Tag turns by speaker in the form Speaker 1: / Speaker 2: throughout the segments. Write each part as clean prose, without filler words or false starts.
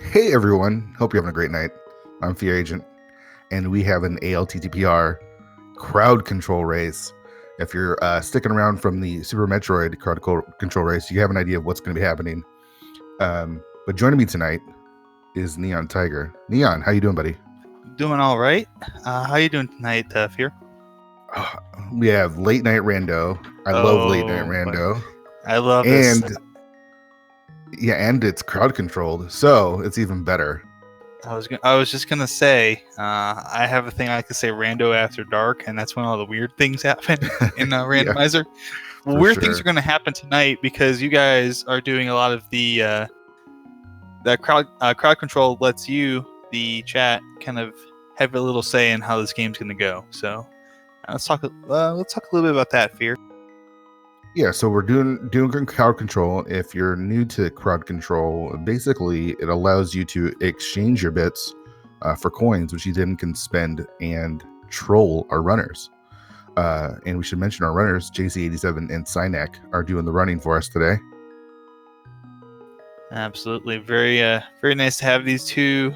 Speaker 1: Hey everyone, hope you're having a great night. I'm Fear Agent, and we have an ALTTPR crowd control race. If you're sticking around from the Super Metroid control race, you have an idea of what's going to be happening. But joining me tonight is Neon Tiger. Neon, how you doing, buddy?
Speaker 2: Doing all right. How you doing tonight, Fear?
Speaker 1: We have Late Night Rando. I love Late Night Rando.
Speaker 2: I love
Speaker 1: and
Speaker 2: this.
Speaker 1: and it's crowd controlled, so it's even better.
Speaker 2: I was just gonna say, I have a thing I like to say, Rando After Dark, and that's when all the weird things happen in Randomizer. Well, weird things are gonna happen tonight because you guys are doing a lot of the crowd control. Lets you, the chat, kind of have a little say in how this game's gonna go. So let's talk a little bit about that, Fear.
Speaker 1: Yeah, so we're doing crowd control. If you're new to crowd control, basically it allows you to exchange your bits for coins, which you then can spend and troll our runners. And we should mention our runners, jaysee87 and synack, are doing the running for us today.
Speaker 2: Absolutely, very nice to have these two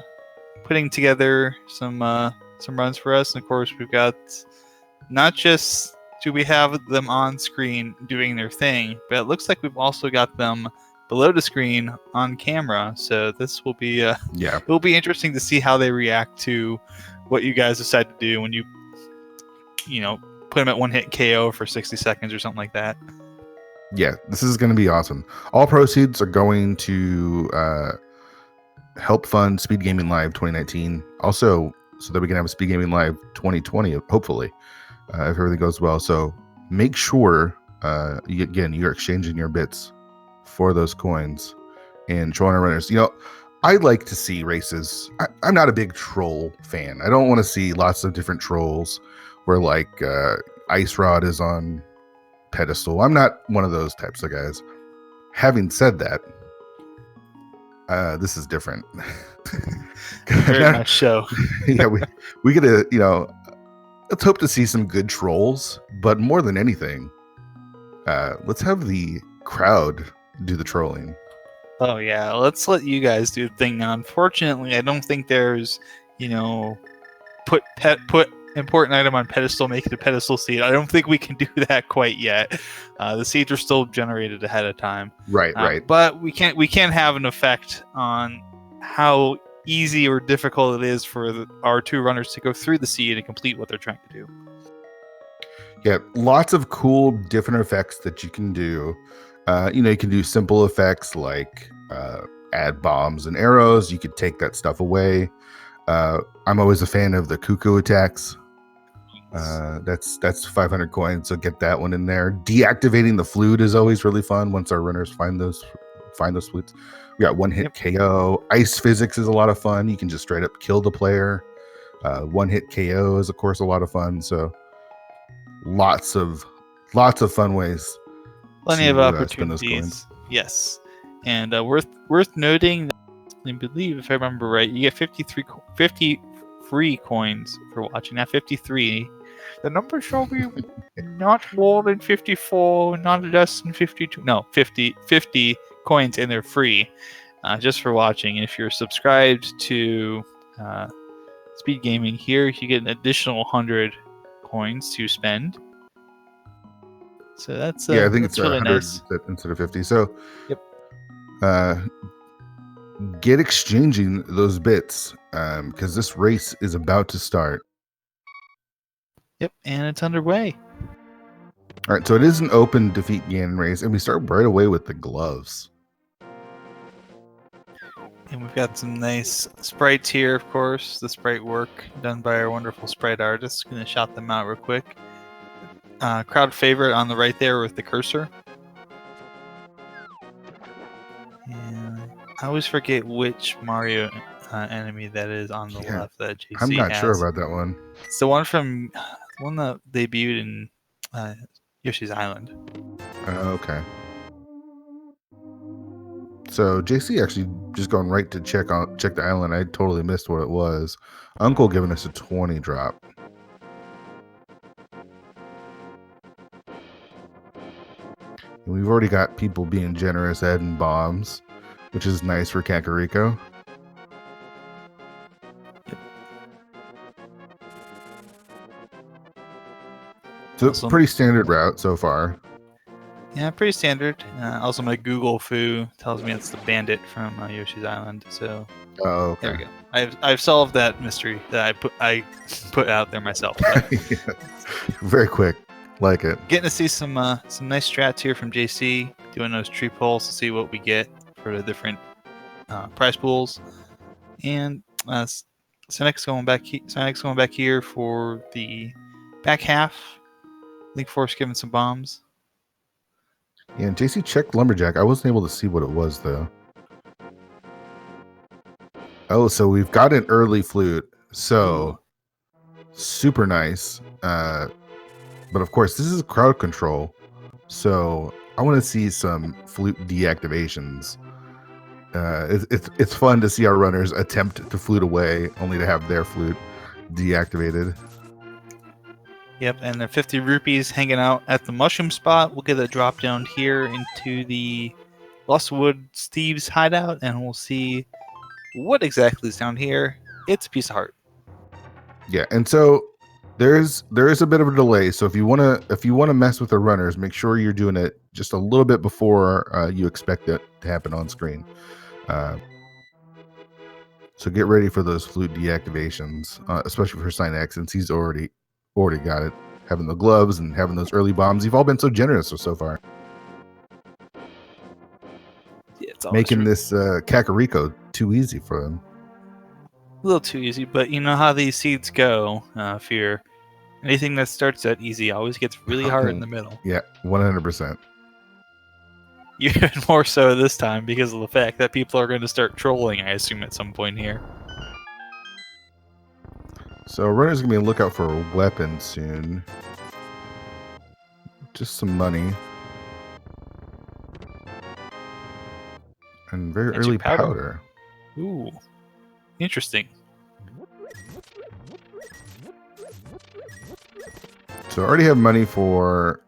Speaker 2: putting together some runs for us. And of course, we've got not just do we have them on screen doing their thing, but it looks like we've also got them below the screen on camera. So this will be it will be interesting to see how they react to what you guys decide to do when you put them at one hit KO for 60 seconds or something like that.
Speaker 1: Yeah, this is going to be awesome. All proceeds are going to help fund Speed Gaming Live 2019. Also, so that we can have a Speed Gaming Live 2020, hopefully, if everything goes well. So make sure, you're exchanging your bits for those coins and trolling our runners. I like to see races. I'm not a big troll fan. I don't want to see lots of different trolls where like Ice Rod is on pedestal. I'm not one of those types of guys. Having said that, this is different.
Speaker 2: Very much so.
Speaker 1: Yeah, we get to, let's hope to see some good trolls, but more than anything, let's have the crowd do the trolling.
Speaker 2: Oh yeah, let's let you guys do the thing. Now, unfortunately, I don't think there's, put important item on pedestal, make it a pedestal seed. I don't think we can do that quite yet. The seeds are still generated ahead of time.
Speaker 1: Right.
Speaker 2: But we can't have an effect on how easy or difficult it is for our two runners to go through the seed and complete what they're trying to do.
Speaker 1: Yeah, lots of cool different effects that you can do. You can do simple effects like add bombs and arrows. You could take that stuff away. I'm always a fan of the cuckoo attacks. That's 500 coins, so get that one in there. Deactivating the flute is always really fun once our runners find those flutes. We got one hit KO. Ice physics is a lot of fun. You can just straight up kill the player. One hit KO is of course a lot of fun. So lots of fun ways.
Speaker 2: Plenty of opportunities. Yes, and worth noting that I believe, if I remember right, you get 50 free coins for watching. Now 53. The number shall be not more than 54, not less than 52. No, 50 coins, and they're free just for watching. And if you're subscribed to Speed Gaming here, you get an additional 100 coins to spend. So that's
Speaker 1: I think it's
Speaker 2: really
Speaker 1: 100
Speaker 2: nice
Speaker 1: instead of 50. So
Speaker 2: yep.
Speaker 1: Get exchanging those bits because this race is about to start.
Speaker 2: Yep, and it's underway.
Speaker 1: All right, so it is an open defeat Ganon race, and we start right away with the gloves.
Speaker 2: And we've got some nice sprites here, of course. The sprite work done by our wonderful sprite artist. Going to shout them out real quick. Crowd favorite on the right there with the cursor. And I always forget which Mario enemy that is on the left that JC
Speaker 1: I'm not
Speaker 2: has.
Speaker 1: sure about that one.
Speaker 2: It's the one that debuted in Yoshi's Island.
Speaker 1: Okay. So JC actually just going right to check the island. I totally missed what it was. Uncle giving us a 20 drop. And we've already got people being generous, adding bombs, which is nice for Kakariko. So it's pretty standard route so far.
Speaker 2: Yeah, pretty standard. Also, my Google foo tells me it's the bandit from Yoshi's Island. So
Speaker 1: okay.
Speaker 2: There we go. I've solved that mystery that I put out there myself.
Speaker 1: Yeah. Very quick, like it.
Speaker 2: Getting to see some nice strats here from JC, doing those tree pulls to see what we get for the different prize pools, and synack's going back here for the back half. Link Force giving some bombs.
Speaker 1: Yeah, and JC checked Lumberjack. I wasn't able to see what it was though. Oh, so we've got an early flute. So super nice. But of course, this is crowd control. So I want to see some flute deactivations. It's fun to see our runners attempt to flute away, only to have their flute deactivated.
Speaker 2: Yep, and the 50 rupees hanging out at the mushroom spot. We'll get a drop down here into the Lostwood Steve's hideout, and we'll see what exactly is down here. It's a piece of heart.
Speaker 1: Yeah, and so there is a bit of a delay. So if you wanna mess with the runners, make sure you're doing it just a little bit before you expect it to happen on screen. So get ready for those flute deactivations, especially for synack, since he's already got it. Having the gloves and having those early bombs, you've all been so generous so far.
Speaker 2: Yeah, it's
Speaker 1: making this Kakariko too easy for him.
Speaker 2: A little too easy, but you know how these seeds go. Fear. Anything that starts out easy always gets really hard in the middle.
Speaker 1: Yeah, 100%.
Speaker 2: Even more so this time because of the fact that people are going to start trolling, I assume, at some point here.
Speaker 1: So runner's going to be on the lookout for a weapon soon. Just some money. And very early powder.
Speaker 2: Ooh. Interesting.
Speaker 1: So I already have money for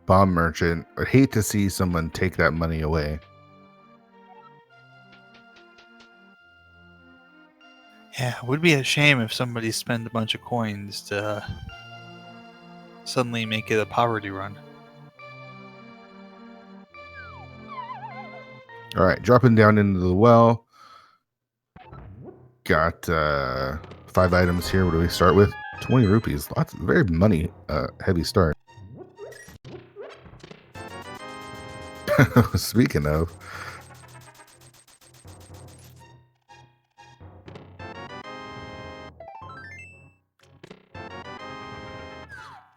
Speaker 1: Bomb Merchant. I'd hate to see someone take that money away.
Speaker 2: Yeah, it would be a shame if somebody spent a bunch of coins to suddenly make it a poverty run.
Speaker 1: All right, dropping down into the well. Got 5 items here. What do we start with? 20 rupees. Lots, very money heavy start. Speaking of,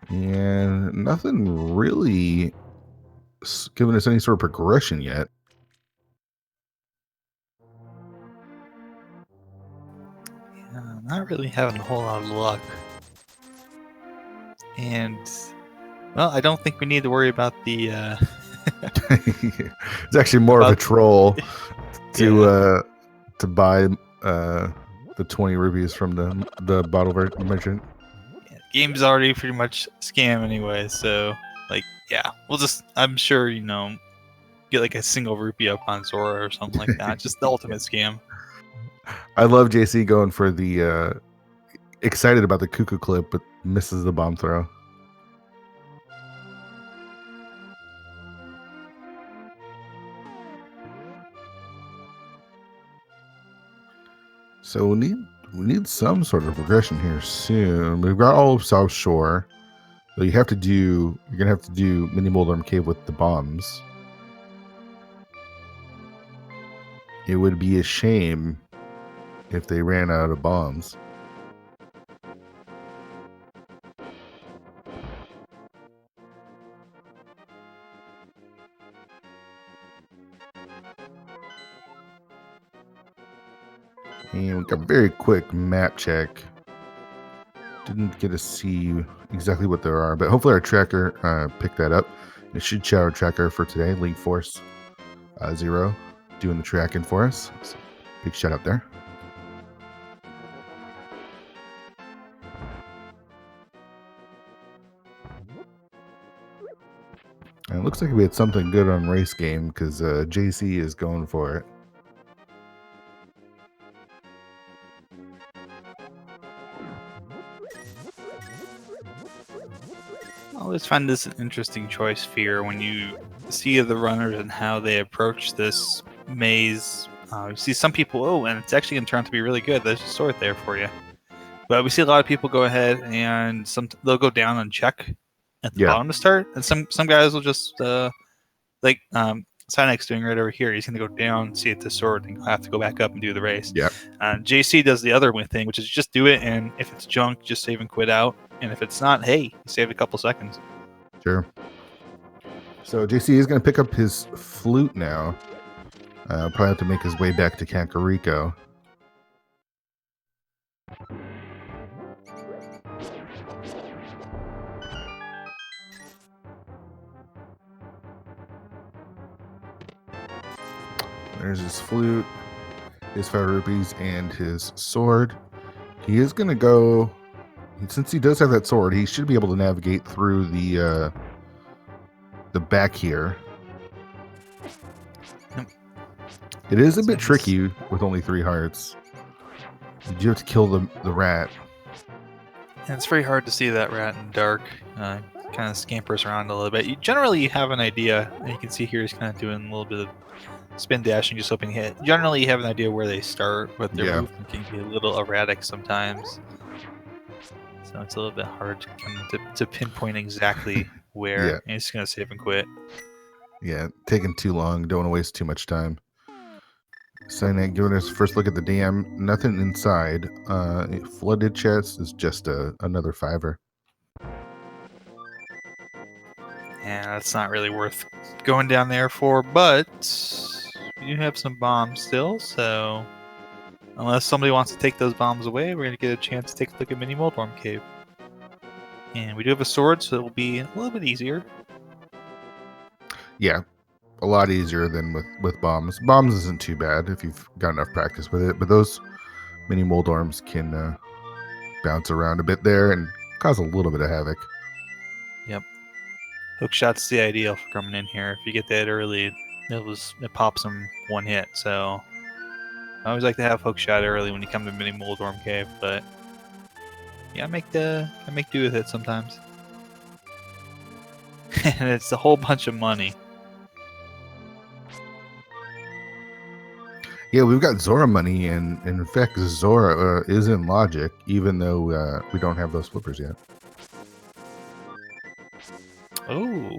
Speaker 1: and nothing really giving us any sort of progression yet.
Speaker 2: Yeah, not really having a whole lot of luck. And, well, I don't think we need to worry about the...
Speaker 1: It's actually more of a troll to buy the 20 rupees from the bottle merchant.
Speaker 2: Yeah, game's already pretty much scam anyway, so like we'll just, I'm sure, get like a single rupee up on Zora or something like that. Just the ultimate scam.
Speaker 1: I love JC going for the excited about the cuckoo clip but misses the bomb throw. So we need some sort of progression here soon. We've got all of South Shore. So you're gonna have to do Mini Moldorm Cave with the bombs. It would be a shame if they ran out of bombs. And we got a very quick map check. Didn't get to see exactly what there are, but hopefully our tracker picked that up. It should show our tracker for today, Link Force 0, doing the tracking for us. So big shout out there. And it looks like we had something good on race game because JC is going for it.
Speaker 2: always find this an interesting choice, Fear, when you see the runners and how they approach this maze. You see some people, and it's actually going to turn out to be really good. There's a sword there for you. But we see a lot of people go ahead and they'll go down and check at the bottom to start, and some guys will just like Synack's doing right over here. He's going to go down, see at the sword, and have to go back up and do the race.
Speaker 1: Yeah.
Speaker 2: JC does the other thing, which is just do it, and if it's junk, just save and quit out. And if it's not, hey, you saved a couple seconds.
Speaker 1: Sure. So JC is going to pick up his flute now. Probably have to make his way back to Kakariko. There's his flute, his 5 rupees, and his sword. He is going to go, since he does have that sword, he should be able to navigate through the back here. It is a bit tricky with only 3 hearts. You have to kill the rat.
Speaker 2: And it's very hard to see that rat in dark. Kind of scampers around a little bit. You generally have an idea. You can see here he's kind of doing a little bit of spin dashing, just hoping to hit. Generally, you have an idea where they start, but their movement can be a little erratic sometimes. So it's a little bit hard to pinpoint exactly where.
Speaker 1: Yeah.
Speaker 2: And he's just going to save and quit.
Speaker 1: Yeah, taking too long. Don't want to waste too much time. Synack giving us first look at the dam. Nothing inside. Flooded chest is just another 5er.
Speaker 2: Yeah, that's not really worth going down there for, but we do have some bombs still, so unless somebody wants to take those bombs away, we're going to get a chance to take a look at Mini Moldworm Cave. And we do have a sword, so it will be a little bit easier.
Speaker 1: Yeah, a lot easier than with bombs. Bombs isn't too bad if you've got enough practice with it, but those Mini Moldworms can bounce around a bit there and cause a little bit of havoc.
Speaker 2: Yep. Hookshot's the ideal for coming in here. If you get that early, it pops them one hit. So I always like to have hookshot early when you come to Mini Moldworm Cave, but yeah, I make do with it sometimes. And it's a whole bunch of money.
Speaker 1: Yeah, we've got Zora money, and in fact, Zora is in logic, even though we don't have those flippers yet.
Speaker 2: Oh.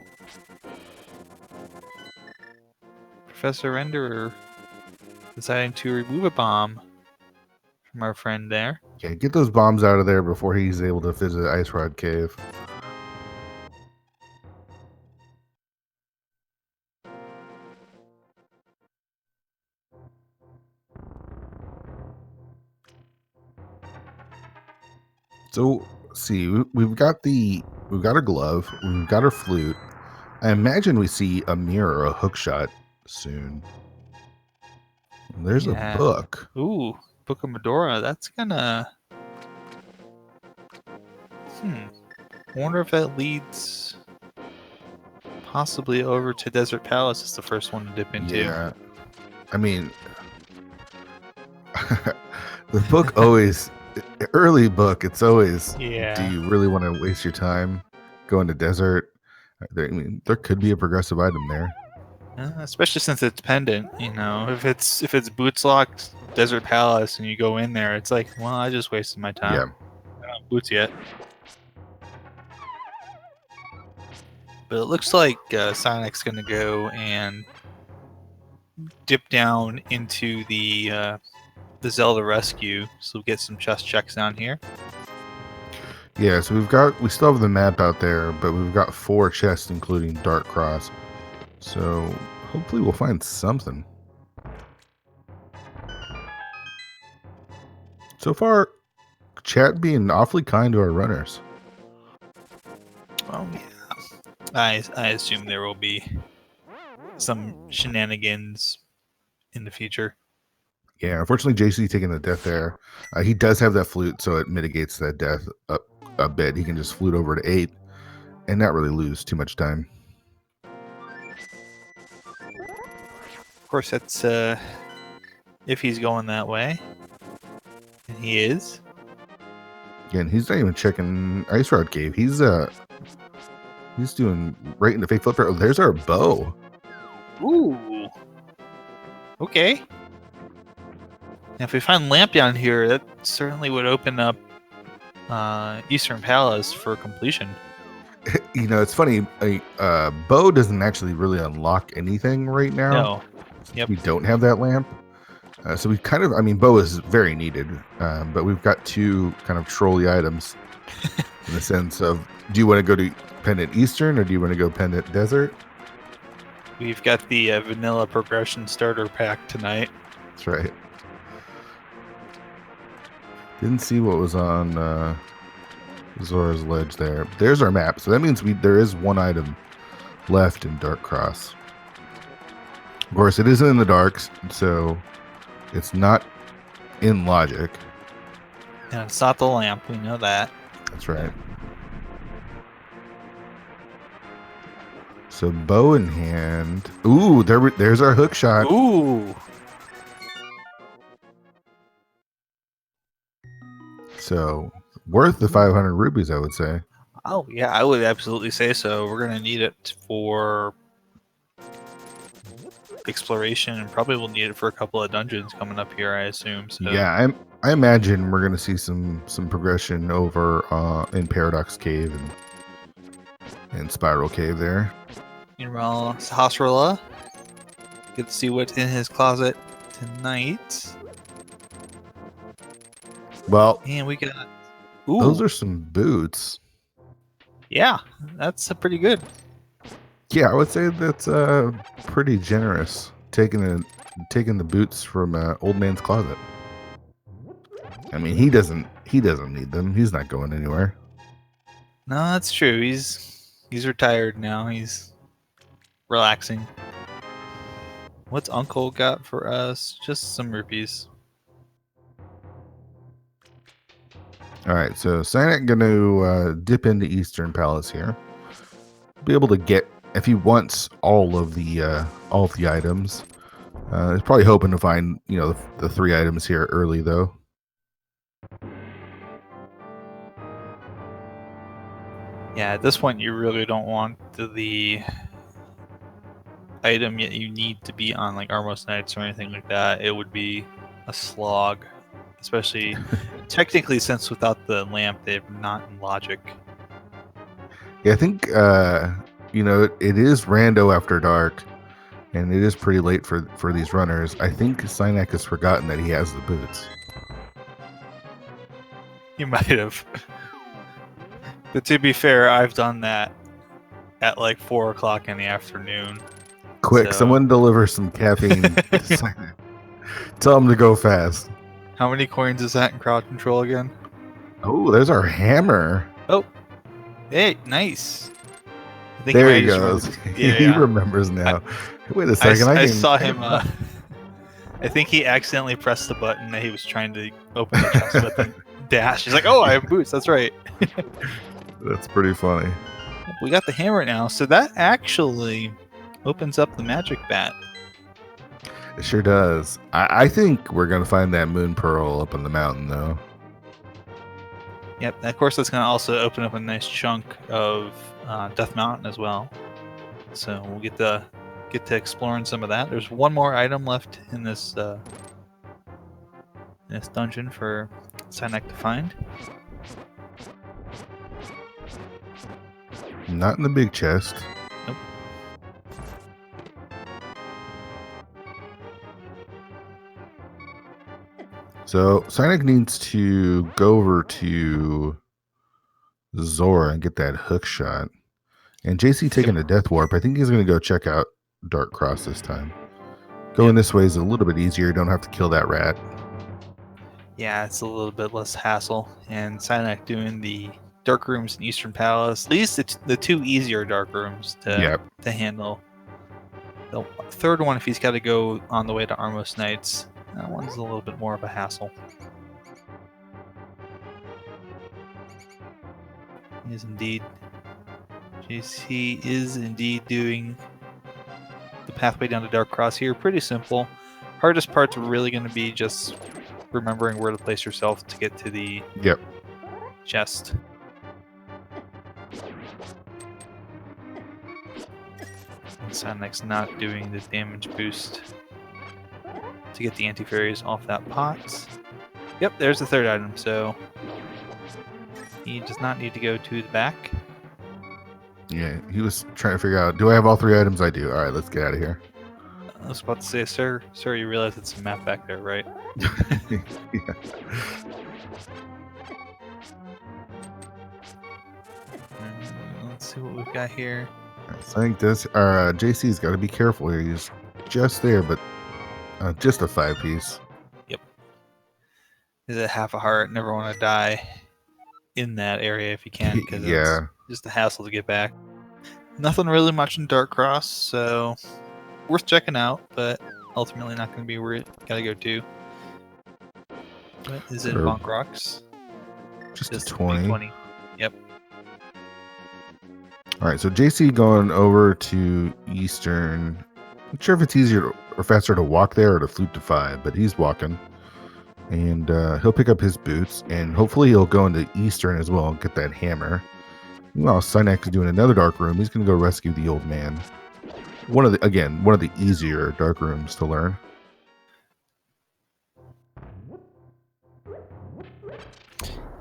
Speaker 2: Professor Renderer deciding to remove a bomb from our friend there.
Speaker 1: Okay, get those bombs out of there before he's able to visit Ice Rod Cave. So, see, we've got a glove, we've got our flute. I imagine we see a mirror or a hookshot soon. There's a book.
Speaker 2: Ooh, Book of Medora. That's gonna. I wonder if that leads possibly over to Desert Palace. It's the first one to dip into.
Speaker 1: Yeah, I mean, the book always. Early book, it's always, do you really want to waste your time going to desert? I mean, there could be a progressive item there.
Speaker 2: Especially since it's pendant, if it's boots locked Desert Palace and you go in there, it's like, well, I just wasted my time.
Speaker 1: Yeah.
Speaker 2: I don't have boots yet. But it looks like Synack's going to go and dip down into the Zelda Rescue, so we'll get some chest checks down here.
Speaker 1: Yeah, so we still have the map out there, but we've got 4 chests, including Dark Cross. So hopefully we'll find something. So far, chat being awfully kind to our runners.
Speaker 2: Oh yeah, I assume there will be some shenanigans in the future.
Speaker 1: Yeah, unfortunately, JC taking the death there. He does have that flute, so it mitigates that death a bit. He can just flute over to 8 and not really lose too much time.
Speaker 2: Of course, that's if he's going that way. And he is.
Speaker 1: Again, he's not even checking Ice Rod Cave. He's He's doing right into fake flipper. Oh, there's our bow.
Speaker 2: Ooh. Okay. Now, if we find lamp down here, that certainly would open up Eastern Palace for completion.
Speaker 1: You know, it's funny. Bow doesn't actually really unlock anything right now.
Speaker 2: No. Yep.
Speaker 1: We don't have that lamp. So we kind of, I mean, bow is very needed, but we've got two kind of trolley items in the sense of, do you want to go to Pendant Eastern or do you want to go Pendant Desert?
Speaker 2: We've got the vanilla progression starter pack tonight.
Speaker 1: That's right. Didn't see what was on Zora's Ledge there. There's our map. So that means there is one item left in Dark Cross. Of course, it isn't in the darks, so it's not in logic.
Speaker 2: And it's not the lamp. We know that.
Speaker 1: That's right. So bow in hand. Ooh, there's our hook shot.
Speaker 2: Ooh.
Speaker 1: So worth the 500 rubies, I would say.
Speaker 2: Oh, yeah, I would absolutely say so. We're going to need it for exploration, and probably we'll need it for a couple of dungeons coming up here, I assume. So.
Speaker 1: Yeah, I imagine we're going to see some progression over in Paradox Cave and Spiral Cave there.
Speaker 2: Meanwhile, Sahasrara, get to see what's in his closet tonight.
Speaker 1: Well,
Speaker 2: and we got...
Speaker 1: Ooh. Those are some boots.
Speaker 2: Yeah, that's pretty good.
Speaker 1: Yeah, I would say that's pretty generous. Taking the boots from old man's closet. I mean, he doesn't need them. He's not going anywhere.
Speaker 2: No, that's true. He's retired now. He's relaxing. What's Uncle got for us? Just some rupees.
Speaker 1: All right, so synack going to dip into Eastern Palace here. Be able to get, if he wants all of the items. He's probably hoping to find, you know, the 3 items here early though.
Speaker 2: Yeah, at this point you really don't want the item yet you need to be on like Armos Knights or anything like that. It would be a slog, especially technically since without the lamp they're not in logic.
Speaker 1: Yeah, I think you know, it is rando after dark, and it is pretty late for these runners. I think synack has forgotten that he has the boots.
Speaker 2: He might have. But to be fair, I've done that at like 4 o'clock in the afternoon.
Speaker 1: Quick, someone deliver some caffeine to synack. Tell him to go fast.
Speaker 2: How many coins is that in crowd control again?
Speaker 1: Oh, there's our hammer.
Speaker 2: Oh, hey, nice. I think
Speaker 1: there he goes.
Speaker 2: Yeah,
Speaker 1: he remembers now. Wait a second.
Speaker 2: I saw him. I think he accidentally pressed the button that he was trying to open the chest with and dash. He's like, oh, I have boots. That's right.
Speaker 1: That's pretty funny.
Speaker 2: We got the hammer now. So that actually opens up the magic bat.
Speaker 1: It sure does. I think we're going to find that moon pearl up on the mountain, though.
Speaker 2: Yep. Of course, that's going to also open up a nice chunk of Death Mountain as well. So we'll get to exploring some of that. There's one more item left in this dungeon for synack to find.
Speaker 1: Not in the big chest.
Speaker 2: Nope.
Speaker 1: So synack needs to go over to Zora and get that hook shot. And JC taking a death warp. I think he's going to go check out Dark Cross this time. Going this way is a little bit easier. You don't have to kill that rat.
Speaker 2: Yeah, it's a little bit less hassle. And synack doing the dark rooms in Eastern Palace. At least the 2 easier dark rooms to handle. The third one, if he's got to go on the way to Armos Knights, that one's a little bit more of a hassle. He is indeed. He is indeed doing the pathway down to Dark Cross here. Pretty simple. Hardest part's really going to be just remembering where to place yourself to get to the chest. Synack's not doing the damage boost to get the anti-fairies off that pot. Yep, there's the third item, so he does not need to go to the back.
Speaker 1: Yeah, he was trying to figure out, do I have all 3 items? I do. All right, let's get out of here.
Speaker 2: I was about to say, sir, you realize it's a map back there, right?
Speaker 1: Yeah.
Speaker 2: Let's see what we've got here.
Speaker 1: So I think this, JC's got to be careful here. He's just there, but just a 5-piece.
Speaker 2: Yep. Is it half a heart? Never want to die in that area if you can, because it's just a hassle to get back. Nothing really much in Dark Cross, so worth checking out, but ultimately not going to be where you gotta go to. What is it? Bonk Rocks?
Speaker 1: Just a 20.
Speaker 2: Yep.
Speaker 1: All right, so JC going over to Eastern. Not sure if it's easier or faster to walk there or to flute to 5, but he's walking. And he'll pick up his boots, and hopefully he'll go into Eastern as well and get that hammer. Meanwhile, Synack is doing another dark room. He's going to go rescue the old man. One of the easier dark rooms to learn.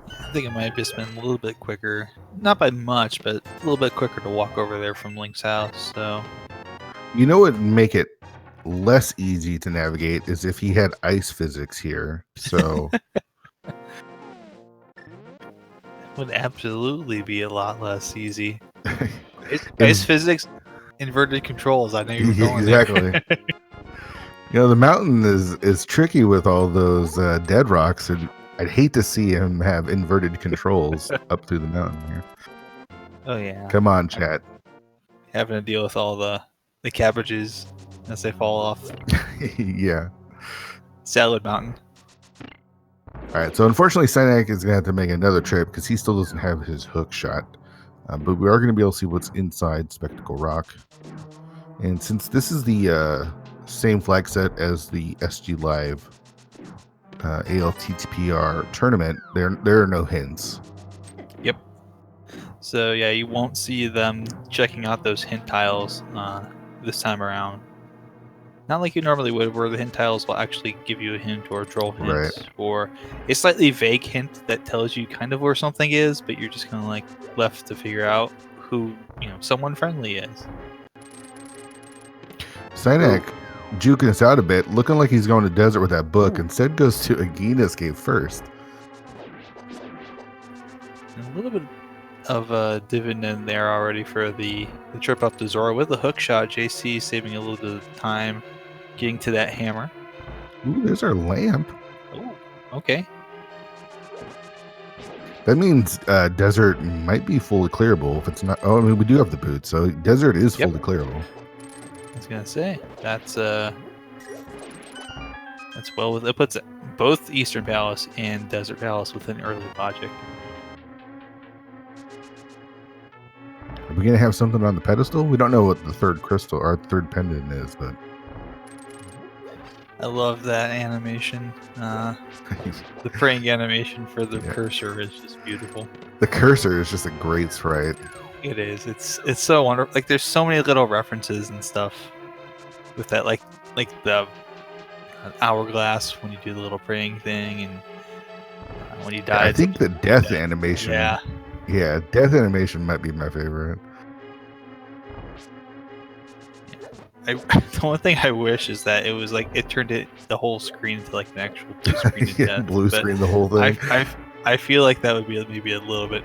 Speaker 2: I think it might have just been a little bit quicker. Not by much, but a little bit quicker to walk over there from Link's house, so...
Speaker 1: You know what would make it less easy to navigate is if he had ice physics here, so...
Speaker 2: Would absolutely be a lot less easy. Ice physics, inverted controls. I know you were going
Speaker 1: exactly.
Speaker 2: there.
Speaker 1: You know, the mountain is tricky with all those dead rocks, and I'd hate to see him have inverted controls up through the mountain here.
Speaker 2: Oh yeah.
Speaker 1: Come on, chat.
Speaker 2: Having to deal with all the cabbages as they fall off.
Speaker 1: Yeah.
Speaker 2: Salad Mountain.
Speaker 1: All right, so unfortunately, Synack is going to have to make another trip because he still doesn't have his hook shot. But we are going to be able to see what's inside Spectacle Rock. And since this is the same flag set as the SG Live ALTTPR tournament, there are no hints.
Speaker 2: Yep. So yeah, you won't see them checking out those hint tiles this time around. Not like you normally would, where the hint tiles will actually give you a hint or a troll hint, or a slightly vague hint that tells you kind of where something is, but you're just kind of like left to figure out who someone friendly is.
Speaker 1: Synack juking us out a bit, looking like he's going to desert with that book. Instead, goes to Agahnim cave first.
Speaker 2: A little bit of a dividend there already for the trip up to Zora with the hook shot. JC saving a little bit of time getting to that hammer.
Speaker 1: Ooh, there's our lamp.
Speaker 2: Oh, okay.
Speaker 1: That means desert might be fully clearable. If it's not, I mean, we do have the boots, so desert is fully clearable.
Speaker 2: I was gonna say that's well with it. Puts both Eastern Palace and Desert Palace within early logic.
Speaker 1: Are we gonna have something on the pedestal? We don't know what the third crystal or third pendant is, but
Speaker 2: I love that animation. The praying animation for the cursor is just beautiful.
Speaker 1: The cursor is just a great sprite.
Speaker 2: It is. It's so wonderful. Like there's so many little references and stuff with that, like the hourglass when you do the little praying thing, and when you die.
Speaker 1: I think the death animation.
Speaker 2: Yeah,
Speaker 1: death animation might be my favorite.
Speaker 2: The one thing I wish is that it was like it turned the whole screen into like an actual blue screen.
Speaker 1: Blue screen, the whole thing.
Speaker 2: I feel like that would be maybe a little bit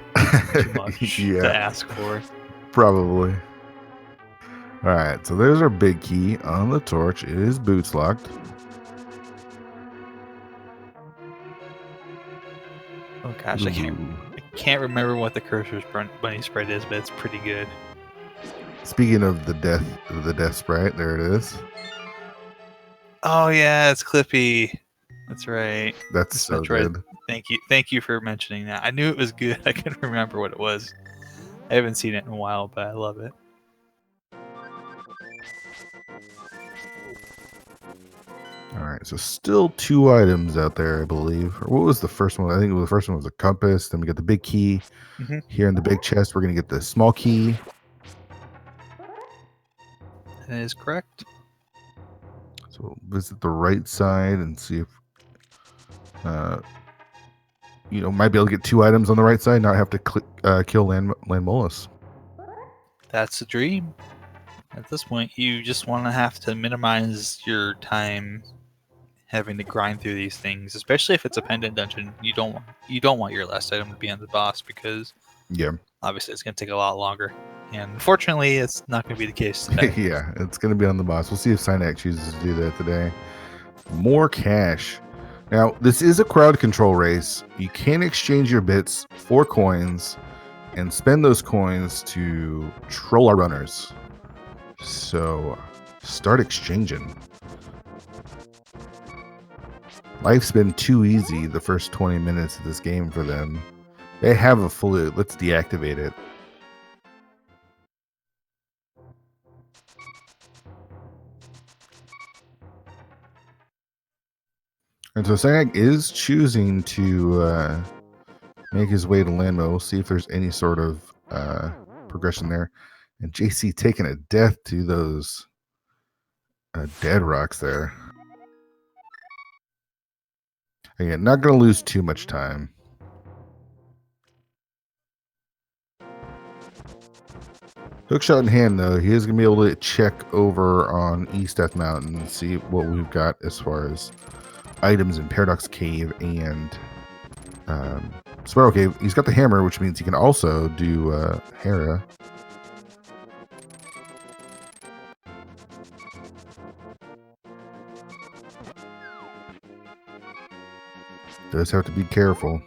Speaker 2: too much to ask for.
Speaker 1: Probably. All right, so there's our big key on the torch. It is boots locked.
Speaker 2: Oh gosh, I can't remember what the cursor's bunny sprite is, but it's pretty good.
Speaker 1: Speaking of the death sprite, there it is.
Speaker 2: Oh yeah, it's Clippy. That's right.
Speaker 1: That's so good.
Speaker 2: Right. Thank you for mentioning that. I knew it was good. I couldn't remember what it was. I haven't seen it in a while, but I love it.
Speaker 1: All right, so still 2 items out there, I believe. Or what was the first one? I think the first one was a compass. Then we got the big key. Here in the big chest, we're gonna get the small key.
Speaker 2: That is correct.
Speaker 1: So we'll visit the right side and see if might be able to get 2 items on the right side, not have to kill Landmolus.
Speaker 2: That's the dream. At this point, you just want to have to minimize your time having to grind through these things, especially if it's a pendant dungeon. You don't want your last item to be on the boss because obviously it's going to take a lot longer. And unfortunately, it's not going to be the case today.
Speaker 1: Yeah, it's going to be on the boss. We'll see if synack chooses to do that today. More cash. Now, this is a crowd control race. You can exchange your bits for coins and spend those coins to troll our runners. So, start exchanging. Life's been too easy the first 20 minutes of this game for them. They have a fully... Let's deactivate it. And so synack is choosing to make his way to Landmo. We'll see if there's any sort of progression there. And JC taking a death to those dead rocks there. Again, not going to lose too much time. Hookshot in hand, though, he is going to be able to check over on East Death Mountain and see what we've got as far as items in Paradox Cave and Spiral Cave. He's got the hammer, which means he can also do Hera. Does have to be careful.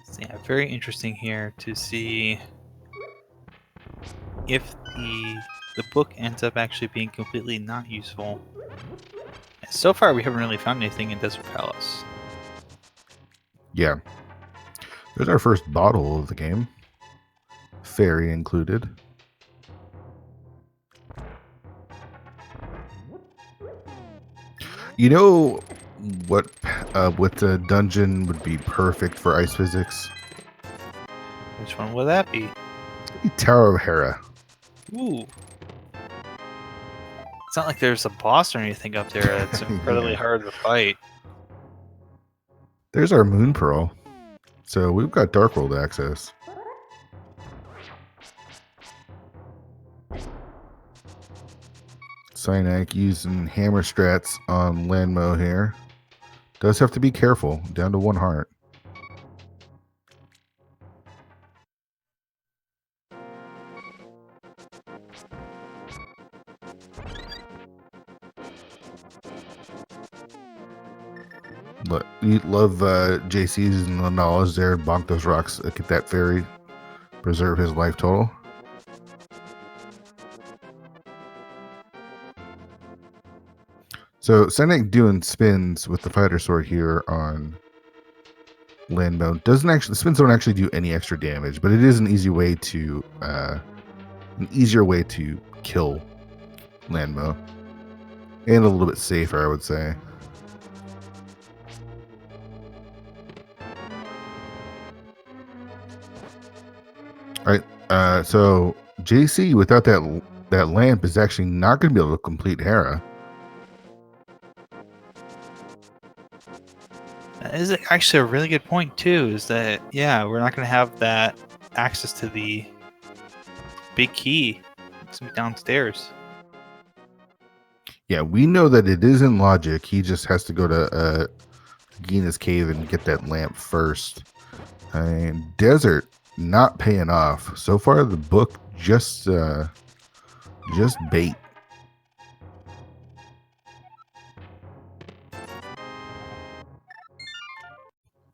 Speaker 2: So yeah, very interesting here to see if the book ends up actually being completely not useful. So far, we haven't really found anything in Desert Palace.
Speaker 1: Yeah. There's our first bottle of the game. Fairy included. You know what dungeon would be perfect for ice physics?
Speaker 2: Which one would that be?
Speaker 1: Tower of Hera.
Speaker 2: Ooh. It's not like there's a boss or anything up there that's incredibly hard to fight.
Speaker 1: There's our Moon Pearl. So we've got Dark World access. Synack using hammer strats on Landmo here. Does have to be careful. Down to 1 heart. Look, you love JC's and the knowledge there. Bonk those rocks. Get that fairy. Preserve his life total. So synack doing spins with the fighter sword here on Landmo doesn't actually. The spins don't actually do any extra damage, but it is an easy way to an easier way to kill Landmo, and a little bit safer, I would say. All right, so JC without that lamp is actually not going to be able to complete Hera.
Speaker 2: That is actually a really good point too. Is that we're not going to have that access to the big key. It's gonna be downstairs.
Speaker 1: Yeah, we know that it is in logic. He just has to go to Gina's cave and get that lamp first. And desert not paying off so far. The book just bait.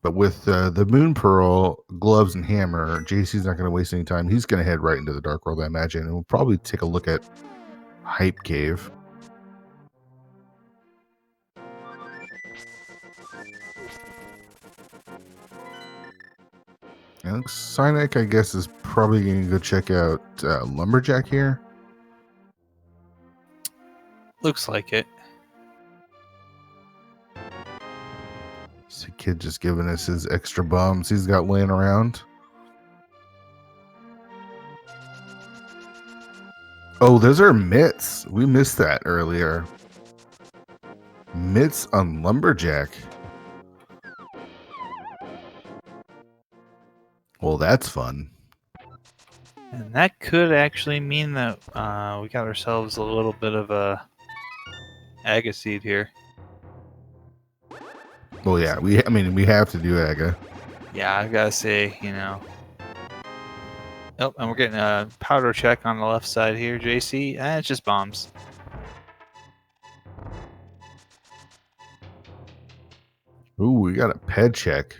Speaker 1: But with the Moon Pearl, gloves, and hammer, JC's not going to waste any time. He's going to head right into the Dark World, I imagine. And we'll probably take a look at Hype Cave. And synack, I guess, is probably going to go check out Lumberjack here.
Speaker 2: Looks like it.
Speaker 1: This kid just giving us his extra bombs he's got laying around. Oh, those are mitts. We missed that earlier. Mitts on Lumberjack. Well, that's fun.
Speaker 2: And that could actually mean that we got ourselves a little bit of a Agaseed here.
Speaker 1: Well, yeah, we have to do Aga.
Speaker 2: Yeah, I gotta say, Oh, and we're getting a powder check on the left side here, JC. It's just bombs.
Speaker 1: Ooh, we got a ped check.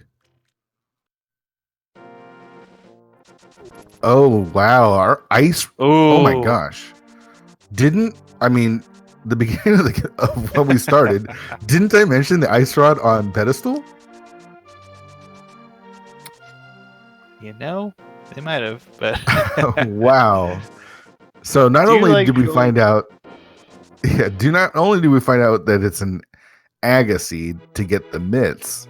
Speaker 1: Oh, wow. Our ice. Oh my gosh. The beginning of when we started, didn't I mention the ice rod on pedestal?
Speaker 2: They might have, but
Speaker 1: wow. So not only did we find out not only do we find out that it's an Agaseed to get the mitts,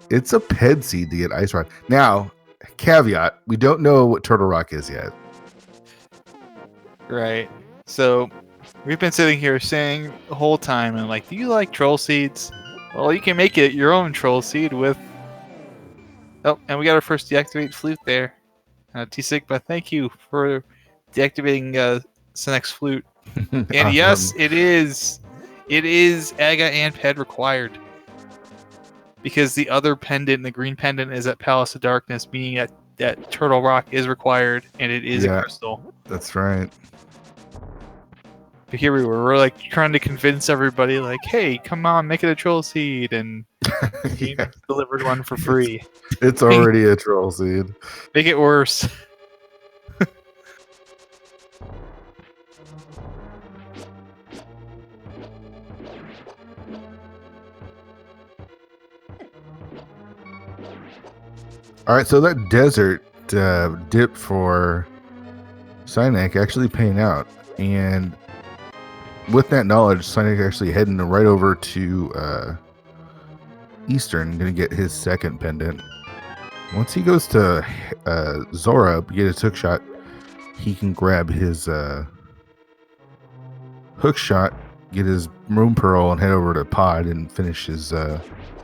Speaker 1: it's a ped seed to get ice rod. Now, caveat, we don't know what Turtle Rock is yet.
Speaker 2: Right. So we've been sitting here saying the whole time, and like, do you like troll seeds? Well, you can make it your own troll seed with. Oh, and we got our first deactivate flute there. T-Sigma, thank you for deactivating Synack's flute. And
Speaker 1: Awesome.
Speaker 2: yes, it is Aga and Ped required. Because the other pendant, the green pendant, is at Palace of Darkness, meaning that Turtle Rock is required, and it is a crystal.
Speaker 1: That's right.
Speaker 2: But here we're like trying to convince everybody, like, hey, come on, make it a troll seed, and delivered one for free.
Speaker 1: It's already a troll seed.
Speaker 2: Make it worse.
Speaker 1: All right, so that desert dip for synack actually paying out, and with that knowledge, synack actually heading right over to Eastern, gonna get his second pendant. Once he goes to Zora, get his hook shot, he can grab his hook shot, get his Moon Pearl, and head over to Pod and finish his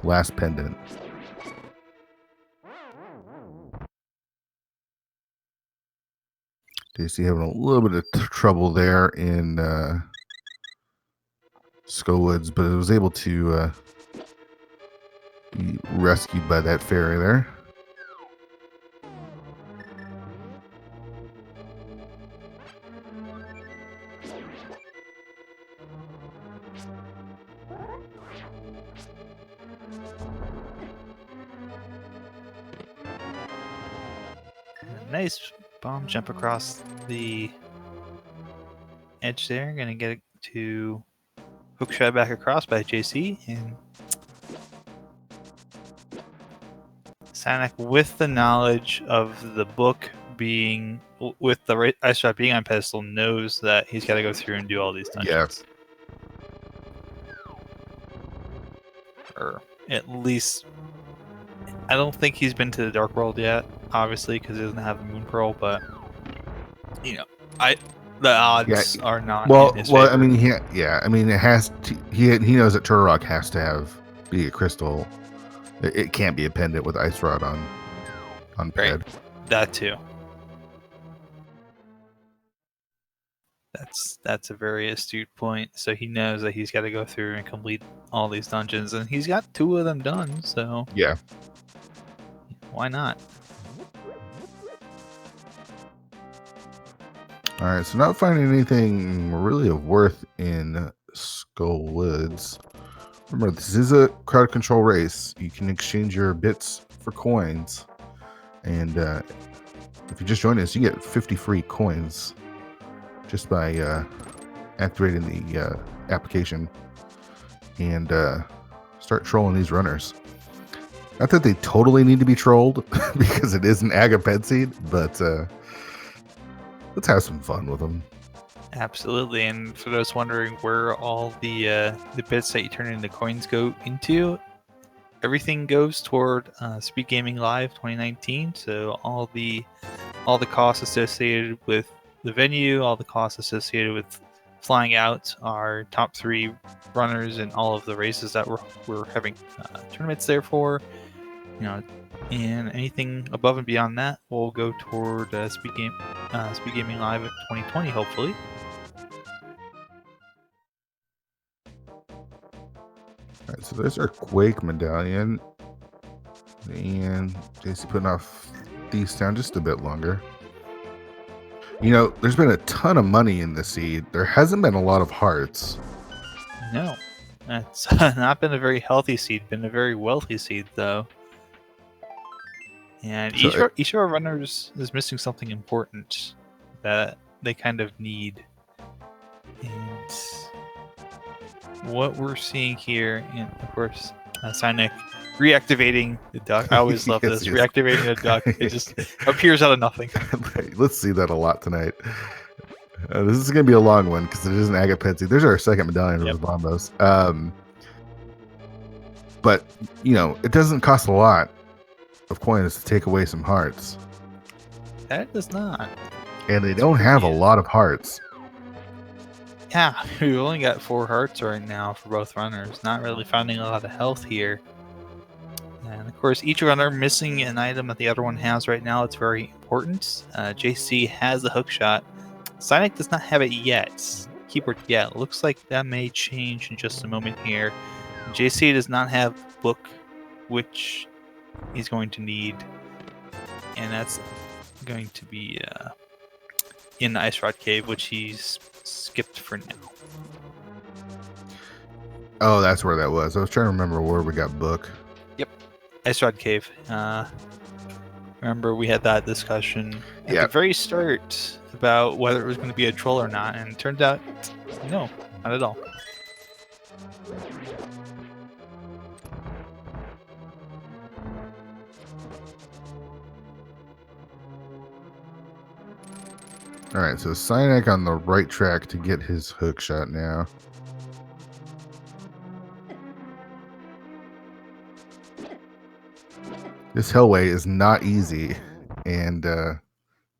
Speaker 1: last pendant. JC having a little bit of trouble there in Skullwoods, but it was able to be rescued by that fairy there.
Speaker 2: Nice bomb jump across the edge there. Gonna get it to hook shot back across by JC, and Synack, with the knowledge of the book being, with the ice shot being on pedestal, knows that he's got to go through and do all these dungeons. Or at least, I don't think he's been to the Dark World yet, obviously, because he doesn't have the Moon Pearl, but the odds are not in his favor.
Speaker 1: I mean, it has to. He knows that Turtle Rock has to be a crystal. It can't be a pendant with ice rod on Ped.
Speaker 2: Right. That too. That's a very astute point. So he knows that he's got to go through and complete all these dungeons, and he's got 2 of them done. So
Speaker 1: yeah,
Speaker 2: why not?
Speaker 1: All right, so not finding anything really of worth in Skullwoods. Remember, this is a crowd control race. You can exchange your bits for coins, and if you just join us, you get 50 free coins just by activating the application and start trolling these runners. Not that they totally need to be trolled because it is an Agaped seed, but let's have some fun with them.
Speaker 2: Absolutely, and for those wondering where all the bits that you turn into coins go into, everything goes toward Speed Gaming Live 2019. So all the costs associated with the venue, all the costs associated with flying out our top 3 runners in all of the races that we're having tournaments there for. And anything above and beyond that will go toward Speed Gaming Live 2020, hopefully.
Speaker 1: All right, so there's our Quake medallion, and JC putting off these down just a bit longer. There's been a ton of money in the seed. There hasn't been a lot of hearts.
Speaker 2: No, that's not been a very healthy seed. Been a very wealthy seed, though. And so each of our runners is missing something important that they kind of need. And what we're seeing here, and of course, Synack reactivating the duck. I always love this. Yes. Reactivating the duck. It just appears out of nothing.
Speaker 1: Let's see that a lot tonight. This is going to be a long one because it is an Agahnim. There's our second medallion of the Bombos. But, it doesn't cost a lot of coins to take away some hearts.
Speaker 2: That does not.
Speaker 1: And they don't have a lot of hearts.
Speaker 2: Yeah, we've only got 4 hearts right now for both runners. Not really finding a lot of health here. And of course, each runner missing an item that the other one has right now. It's very important. JC has the hook shot. Synack does not have it yet. Keyword yet. Looks like that may change in just a moment here. JC does not have book, which he's going to need. And that's going to be in the Ice Rod Cave, which he's skipped for now.
Speaker 1: Oh, that's where that was. I was trying to remember where we got book.
Speaker 2: Yep. Ice Rod Cave. Remember we had that discussion at the very start about whether it was going to be a troll or not, and it turned out, no, not at all.
Speaker 1: All right, so Synack on the right track to get his hook shot now. This Hellway is not easy, and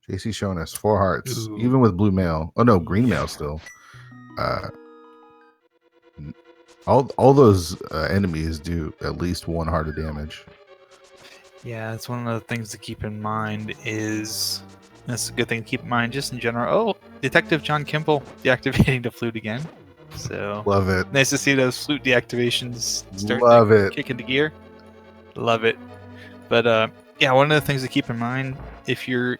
Speaker 1: JC showing us 4 hearts, even with blue mail. Oh no, green mail still. All those enemies do at least 1 heart of damage.
Speaker 2: Yeah, it's one of the things to keep in mind. That's a good thing to keep in mind just in general. Oh, Detective John Kimball deactivating the flute again. So
Speaker 1: love it.
Speaker 2: Nice to see those flute deactivations starting to kick into gear. Love it. But yeah, one of the things to keep in mind if you're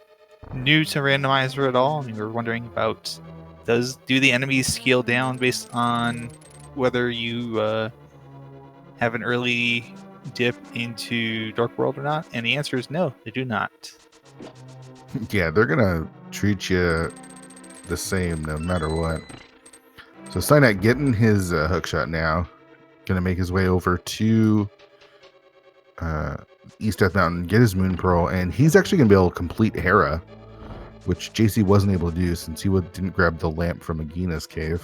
Speaker 2: new to Randomizer at all and you're wondering about do the enemies scale down based on whether you have an early dip into Dark World or not, and the answer is no, they do not.
Speaker 1: Yeah, they're gonna treat you the same no matter what. So Synack getting his hook shot now, gonna make his way over to East Death Mountain, get his Moon Pearl, and he's actually gonna be able to complete Hera, which JC wasn't able to do since he didn't grab the lamp from Agahnim's cave.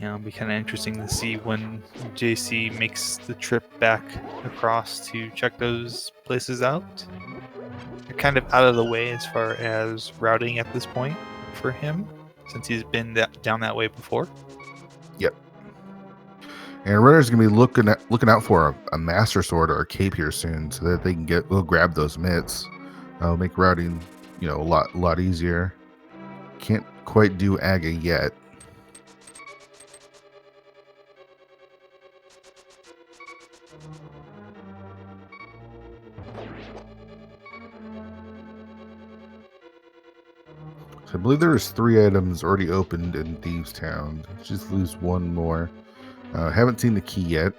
Speaker 2: It'll be kind of interesting to see when JC makes the trip back across to check those places out. They're kind of out of the way as far as routing at this point for him, since he's been down that way before.
Speaker 1: Yep. And runner's gonna be looking out for a Master Sword or a cape here soon, so that they can grab those mitts. Make routing, a lot easier. Can't quite do Aga yet. I believe there's 3 items already opened in Thieves Town. Just lose 1 more. Haven't seen the key yet.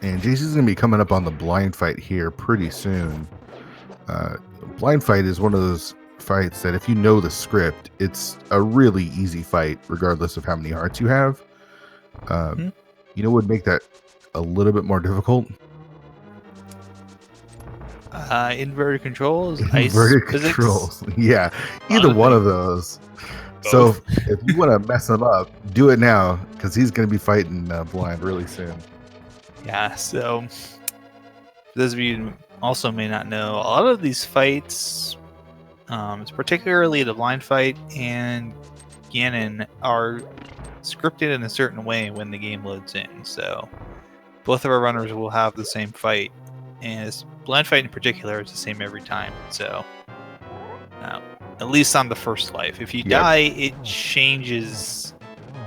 Speaker 1: And JC's going to be coming up on the blind fight here pretty soon. Blind fight is one of those fights that if you know the script, it's a really easy fight regardless of how many hearts you have. What would make that a little bit more difficult?
Speaker 2: Inverted controls, ice
Speaker 1: Inverted
Speaker 2: physics.
Speaker 1: controls. Yeah, either one of those. So if you want to mess him up, do it now because he's going to be fighting blind really soon.
Speaker 2: Yeah, so for those of you who also may not know, a lot of these fights, it's particularly the blind fight and Ganon, are scripted in a certain way when the game loads in. So both of our runners will have the same fight, and this blind fight in particular is the same every time. So at least on the first life, if you die, it changes.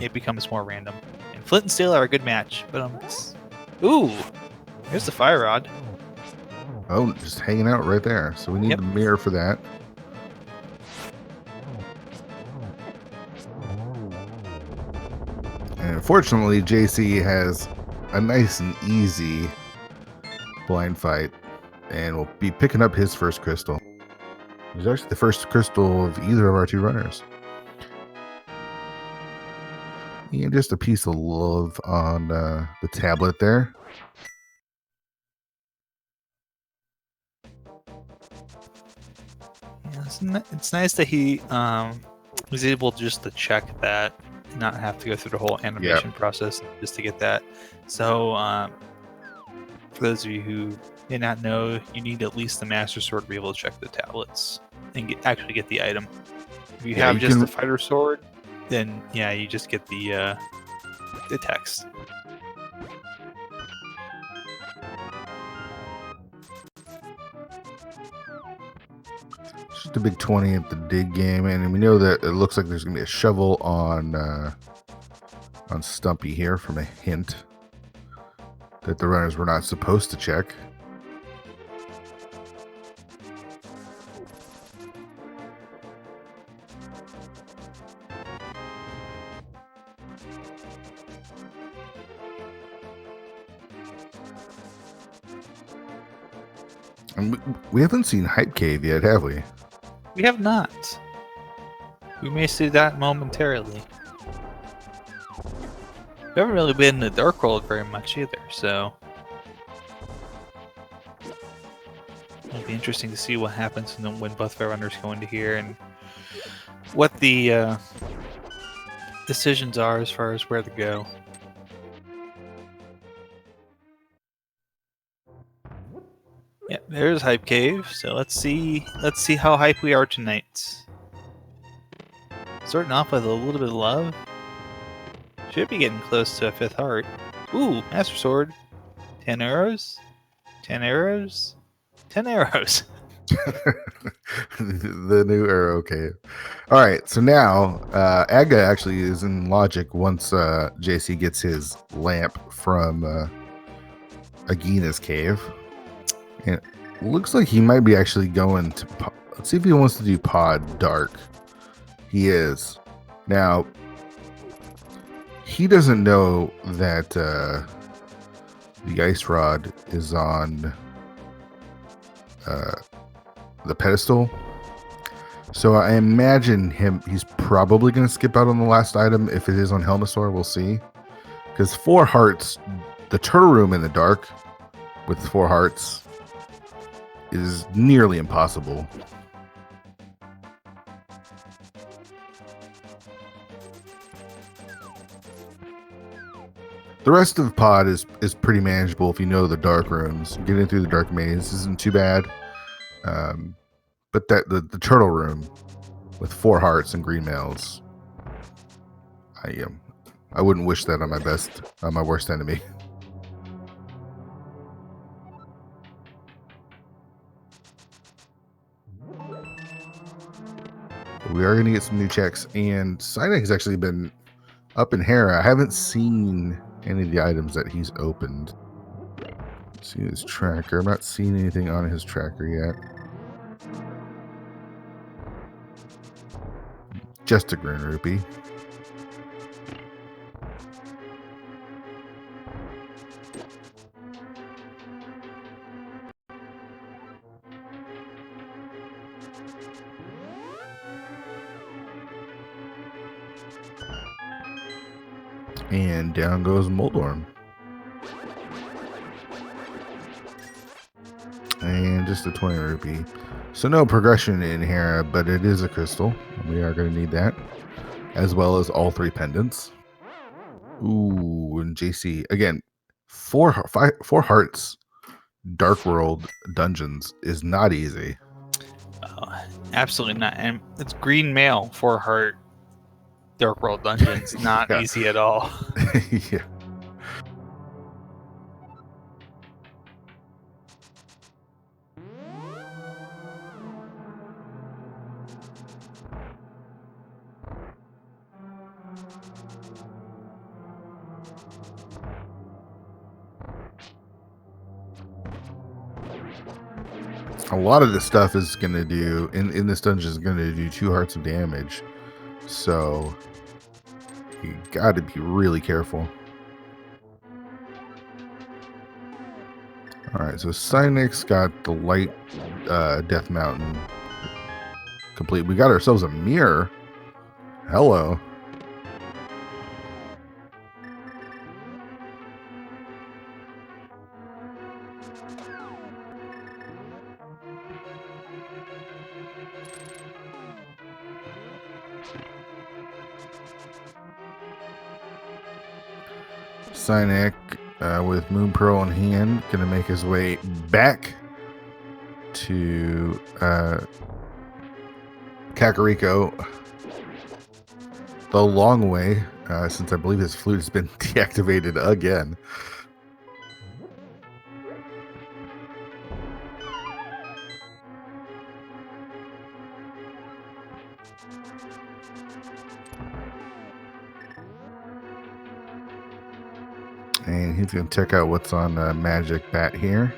Speaker 2: It becomes more random. And Flint and Steel are a good match, but ooh, here's the fire rod.
Speaker 1: Oh, just hanging out right there. So we need the mirror for that. And unfortunately, JC has a nice and easy blind fight, and will be picking up his first crystal. It's actually the first crystal of either of our two runners. And just a piece of love on the tablet there.
Speaker 2: Yeah, it's nice that he was able just to check that, not have to go through the whole animation process just to get that. So for those of you who may not know, you need at least the Master Sword to be able to check the tablets and actually get the item. If you have just the Fighter Sword, then you just get the text.
Speaker 1: Just a big 20 at the dig game, and we know that it looks like there's gonna be a shovel on Stumpy here from a hint that the runners were not supposed to check. And we haven't seen Hype Cave yet, have we?
Speaker 2: We have not. We may see that momentarily. We haven't really been in the Dark World very much either, so it'll be interesting to see what happens when both of our runners go into here and what the decisions are as far as where to go. Yeah, there's Hype Cave. So let's see how hype we are tonight. Starting off with a little bit of love. Should be getting close to a 5th heart. Ooh, Master Sword. 10 arrows. 10 arrows. 10 arrows.
Speaker 1: The new arrow cave. All right, so now Aga actually is in logic once JC gets his lamp from Agahnim's cave. And it looks like he might be actually going to... Let's see if he wants to do Pod Dark. He is. Now, he doesn't know that the ice rod is on the pedestal. So I imagine he's probably going to skip out on the last item. If it is on Helmasaur, we'll see. Because 4 hearts, the turtle room in the dark with 4 hearts is nearly impossible. The rest of the pod is pretty manageable if you know the dark rooms. Getting through the dark maze isn't too bad. But the turtle room with 4 hearts and green mails, I wouldn't wish that on my worst enemy. We are going to get some new checks, and synack has actually been up in Hera. I haven't seen any of the items that he's opened. Let's see his tracker. I'm not seeing anything on his tracker yet. Just a Green Rupee. And down goes Moldorm. and just a 20 rupee. So no progression in here, but it is a crystal. We are going to need that, as well as all 3 pendants. Ooh, and JC again. 4 hearts. Dark World dungeons is not easy.
Speaker 2: Absolutely not. And it's green mail, 4 heart Dark World dungeons. Not easy at all.
Speaker 1: Yeah. A lot of this stuff is going to do, in this dungeon, is going to do 2 hearts of damage. So, you got to be really careful. Alright, so Synack's got the light Death Mountain complete. We got ourselves a mirror. Hello. Synack, with Moon Pearl in hand, gonna make his way back to Kakariko the long way, since I believe his flute has been deactivated again. And he's going to check out what's on Magic Bat here.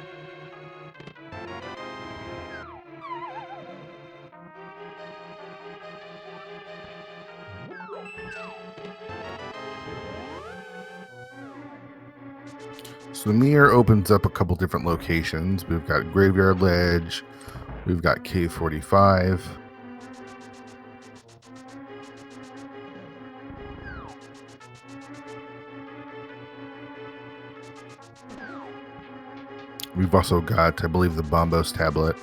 Speaker 1: So the mirror opens up a couple different locations. We've got Graveyard Ledge. We've got Cave 45. We've also got, I believe, the Bombos tablet.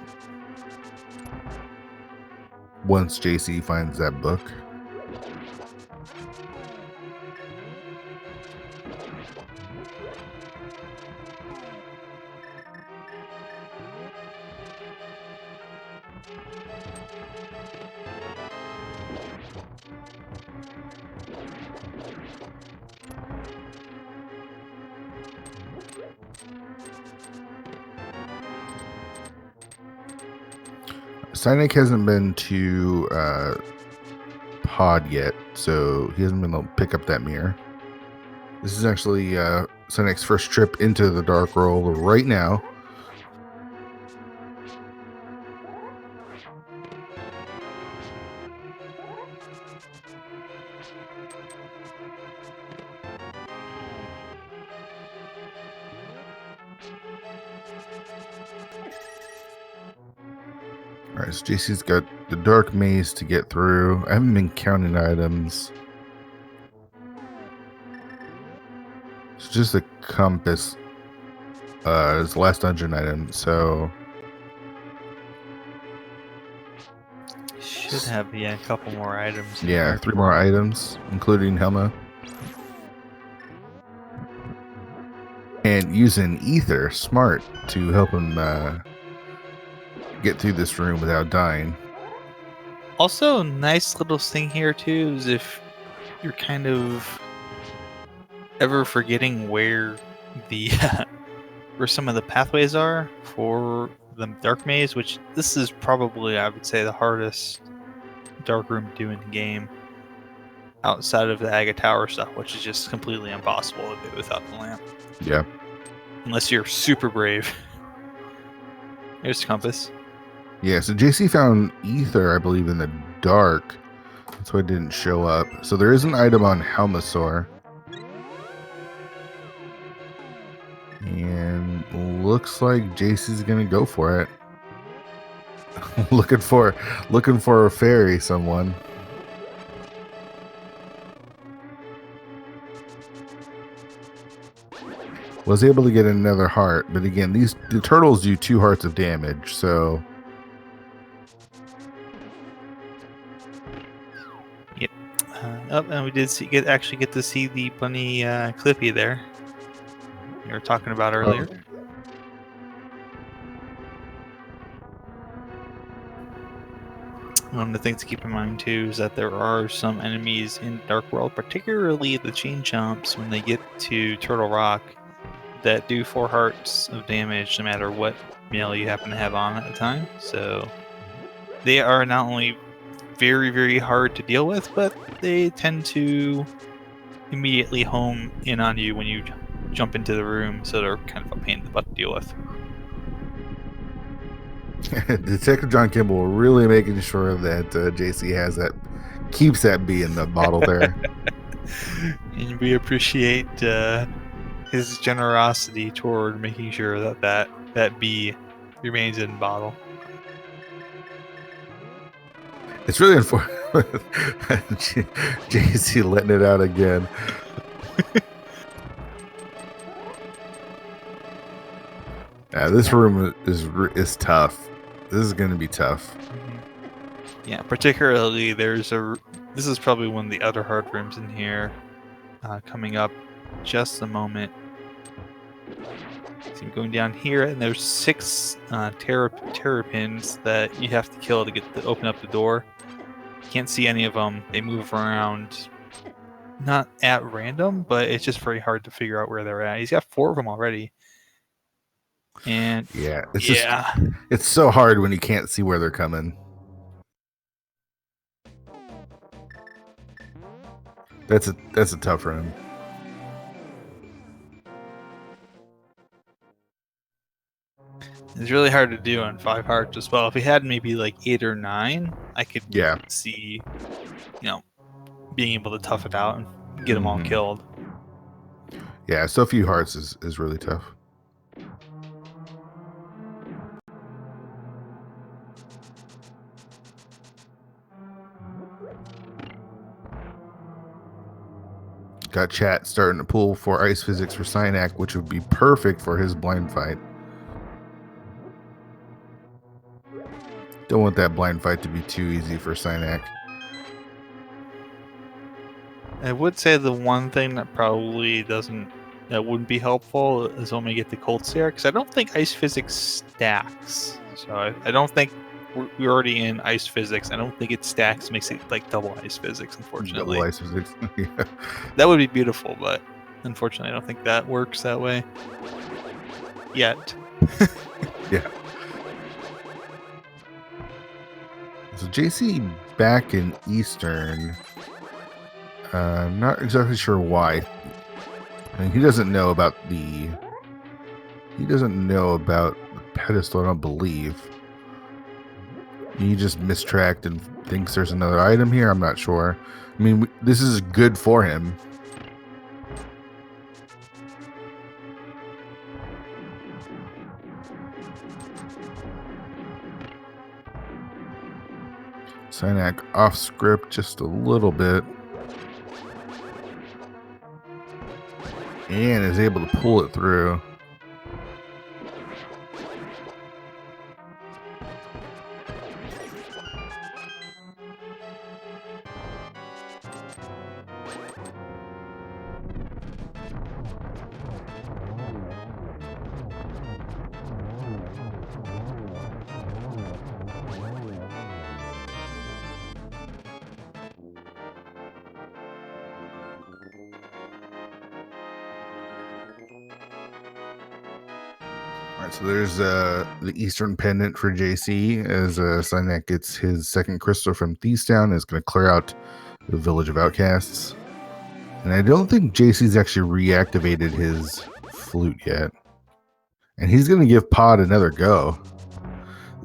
Speaker 1: Once JC finds that book. Synack hasn't been to Pod yet, so he hasn't been able to pick up that mirror. This is actually Synack's first trip into the Dark World right now. Alright, so JC's got the Dark Maze to get through. I haven't been counting items. It's just a compass. It's the last dungeon item, so...
Speaker 2: Should have, a couple more items.
Speaker 1: Yeah, 3 more items, including Helma. And using Ether, smart, to help him get through this room without dying.
Speaker 2: Also, nice little thing here too is if you're kind of ever forgetting where the where some of the pathways are for the Dark Maze, which this is probably, I would say, the hardest dark room to do in the game, outside of the Aga Tower stuff, which is just completely impossible to do without the lamp.
Speaker 1: Yeah.
Speaker 2: Unless you're super brave. There's the compass.
Speaker 1: Yeah, so JC found Ether, I believe, in the dark. That's why it didn't show up. So there is an item on Helmasaur. And looks like JC's gonna go for it. looking for a fairy, someone. Was able to get another heart, but again, the turtles do 2 hearts of damage, so
Speaker 2: Yep. And we did actually get to see the bunny Clippy there. You were talking about earlier.
Speaker 1: Oh.
Speaker 2: One of the things to keep in mind too is that there are some enemies in Dark World, particularly the chain chomps, when they get to Turtle Rock, that do 4 hearts of damage no matter what melee you happen to have on at the time. So they are not only very, very hard to deal with, but they tend to immediately home in on you when you jump into the room, so they're kind of a pain in the butt to deal with.
Speaker 1: Detective John Kimball really making sure that JC has that, keeps that bee in the bottle there.
Speaker 2: And we appreciate his generosity toward making sure that bee remains in bottle.
Speaker 1: It's really unfortunate. JC letting it out again. Yeah, this room is tough. This is going to be tough.
Speaker 2: Yeah, particularly this is probably one of the other hard rooms in here, coming up just a moment. So going down here, and there's 6 terrapins that you have to kill to open up the door. Can't see any of them. They move around, not at random, but it's just very hard to figure out where they're at. He's got 4 of them already. And
Speaker 1: yeah, it's so hard when you can't see where they're coming. That's a tough room.
Speaker 2: It's really hard to do on 5 hearts as well. If we had maybe like 8 or 9, I could see, being able to tough it out and get them all killed.
Speaker 1: Yeah, so few hearts is really tough. Got chat starting to pull for ice physics for Synack, which would be perfect for his blind fight. Don't want that blind fight to be too easy for Synack.
Speaker 2: I would say the one thing that wouldn't be helpful is when we get the Cold Stare, because I don't think ice physics stacks. So I don't think we're already in ice physics. I don't think it stacks, makes it like double ice physics, unfortunately.
Speaker 1: Double ice physics. Yeah.
Speaker 2: That would be beautiful, but unfortunately I don't think that works that way yet.
Speaker 1: Yeah. So JC back in Eastern. Not exactly sure why. I mean, he doesn't know about the pedestal, I don't believe. He just mistracked and thinks there's another item here. I'm not sure. I mean, this is good for him. Synack off script just a little bit. And is able to pull it through. So there's the Eastern Pendant for JC as Synack gets his second crystal from Thiestown. Is going to clear out the Village of Outcasts. And I don't think JC's actually reactivated his flute yet. And he's going to give Pod another go.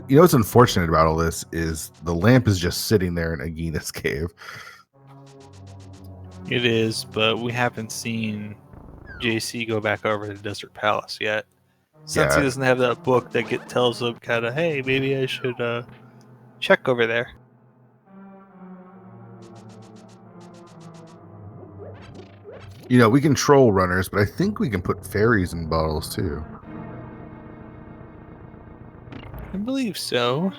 Speaker 1: You know what's unfortunate about all this is the lamp is just sitting there in Agahnim's cave.
Speaker 2: It is, but we haven't seen JC go back over to the Desert Palace yet. Since he doesn't have that book that tells him kind of, hey, maybe I should check over there.
Speaker 1: You know, we control runners, but I think we can put fairies in bottles too.
Speaker 2: I believe so.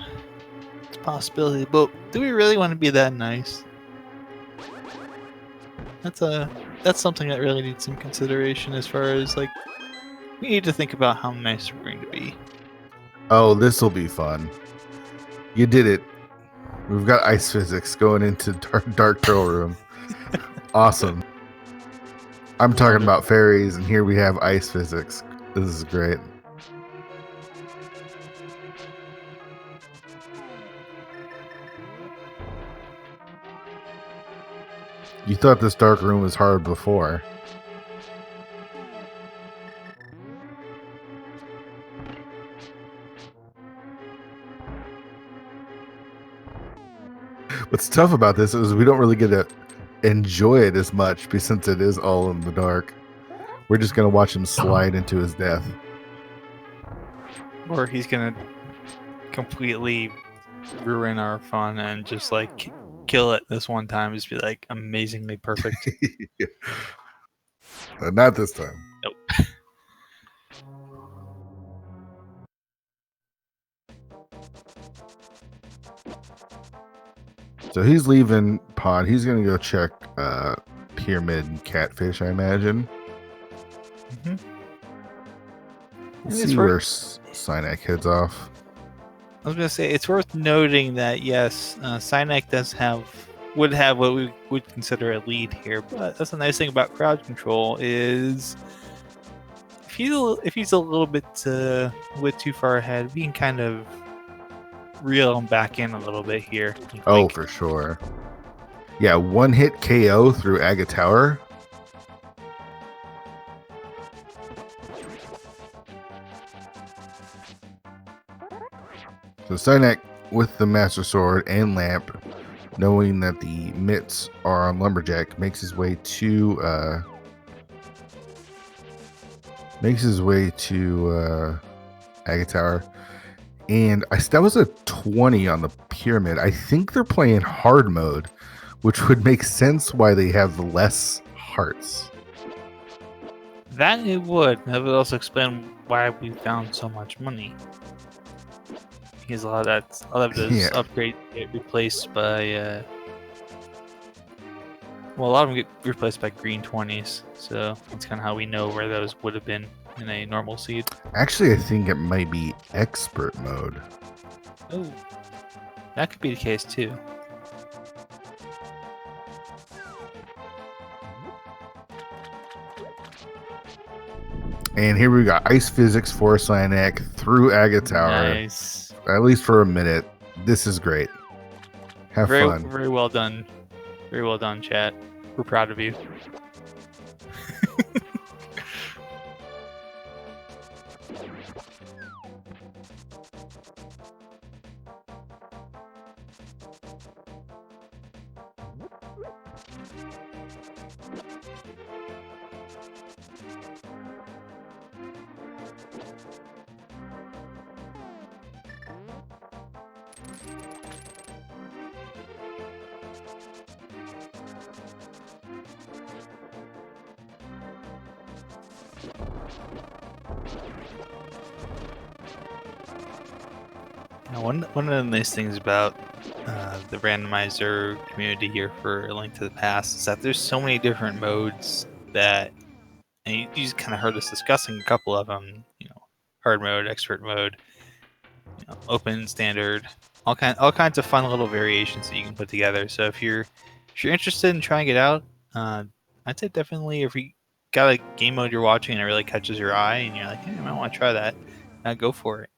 Speaker 2: It's a possibility, but do we really want to be that nice? That's something that really needs some consideration as far as like we need to think about how nice we're going to be.
Speaker 1: Oh, this will be fun. You did it. We've got ice physics going into Dark Turtle Room. Awesome. I'm talking about fairies, and here we have ice physics. This is great. You thought this dark room was hard before. What's tough about this is we don't really get to enjoy it as much since it is all in the dark. We're just going to watch him slide into his death.
Speaker 2: Or he's going to completely ruin our fun and just like kill it this one time. Just be like amazingly perfect.
Speaker 1: Yeah. Not this time.
Speaker 2: Nope.
Speaker 1: So he's leaving Pod. He's going to go check Pyramid and Catfish, I imagine.
Speaker 2: Mm-hmm.
Speaker 1: Let's see where synack heads off.
Speaker 2: I was going to say, it's worth noting that, yes, synack would have what we would consider a lead here, but that's the nice thing about crowd control is if he's a little bit too far ahead, we can kind of reel him back in a little bit here.
Speaker 1: Oh, for sure. Yeah, one hit KO through Aga Tower. So synack with the Master Sword and Lamp, knowing that the mitts are on Lumberjack, makes his way to Aga Tower. And that was a 20 on the Pyramid. I think they're playing hard mode, which would make sense why they have less hearts.
Speaker 2: That it would. That would also explain why we found so much money. Because a lot of those upgrades get replaced by a lot of them get replaced by green 20s. So that's kind of how we know where those would have been in a normal seed.
Speaker 1: Actually, I think it might be expert mode.
Speaker 2: Oh, that could be the case too.
Speaker 1: And here we got ice physics for synack through Aga Tower.
Speaker 2: Nice.
Speaker 1: At least for a minute. This is great. Have fun.
Speaker 2: Very well done. Very well done, chat. We're proud of you. Now, one of the nice things about the randomizer community here for A Link to the Past is that there's so many different modes that, and you just kind of heard us discussing a couple of them. You know, hard mode, expert mode, open, standard, all kinds of fun little variations that you can put together. So if you're interested in trying it out, I'd say definitely if you got a game mode you're watching and it really catches your eye and you're like, hey, I might want to try that, go for it.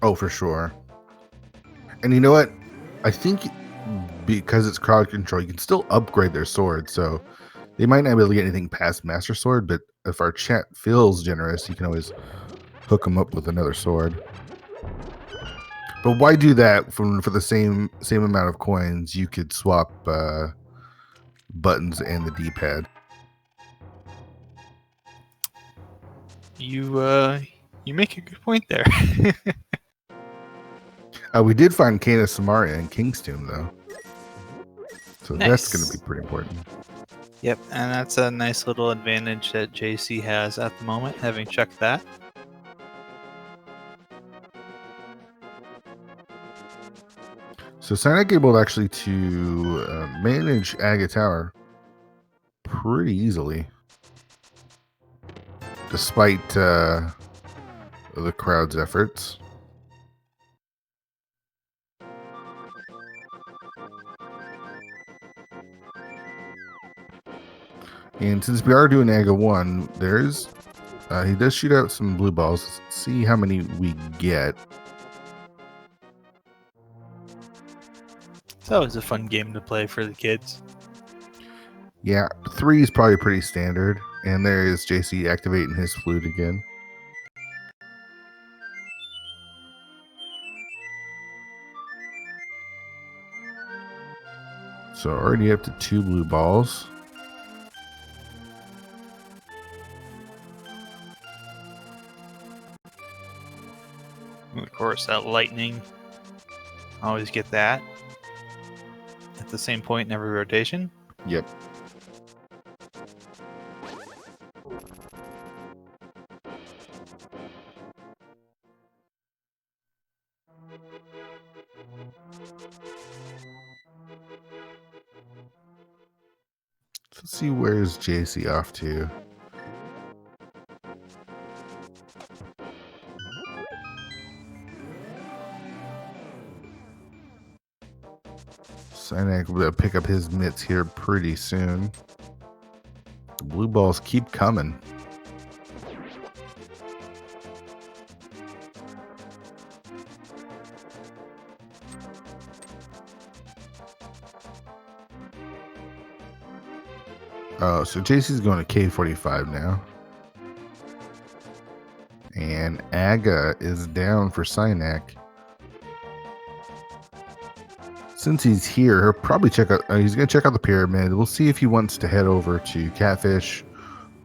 Speaker 1: Oh, for sure. And you know what? I think because it's crowd control, you can still upgrade their sword. So they might not be able to get anything past Master Sword, but if our chat feels generous, you can always hook them up with another sword. But why do that for the same amount of coins? You could swap buttons and the D-pad.
Speaker 2: You make a good point there.
Speaker 1: We did find Kana Samaria in King's Tomb, though. So
Speaker 2: Nice.
Speaker 1: that's going to be pretty important.
Speaker 2: Yep, and that's a nice little advantage that JC has at the moment, having checked that.
Speaker 1: So synack able actually to manage Aga Tower pretty easily, despite the crowd's efforts. And since we are doing Aga 1, there's he does shoot out some blue balls. Let's see how many we get.
Speaker 2: It's always a fun game to play for the kids.
Speaker 1: Yeah, 3 is probably pretty standard. And there is JC activating his flute again. So already up to 2 blue balls.
Speaker 2: And of course, that lightning. Always get that at the same point in every rotation.
Speaker 1: Yep. Let's see, where's JC off to? Synack will pick up his mitts here pretty soon. The blue balls keep coming. Oh, so JC's going to K45 now. And Aga is down for Synack. Since he's here, he'll probably check out. He's going to check out the pyramid. We'll see if he wants to head over to Catfish,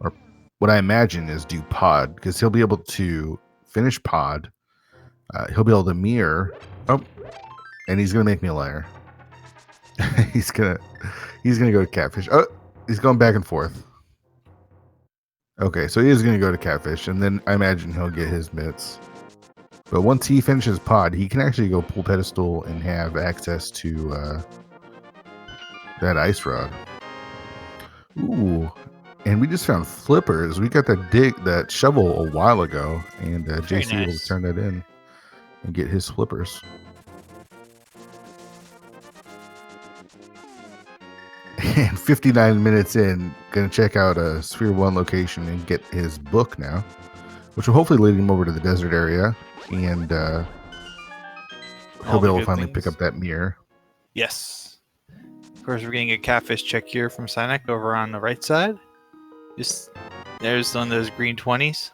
Speaker 1: or what I imagine is do Pod, because he'll be able to finish Pod. He'll be able to mirror. Oh, and he's going to make me a liar. he's gonna go to Catfish. Oh, he's going back and forth. Okay, so he is going to go to Catfish, and then I imagine he'll get his mitts. But once he finishes Pod, he can actually go pull Pedestal and have access to that ice rod. Ooh, and we just found flippers. We got that shovel a while ago, and JC will turn that in and get his flippers. And 59 minutes in, gonna check out a Sphere 1 location and get his book now, which will hopefully lead him over to the desert area, and he'll be able to finally pick up that mirror.
Speaker 2: Yes. Of course, we're getting a Catfish check here from Synack over on the right side. There's one of those green 20s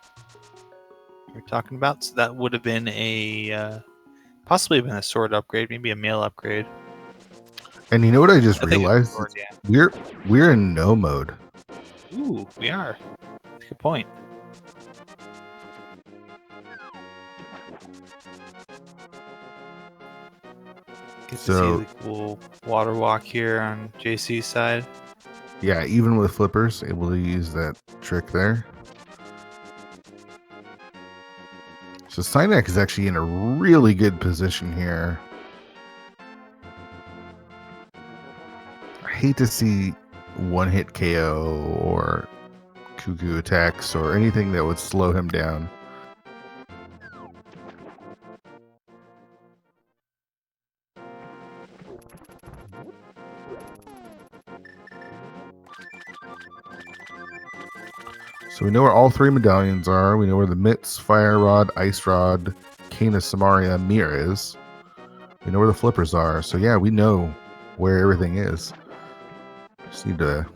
Speaker 2: we're talking about. So that would have been a possibly been a sword upgrade, maybe a mail upgrade.
Speaker 1: And you know what I just realized? Sword, yeah. We're in no mode.
Speaker 2: Ooh, we are. Good point. Get to see the cool water walk here on JC's side.
Speaker 1: Yeah, even with flippers, able to use that trick there. So Synack is actually in a really good position here. I hate to see one-hit KO or cuckoo attacks or anything that would slow him down. So we know where all 3 medallions are. We know where the mitts, fire rod, ice rod, Cana Samaria, mirror is. We know where the flippers are. So yeah, we know where everything is. Just need to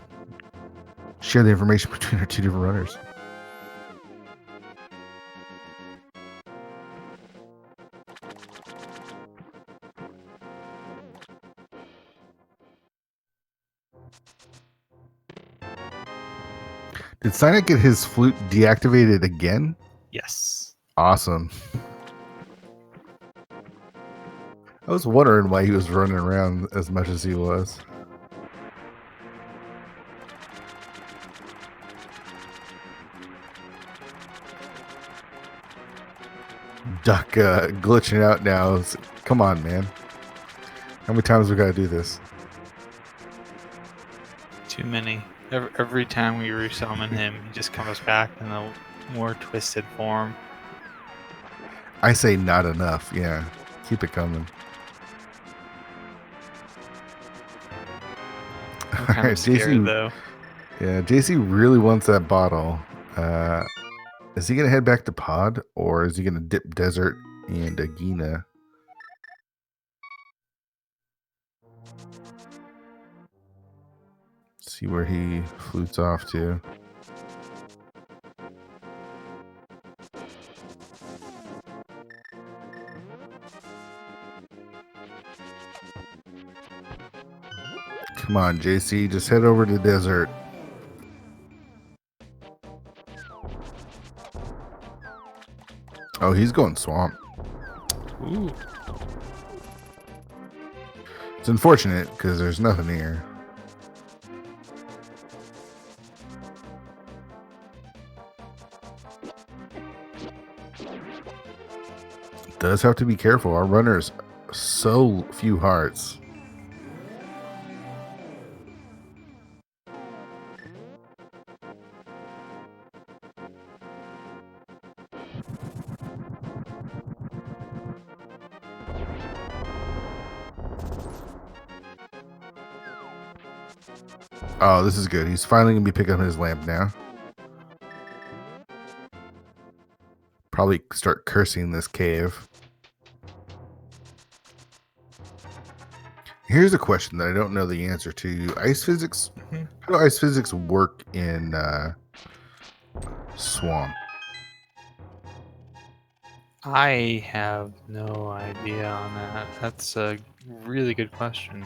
Speaker 1: share the information between our 2 different runners. Did Synack get his flute deactivated again?
Speaker 2: Yes.
Speaker 1: Awesome. I was wondering why he was running around as much as he was. duck glitching out now. Come on, man. How many times we got to do this?
Speaker 2: Too many. Every time we resummon him, he just comes back in a more twisted form.
Speaker 1: I say not enough. Yeah. Keep it coming.
Speaker 2: I'm kind of scared, though.
Speaker 1: Yeah, JC really wants that bottle. Is he going to head back to Pod, or is he going to dip Desert and Agahnim? See where he flutes off to. Come on, JC, just head over to Desert. Oh, he's going Swamp.
Speaker 2: Ooh.
Speaker 1: It's unfortunate because there's nothing here. Does have to be careful. Our runner's so few hearts. Oh, this is good. He's finally going to be picking up his lamp now. Probably start cursing this cave. Here's a question that I don't know the answer to. Ice physics. How do ice physics work in Swamp?
Speaker 2: I have no idea on that. That's a really good question.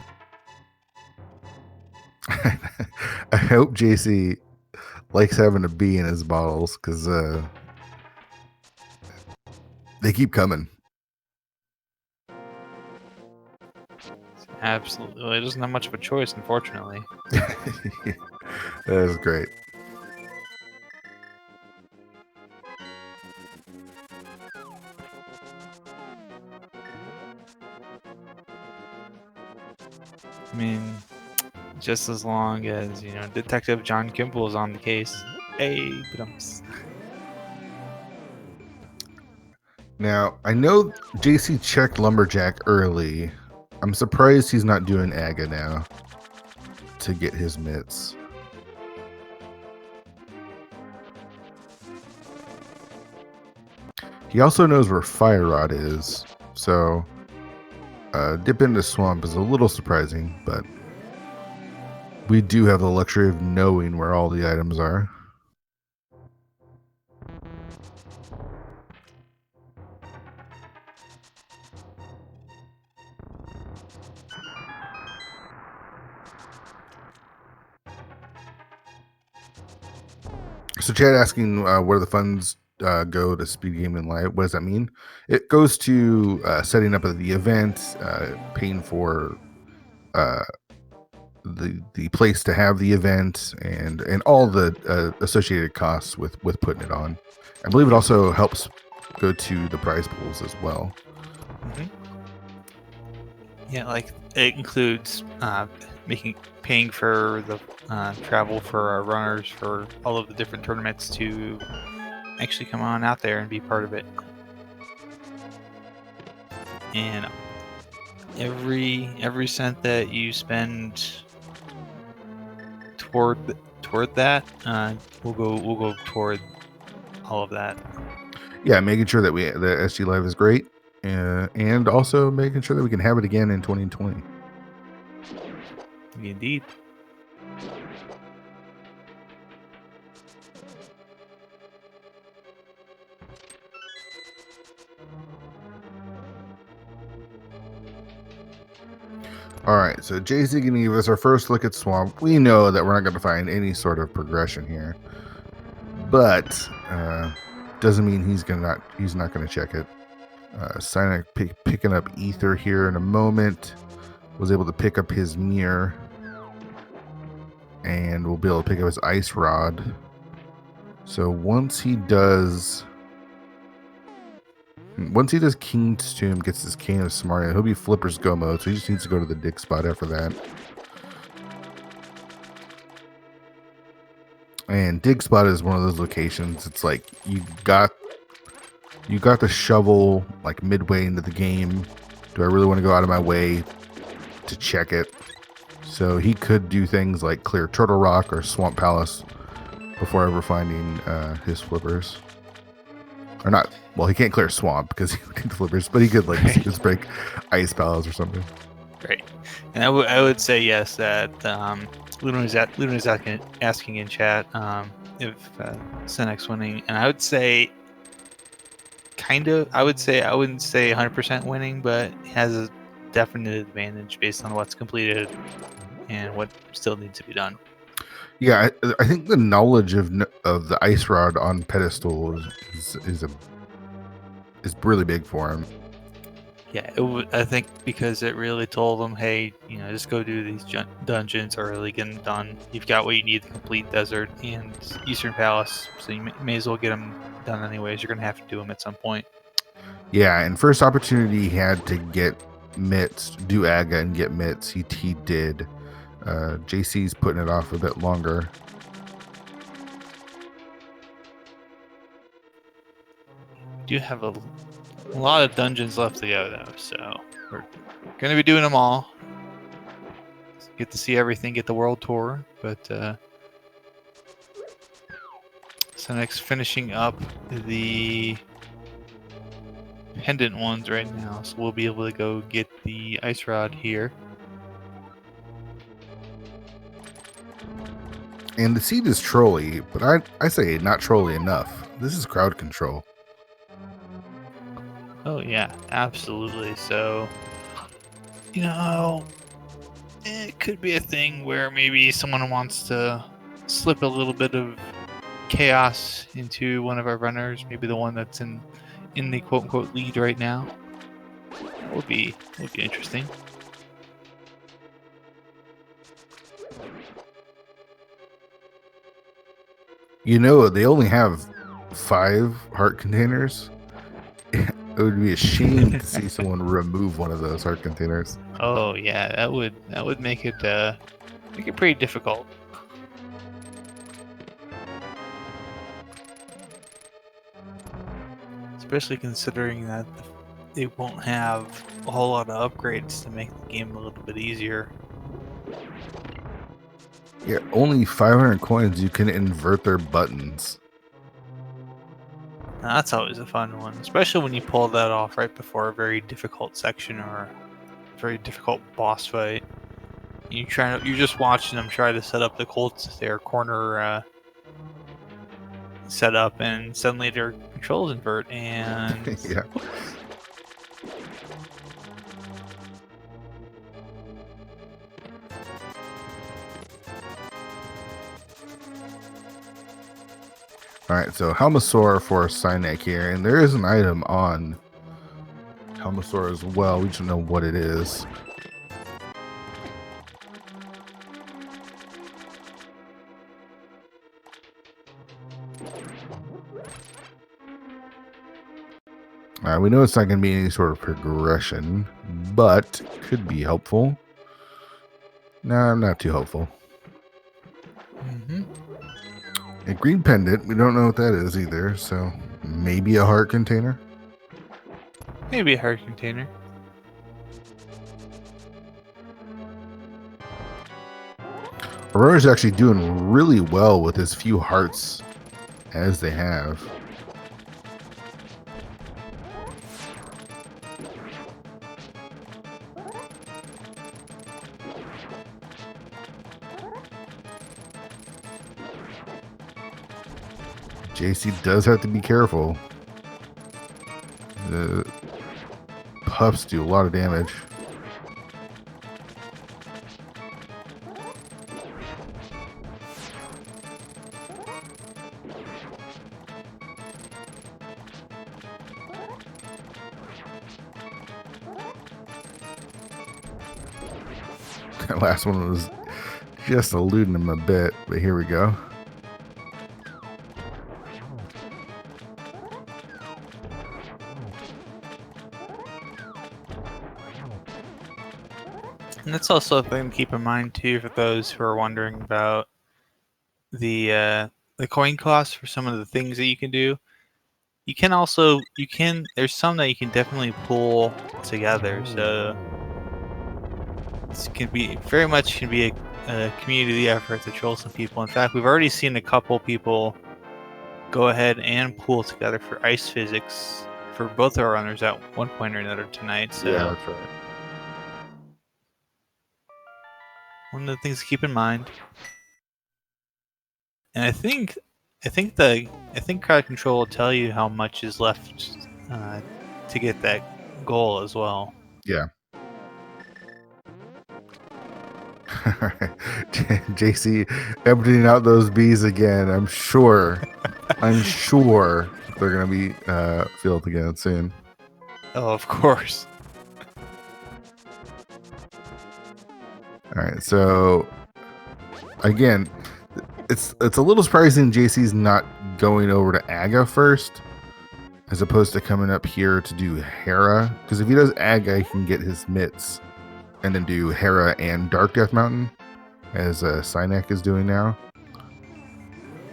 Speaker 1: I hope JC likes having a bee in his bottles because they keep coming.
Speaker 2: Absolutely. Well, it doesn't have much of a choice, unfortunately.
Speaker 1: That is great.
Speaker 2: I mean, just as long as, Detective John Kimball is on the case. Hey,
Speaker 1: Now, I know JC checked Lumberjack early. I'm surprised he's not doing Aga now to get his mitts. He also knows where Fire Rod is, so dip into Swamp is a little surprising, but we do have the luxury of knowing where all the items are. So Chad asking where the funds go to Speed Gaming Live. What does that mean? It goes to setting up the event, paying for the place to have the event, and all the associated costs with putting it on. I believe it also helps go to the prize pools as well.
Speaker 2: Mm-hmm. Yeah, like it includes paying for the travel for our runners for all of the different tournaments to actually come on out there and be part of it. And every cent that you spend toward that will go toward all of that.
Speaker 1: Yeah, making sure that the SG Live is great, and also making sure that we can have it again in 2020.
Speaker 2: Indeed.
Speaker 1: All right, so JC can give us our first look at Swamp. We know that we're not going to find any sort of progression here, but doesn't mean he's not going to check it. Synack picking up Ether here in a moment. Was able to pick up his mirror, and we'll be able to pick up his ice rod. So once he does Once he does King's Tomb, gets his Cane of Samaria, he'll be Flipper's Go mode, so he just needs to go to the dig spot after that. And dig spot is one of those locations. It's like you got the shovel like midway into the game. Do I really want to go out of my way to check it? So he could do things like clear Turtle Rock or Swamp Palace before ever finding his flippers. Or not. Well, he can't clear Swamp because he would need flippers, but he could like just break Ice Palace or something.
Speaker 2: Right. And I would say yes that Luna's asking in chat if synack's winning, and I would say I wouldn't say 100% winning, but has a definite advantage based on what's completed and what still needs to be done.
Speaker 1: Yeah, I think the knowledge of the ice rod on pedestal is really big for him.
Speaker 2: Yeah, I think because it really told him, hey, just go do these dungeons early, get them done. You've got what you need to complete Desert and Eastern Palace, so you may as well get them done anyways. You're going to have to do them at some point.
Speaker 1: Yeah, and first opportunity he had to get Mitts, do Aga and get Mitts. He did. JC's putting it off a bit longer.
Speaker 2: We do have a lot of dungeons left to go, though, so we're going to be doing them all. Get to see everything, get the world tour, but synack's finishing up the Pendant ones right now, so we'll be able to go get the ice rod here.
Speaker 1: And the seed is trolly, but I say not trolly enough. This is crowd control.
Speaker 2: Oh yeah, absolutely. So, it could be a thing where maybe someone wants to slip a little bit of chaos into one of our runners, maybe the one that's in the quote-unquote lead right now. Would be interesting.
Speaker 1: They only have 5 heart containers. It would be a shame to see someone remove one of those heart containers.
Speaker 2: Oh yeah, that would make it pretty difficult. Especially considering that they won't have a whole lot of upgrades to make the game a little bit easier.
Speaker 1: Yeah, only 500 coins, you can invert their buttons.
Speaker 2: Now, that's always a fun one, especially when you pull that off right before a very difficult section or a very difficult boss fight. You're just watching them try to set up the Colts their corner setup, and suddenly their controls invert, and
Speaker 1: yeah. Alright, so Helmosaur for synack here, and there is an item on Helmosaur as well. We just don't know what it is. Alright, we know it's not going to be any sort of progression, but could be helpful. No, I'm not too hopeful. A green pendant, we don't know what that is either, so maybe a heart container?
Speaker 2: Maybe a heart container.
Speaker 1: Aurora's actually doing really well with as few hearts as they have. JC does have to be careful. The puffs do a lot of damage. That last one was just eluding him a bit, but here we go.
Speaker 2: And that's also a thing to keep in mind too for those who are wondering about the coin cost for some of the things that you can do. There's some that you can definitely pull together. So this can be a community effort to troll some people. In fact, we've already seen a couple people go ahead and pool together for ice physics for both our runners at one point or another tonight. So
Speaker 1: Yeah, that's right.
Speaker 2: one of the things to keep in mind. And I think crowd control will tell you how much is left to get that goal as well.
Speaker 1: Yeah. JC emptying out those bees again. I'm sure they're gonna be filled again soon.
Speaker 2: Oh, of course.
Speaker 1: All right, so again, it's a little surprising JC's not going over to Aga first, as opposed to coming up here to do Hera. Because if he does Aga, he can get his mitts, and then do Hera and Dark Death Mountain, as Synack is doing now.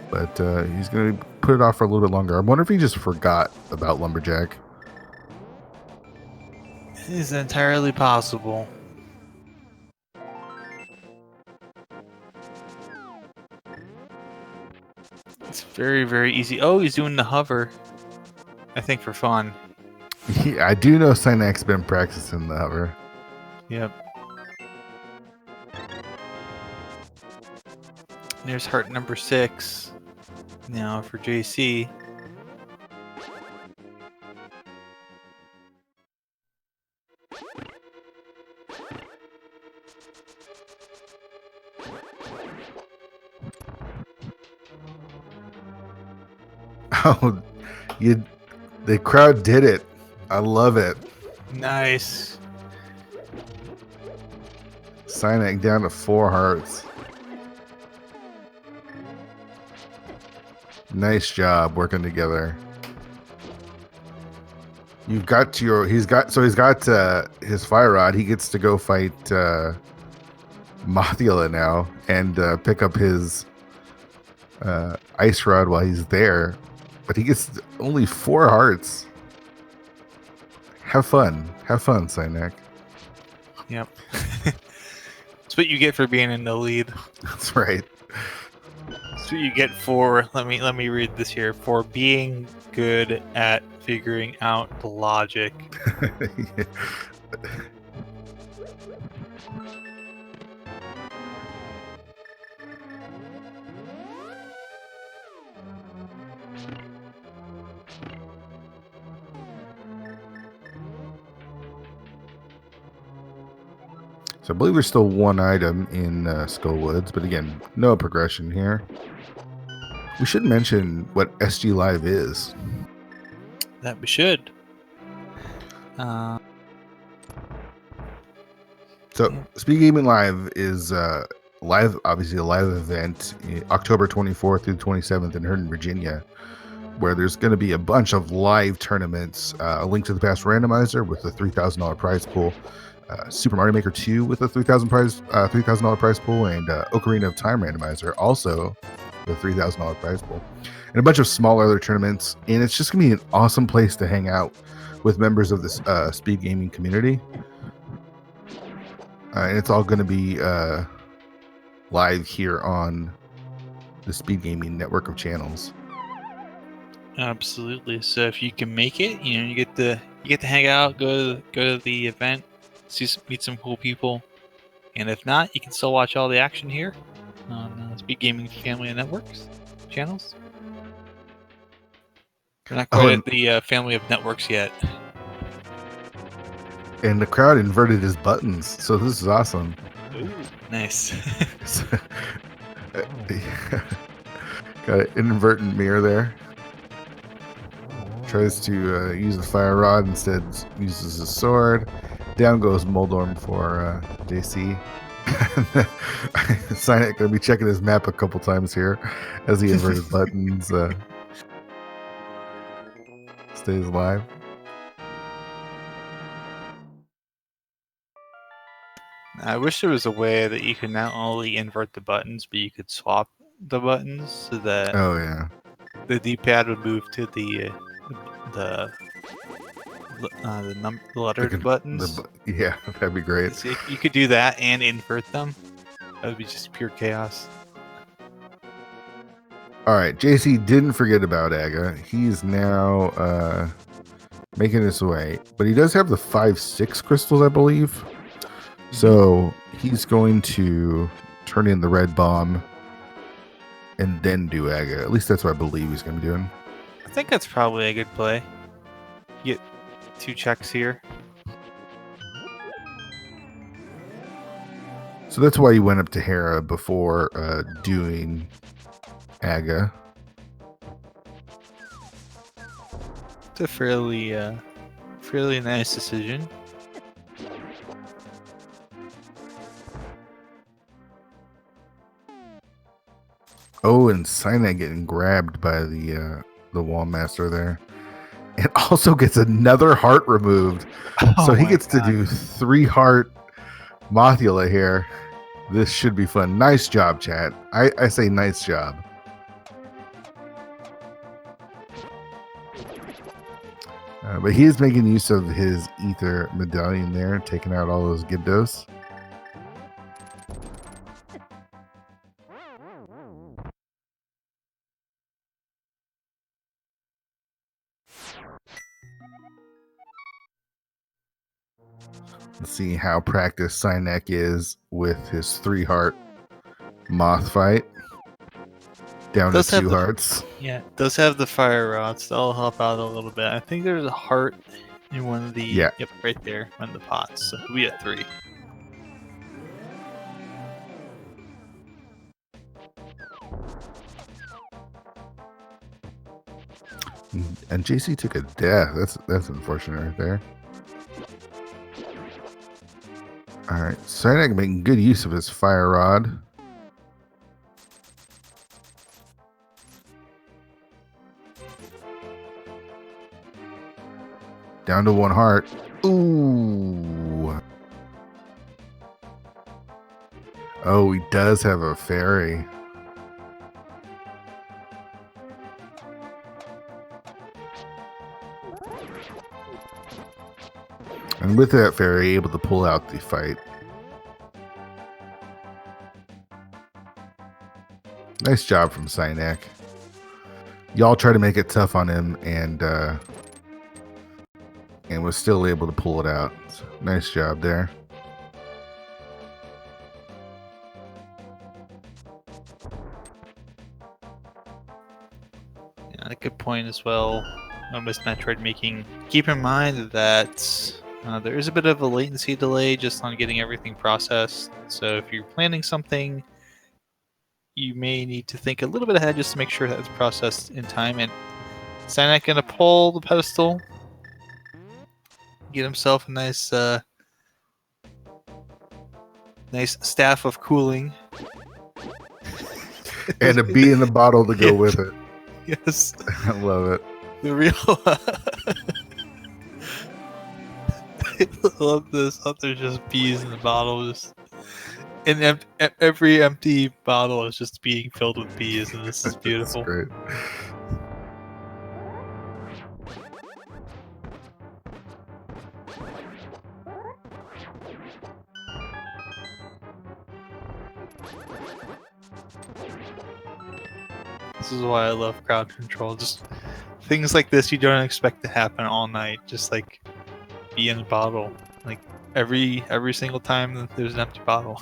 Speaker 1: But he's going to put it off for a little bit longer. I wonder if he just forgot about Lumberjack.
Speaker 2: It is entirely possible. It's very, very easy. Oh, he's doing the hover. I think for fun.
Speaker 1: Yeah, I do know Synack's been practicing the hover.
Speaker 2: Yep. There's heart number 6 now for JC.
Speaker 1: Oh, the crowd did it. I love it.
Speaker 2: Nice.
Speaker 1: Synack down to 4 hearts. Nice job working together. He's got his fire rod. He gets to go fight Mothula now and pick up his ice rod while he's there. But he gets only 4 hearts. Have fun, Synack.
Speaker 2: Yep. That's what you get for being in the lead.
Speaker 1: That's right.
Speaker 2: That's what you get for, let me read this here, for being good at figuring out the logic.
Speaker 1: Yeah. So I believe there's still 1 item in Skull Woods, but again, no progression here. We should mention what SG Live is.
Speaker 2: That we should.
Speaker 1: So Speed Gaming Live is obviously a live event, October 24th through 27th in Herndon, Virginia, where there's going to be a bunch of live tournaments. A link to the Past Randomizer with a $3,000 prize pool. Super Mario Maker 2 with a $3,000 prize pool, and Ocarina of Time Randomizer also with a $3,000 prize pool, and a bunch of smaller other tournaments. And it's just gonna be an awesome place to hang out with members of this speed gaming community. And it's all gonna be live here on the Speed Gaming network of channels.
Speaker 2: Absolutely. So if you can make it, you get to hang out, go to the event, meet some cool people, and if not, you can still watch all the action here on Speed Gaming Family of Networks channels. We're not quite at the family of networks yet.
Speaker 1: And the crowd inverted his buttons, so this is awesome.
Speaker 2: Ooh, nice.
Speaker 1: Got an inverted mirror there. Tries to use a fire rod, instead uses a sword. Down goes Moldorm for JC. Synack gonna be checking his map a couple times here as he inverted buttons stays alive.
Speaker 2: I wish there was a way that you could not only invert the buttons, but you could swap the buttons so that
Speaker 1: Oh yeah.
Speaker 2: the D-pad would move to the lettered buttons.
Speaker 1: Yeah, that'd be great.
Speaker 2: So you could do that and invert them. That would be just pure chaos.
Speaker 1: All right, JC didn't forget about Aga. He's now making his way, but he does have the 5-6 crystals, I believe. So he's going to turn in the red bomb and then do Aga. At least that's what I believe he's going to be doing.
Speaker 2: I think that's probably a good play. Get 2 checks here.
Speaker 1: So that's why you went up to Hera before doing Aga.
Speaker 2: It's a fairly nice decision.
Speaker 1: Oh, and synack getting grabbed by the wall master there. And also gets another heart removed. So he gets to do 3 heart Mothula here. This should be fun. Nice job, chat. I say nice job. But he is making use of his ether medallion there, taking out all those Gyptos. Let's see how practiced synack is with his 3 heart moth fight. Down to 2 hearts.
Speaker 2: Yeah, it does have the fire rods. That'll help out a little bit. I think there's a heart in one of the... Yep, right there. One of the pots. So we at 3.
Speaker 1: And JC took a death. That's unfortunate right there. Alright, synack making good use of his fire rod. Down to 1 heart. Ooh. Oh, he does have a fairy. And with that fairy, able to pull out the fight. Nice job from synack. Y'all try to make it tough on him, and was still able to pull it out. So, nice job there.
Speaker 2: Yeah, a good point as well. Miss Metroid making. Keep in mind that there is a bit of a latency delay just on getting everything processed. So if you're planning something, you may need to think a little bit ahead just to make sure that it's processed in time. And synack gonna pull the pedestal. Get himself a nice staff of cooling.
Speaker 1: And a bee in the bottle to go with it.
Speaker 2: Yes.
Speaker 1: I love it.
Speaker 2: The real... I love this. Oh, there's just bees in the bottle. And every empty bottle is just being filled with bees, and this is beautiful.
Speaker 1: That's great.
Speaker 2: This is why I love crowd control. Just things like this you don't expect to happen all night. Just like be in a bottle. Like every single time that there's an empty bottle.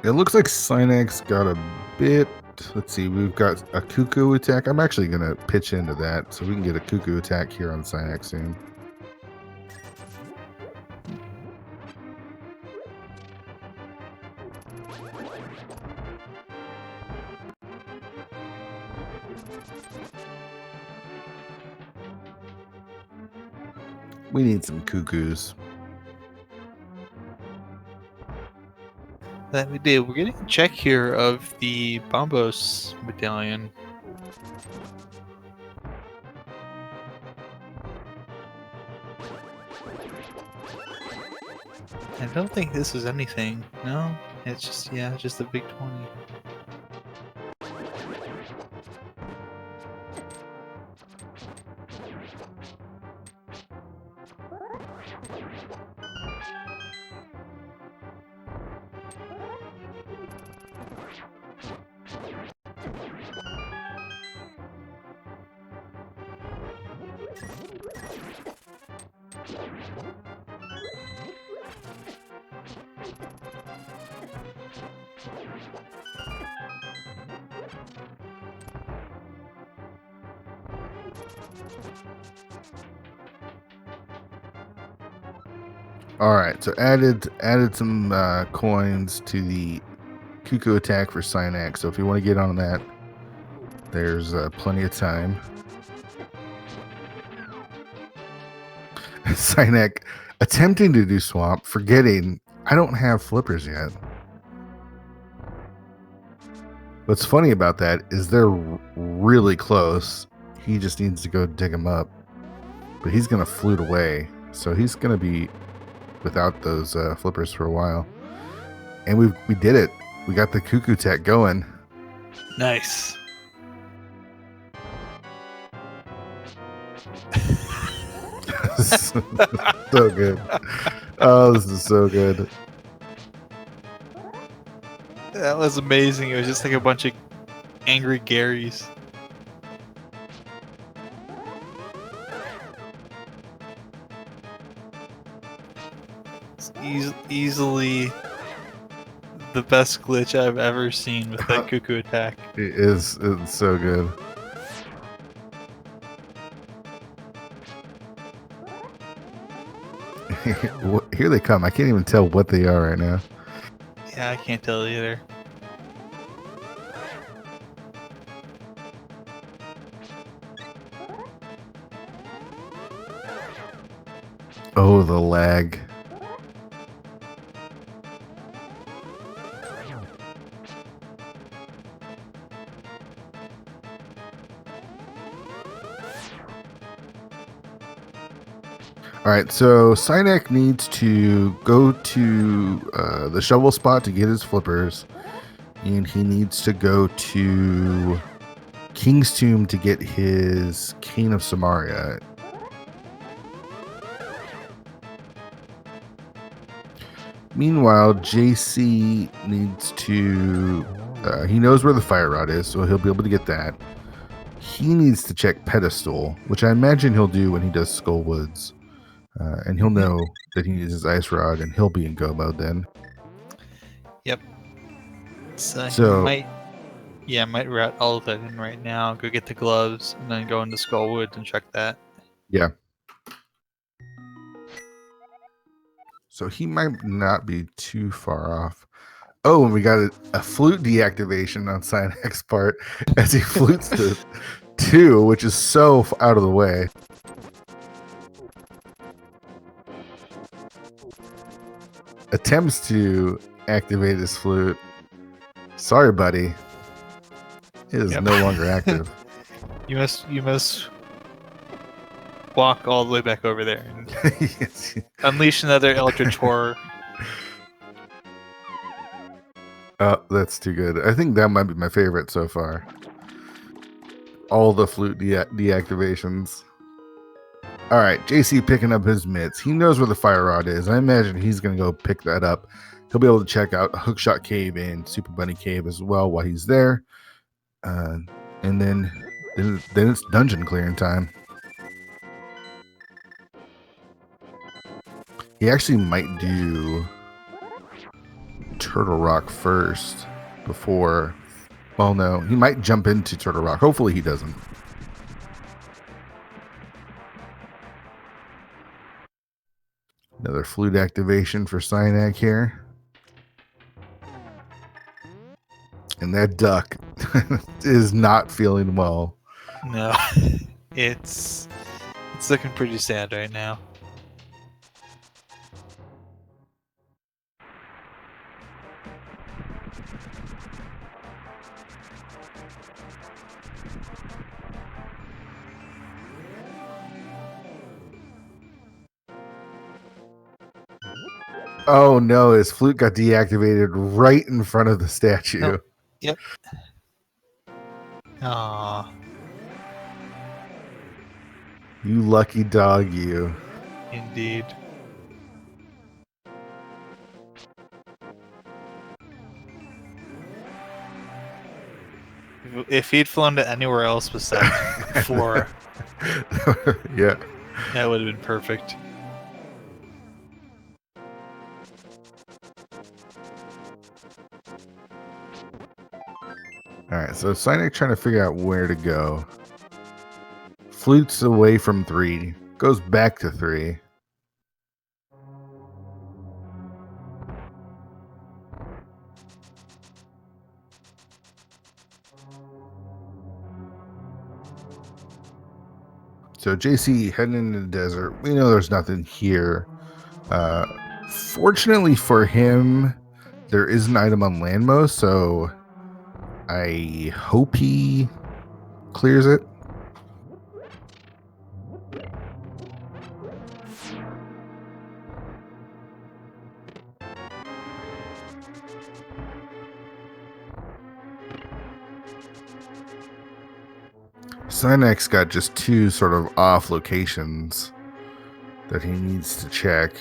Speaker 1: It looks like synack's got a bit. Let's see, we've got a cuckoo attack. I'm actually going to pitch into that so we can get a cuckoo attack here on synack soon. We need some cuckoos.
Speaker 2: That we did. We're getting a check here of the Bombos medallion. I don't think this is anything. No, it's just, yeah, just a big 20.
Speaker 1: All right, so added some coins to the cuckoo attack for synack. So if you want to get on that, there's plenty of time. Synack attempting to do swamp, forgetting I don't have flippers yet. What's funny about that is they're really close. He just needs to go dig them up, but he's gonna flute away, so he's gonna be without those flippers for a while. And we did it. We got the cuckoo tech going.
Speaker 2: Nice.
Speaker 1: So good. Oh, this is so good.
Speaker 2: That was amazing. It was just like a bunch of angry Garys. It's easily the best glitch I've ever seen with that cuckoo attack.
Speaker 1: It's so good. Here they come. I can't even tell what they are right now.
Speaker 2: Yeah, I can't tell either.
Speaker 1: Oh, the lag. All right, so synack needs to go to the shovel spot to get his flippers, and he needs to go to King's Tomb to get his Cane of Samaria. Meanwhile, JC needs to... he knows where the fire rod is, so he'll be able to get that. He needs to check Pedestal, which I imagine he'll do when he does Skull Woods. And he'll know that he needs his ice rod, and he'll be in go mode then.
Speaker 2: Yep. So he might route all of that in right now. Go get the gloves, and then go into Skullwood and check that.
Speaker 1: Yeah. So he might not be too far off. Oh, and we got a flute deactivation on Synack's part as he flutes to 2, which is so out of the way. Attempts to activate his flute. Sorry, buddy. It is no longer active.
Speaker 2: You must walk all the way back over there and
Speaker 1: Yes.
Speaker 2: unleash another Eldritch Horror.
Speaker 1: Oh, that's too good. I think that might be my favorite so far. All the flute deactivations. All right, JC picking up his mitts. He knows where the fire rod is. I imagine he's going to go pick that up. He'll be able to check out Hookshot Cave and Super Bunny Cave as well while he's there. And then it's dungeon clearing time. He actually might do Turtle Rock first before... Well, no. He might jump into Turtle Rock. Hopefully he doesn't. Another flute activation for Synack here. And that duck is not feeling well.
Speaker 2: No, it's looking pretty sad right now.
Speaker 1: Oh no, his flute got deactivated right in front of the statue.
Speaker 2: Nope. Yep. Aww.
Speaker 1: You lucky dog, you.
Speaker 2: Indeed. If he'd flown to anywhere else besides 4,
Speaker 1: Yeah.
Speaker 2: that would have been perfect.
Speaker 1: Alright, so synack trying to figure out where to go. Flute's away from 3. Goes back to 3. So JC heading into the desert. We know there's nothing here. Fortunately for him, there is an item on Landmo, so I hope he clears it. Synack's got just 2 sort of off locations that he needs to check.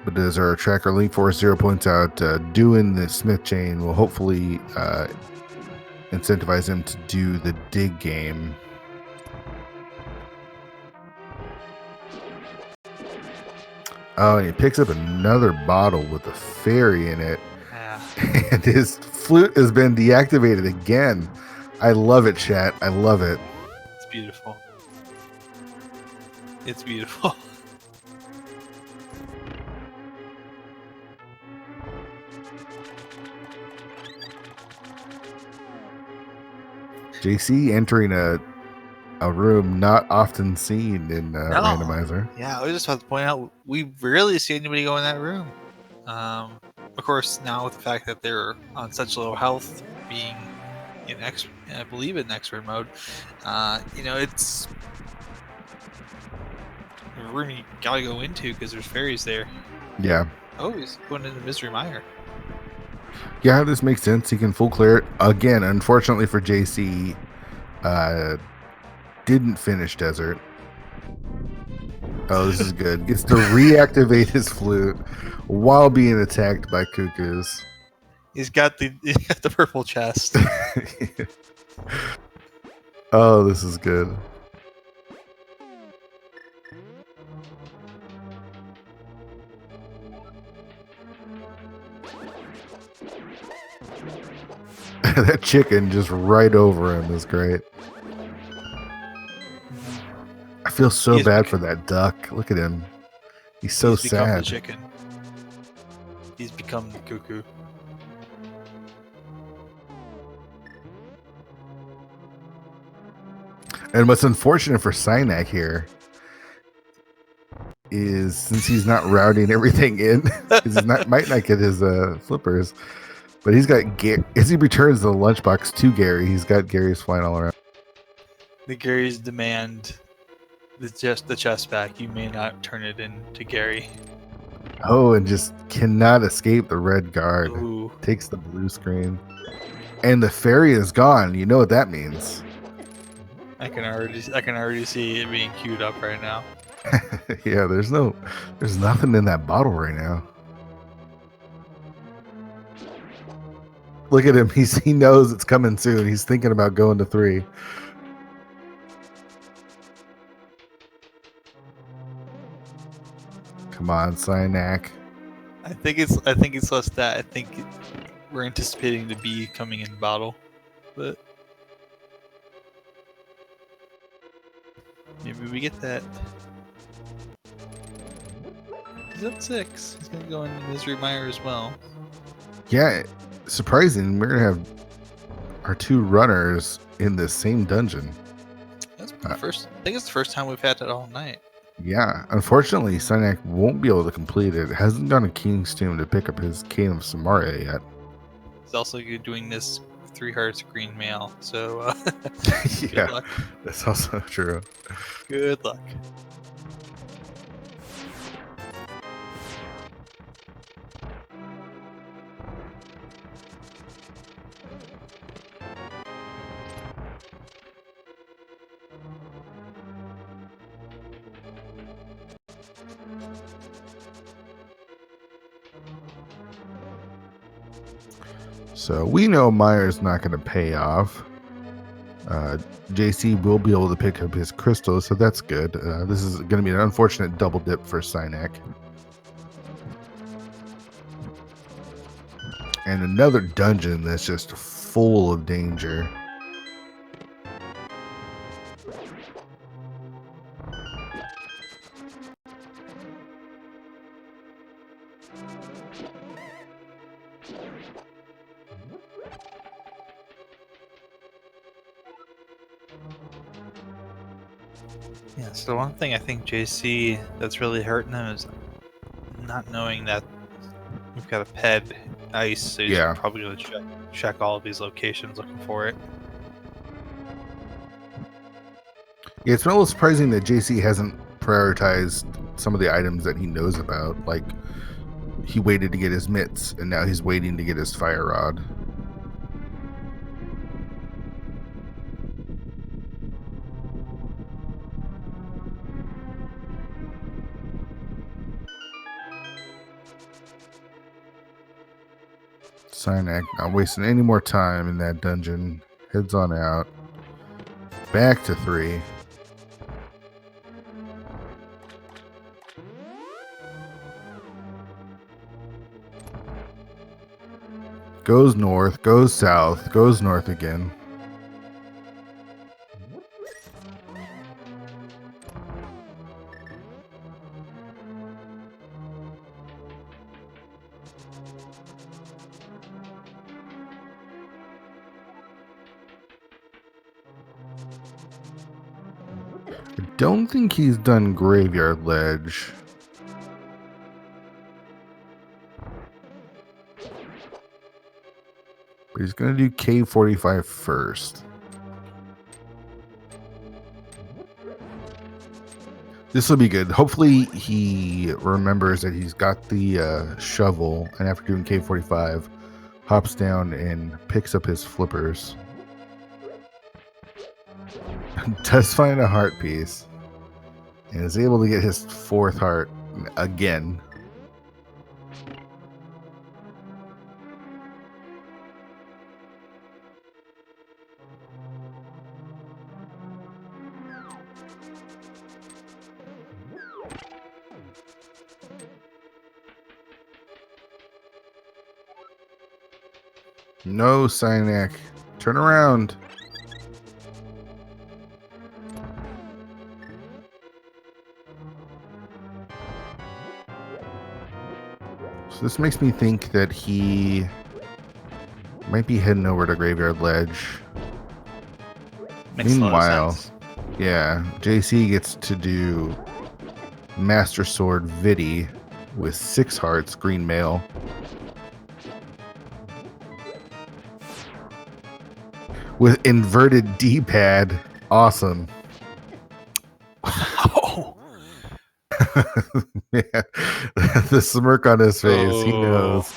Speaker 1: But as our tracker Link Force 0 points out, doing the Smith chain will hopefully incentivize him to do the dig game. Oh, and he picks up another bottle with a fairy in it.
Speaker 2: Yeah.
Speaker 1: And his flute has been deactivated again. I love it, chat. I love it.
Speaker 2: It's beautiful. It's beautiful.
Speaker 1: JC entering a room not often seen in Randomizer.
Speaker 2: Yeah, I was just about to point out we rarely see anybody go in that room. Of course, now with the fact that they're on such low health, being in I believe in expert mode, it's a room you gotta go into because there's fairies there.
Speaker 1: Yeah.
Speaker 2: Oh, he's going into Misery Mire.
Speaker 1: Yeah, this makes sense. He can full clear it. Again, unfortunately for JC, didn't finish Desert. Oh, this is good. Gets to reactivate his flute while being attacked by cuckoos.
Speaker 2: He's got the purple chest.
Speaker 1: Oh, this is good. That chicken just right over him is great. I feel so bad for that duck. Look at him. He's so sad. He's become the
Speaker 2: chicken. He's become the cuckoo.
Speaker 1: And what's unfortunate for Synack here is since he's not routing everything in, might not get his flippers. But he's got as he returns the lunchbox to Gary, he's got Gary's flying all around.
Speaker 2: The Gary's demand the chest back. You may not turn it in to Gary.
Speaker 1: Oh, and just cannot escape the red guard.
Speaker 2: Ooh.
Speaker 1: Takes the blue screen. And the fairy is gone. You know what that means.
Speaker 2: I can already see it being queued up right now.
Speaker 1: Yeah, there's nothing in that bottle right now. Look at him. He knows it's coming soon. He's thinking about going to 3. Come on, Synack.
Speaker 2: I think it's less that. I think we're anticipating the B coming in bottle, but maybe we get that. He's up 6. He's gonna go into Misery Mire as well.
Speaker 1: Yeah. Surprising, we're gonna have our 2 runners in the same dungeon.
Speaker 2: That's the first. I think it's the first time we've had it all night.
Speaker 1: Yeah, unfortunately, Synack won't be able to complete it. Hasn't done a King's Tomb to pick up his Cane of Samaria yet.
Speaker 2: He's also doing this 3 hearts green mail. So
Speaker 1: Yeah,
Speaker 2: good luck.
Speaker 1: that's also true.
Speaker 2: Good luck.
Speaker 1: So we know Meyer's not going to pay off. JC will be able to pick up his crystals, so that's good. This is going to be an unfortunate double dip for Synack. And another dungeon that's just full of danger.
Speaker 2: Yeah, so one thing I think JC that's really hurting him is not knowing that we've got a ped ice, so he's probably going to check all of these locations looking for it.
Speaker 1: Yeah, it's a little surprising that JC hasn't prioritized some of the items that he knows about. Like, he waited to get his mitts, and now he's waiting to get his fire rod. Synack not wasting any more time in that dungeon. Heads on out. Back to 3. Goes north, goes south, goes north again. I don't think he's done Graveyard Ledge. But he's going to do Cave 45 first. This will be good. Hopefully he remembers that he's got the shovel, and after doing Cave 45, hops down and picks up his flippers. Does find a heart piece, and is able to get his 4th heart again. No, Synack. Turn around. So this makes me think that he might be heading over to Graveyard Ledge. Meanwhile, yeah, JC gets to do Master Sword Vidi with 6 hearts, green mail. With inverted D-pad. Awesome.
Speaker 2: Oh.
Speaker 1: Yeah. The smirk on his face. Oh. He knows.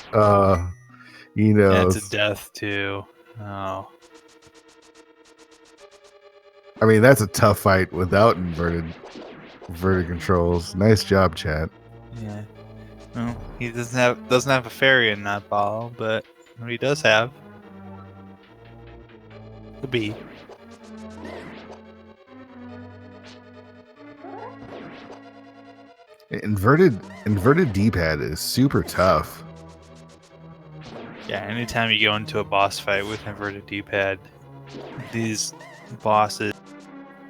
Speaker 1: He knows.
Speaker 2: That's a death too. Oh.
Speaker 1: I mean, that's a tough fight without inverted controls. Nice job, chat.
Speaker 2: Yeah. Well, he doesn't have a fairy in that ball, but what he does have the bee.
Speaker 1: Inverted D-pad is super tough.
Speaker 2: Yeah, anytime you go into a boss fight with inverted D-pad, these bosses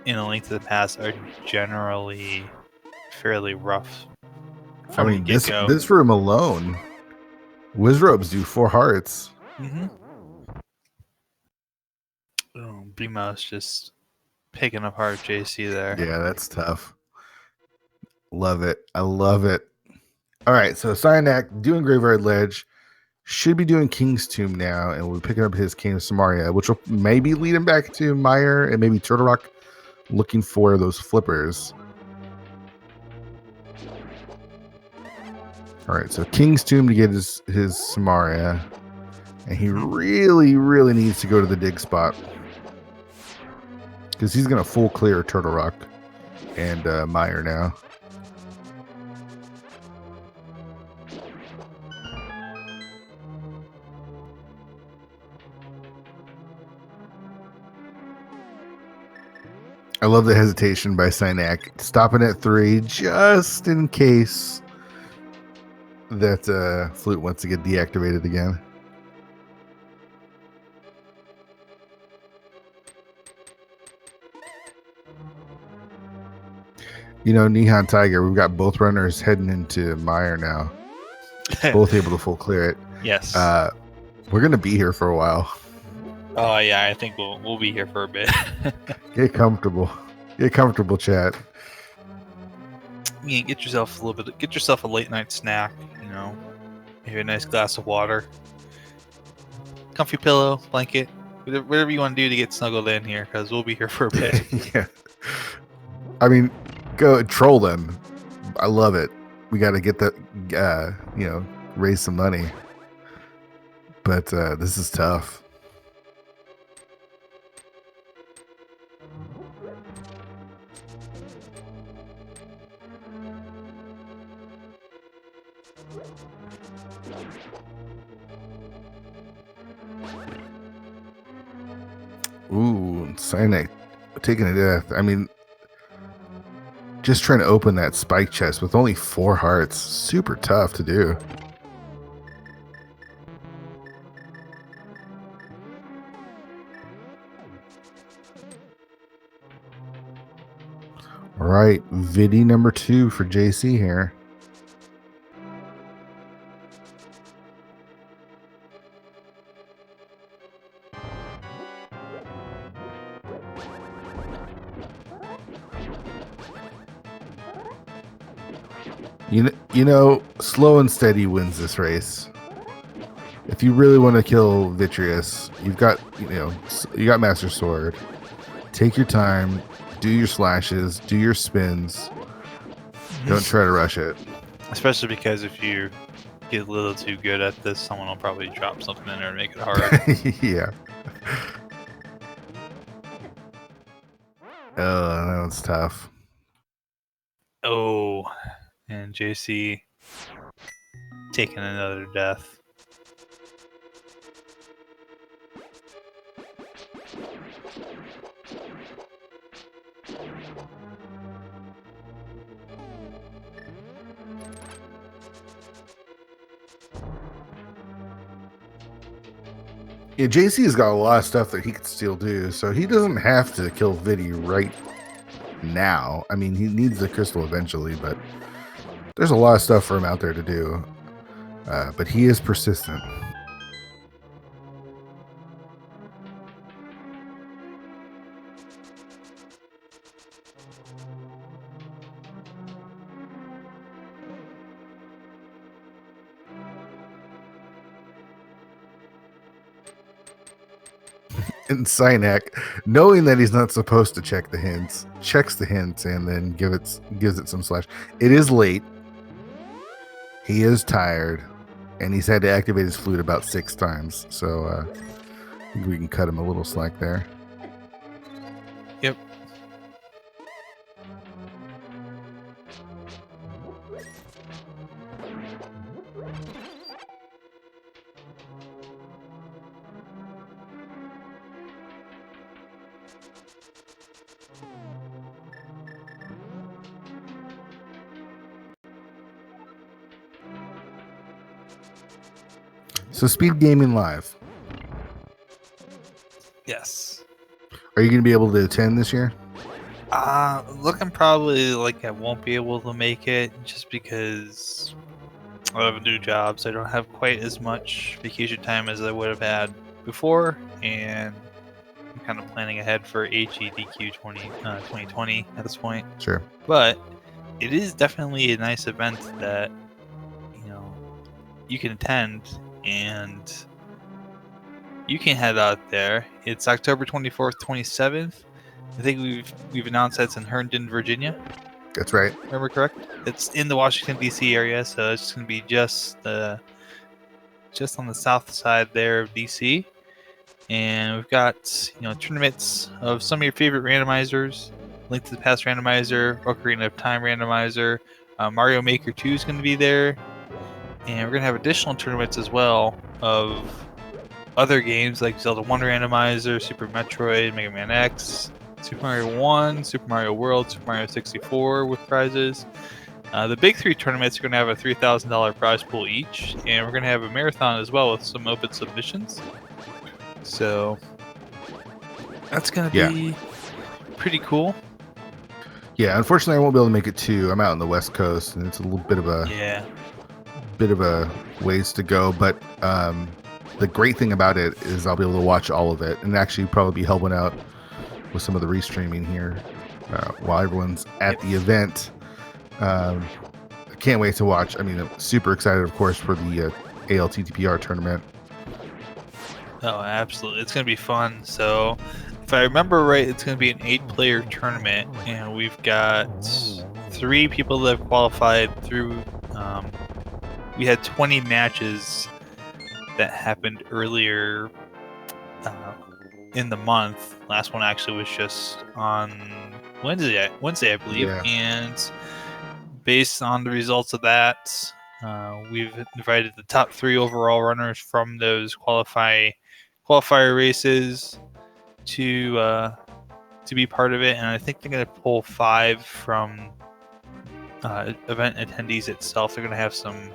Speaker 2: in A Link to the Past are generally fairly rough.
Speaker 1: I mean, this room alone, Wizrobes do 4 hearts.
Speaker 2: Mm-hmm. Oh, B-Mouse just picking apart JC there.
Speaker 1: Yeah, that's tough. Love it. I love it. All right, so Synack doing Graveyard Ledge. should be doing King's Tomb now, and we're picking up his King of Samaria, which will maybe lead him back to Meyer and maybe Turtle Rock, looking for those flippers. All right, so King's Tomb to get his Samaria, and he really needs to go to the dig spot because he's gonna full clear Turtle Rock and Meyer now. I love the hesitation by Synack, stopping at 3 just in case that flute wants to get deactivated again. You know, Nihon Tiger, we've got both runners heading into Meyer now. Both able to full clear it.
Speaker 2: Yes.
Speaker 1: We're going to be here for a while.
Speaker 2: Oh, yeah, I think we'll be here for a bit.
Speaker 1: Get comfortable. Get comfortable, chat.
Speaker 2: Yeah, get yourself a late night snack, you know. Maybe a nice glass of water. Comfy pillow, blanket, whatever you want to do to get snuggled in here, because we'll be here for a bit.
Speaker 1: Yeah. I mean, go troll them. I love it. We got to get that, you know, raise some money. But this is tough. Ooh, Synack taking a death. I mean, just trying to open that spike chest with only 4 hearts. Super tough to do. All right, Vidi number 2 for JC here. You know, slow and steady wins this race. If you really want to kill Vitreous, you've got, you got Master Sword. Take your time, do your slashes, do your spins. Don't try to rush it.
Speaker 2: Especially because if you get a little too good at this, someone will probably drop something in there and make it hard.
Speaker 1: Yeah. Oh, that was tough.
Speaker 2: Oh, and JC taking another death.
Speaker 1: Yeah, JC's got a lot of stuff that he could still do, so he doesn't have to kill Vidi right now. I mean, he needs the crystal eventually, but there's a lot of stuff for him out there to do. But he is persistent. And Synack, knowing that he's not supposed to check the hints, checks the hints and then gives it some slash. It is late. He is tired, and he's had to activate his flute about 6 times. So I think we can cut him a little slack there.
Speaker 2: Yep.
Speaker 1: So Speed Gaming Live.
Speaker 2: Yes.
Speaker 1: Are you going to be able to attend this year?
Speaker 2: Looking probably like I won't be able to make it just because I have a new job, so I don't have quite as much vacation time as I would have had before, and I'm kind of planning ahead for HEDQ 2020 at this point.
Speaker 1: Sure.
Speaker 2: But it is definitely a nice event that you can attend, and you can head out there. It's October 24th, 27th. I think we've announced that's in Herndon, Virginia.
Speaker 1: That's right.
Speaker 2: Remember correct? It's in the Washington D.C. area, so it's going to be just on the south side there of D.C. And we've got tournaments of some of your favorite randomizers. Link to the Past Randomizer, Ocarina of Time Randomizer. Mario Maker 2 is going to be there, and we're going to have additional tournaments as well of other games like Zelda 1 Randomizer, Super Metroid, Mega Man X, Super Mario 1, Super Mario World, Super Mario 64 with prizes. The big three tournaments are going to have a $3,000 prize pool each, and we're going to have a marathon as well with some open submissions. So that's going to be pretty cool.
Speaker 1: Yeah, unfortunately, I won't be able to make it too. I'm out on the West Coast, and it's a little bit of a ways to go. But the great thing about it is I'll be able to watch all of it, and actually probably be helping out with some of the restreaming here while everyone's at the event. I can't wait to watch. I mean, I'm super excited, of course, for the ALTTPR tournament.
Speaker 2: Oh, absolutely. It's going to be fun. So, if I remember right, it's going to be an 8-player tournament, and we've got 3 people that have qualified through. We had 20 matches that happened earlier in the month. Last one actually was just on Wednesday, I believe. Yeah. And based on the results of that, we've invited the top 3 overall runners from those qualifier races to be part of it, and I think they're going to pull 5 from event attendees itself. They're going to have some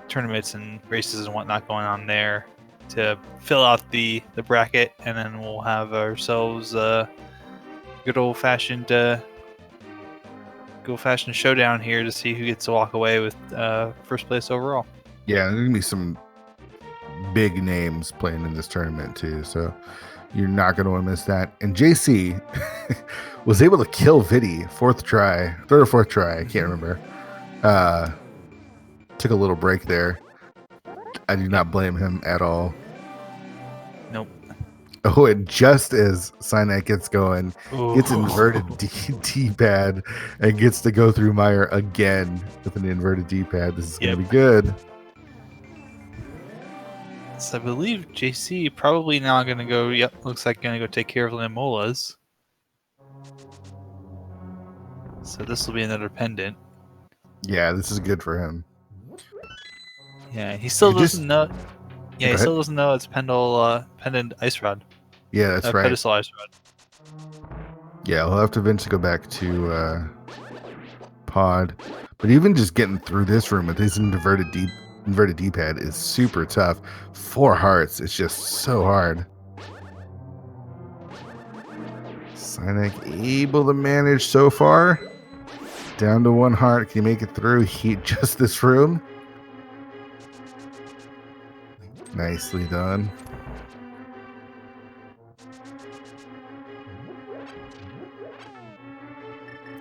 Speaker 2: tournaments and races and whatnot going on there to fill out the bracket, and then we'll have ourselves a good old-fashioned showdown here to see who gets to walk away with first place overall.
Speaker 1: Yeah, there's going to be some big names playing in this tournament too, so you're not going to want to miss that. And JC was able to kill Viddy third or fourth try, I can't remember. Took a little break there. I do not blame him at all.
Speaker 2: Nope.
Speaker 1: Oh, and just as synack gets going, gets inverted D-pad and gets to go through Meyer again with an inverted D-pad. This is going to be good.
Speaker 2: So I believe JC probably now going to go. Yep, looks like going to go take care of Lamolas. So this will be another pendant.
Speaker 1: Yeah, this is good for him.
Speaker 2: Yeah, he still doesn't know. Yeah, he still doesn't know it's Pendant Ice Rod.
Speaker 1: Yeah, that's right.
Speaker 2: Pedestal Ice Rod.
Speaker 1: Yeah, we'll have to eventually go back to Pod. But even just getting through this room with his inverted D-pad is super tough. 4 hearts. It's just so hard. synack able to manage so far. Down to 1 heart. Can he make it through just this room? Nicely done.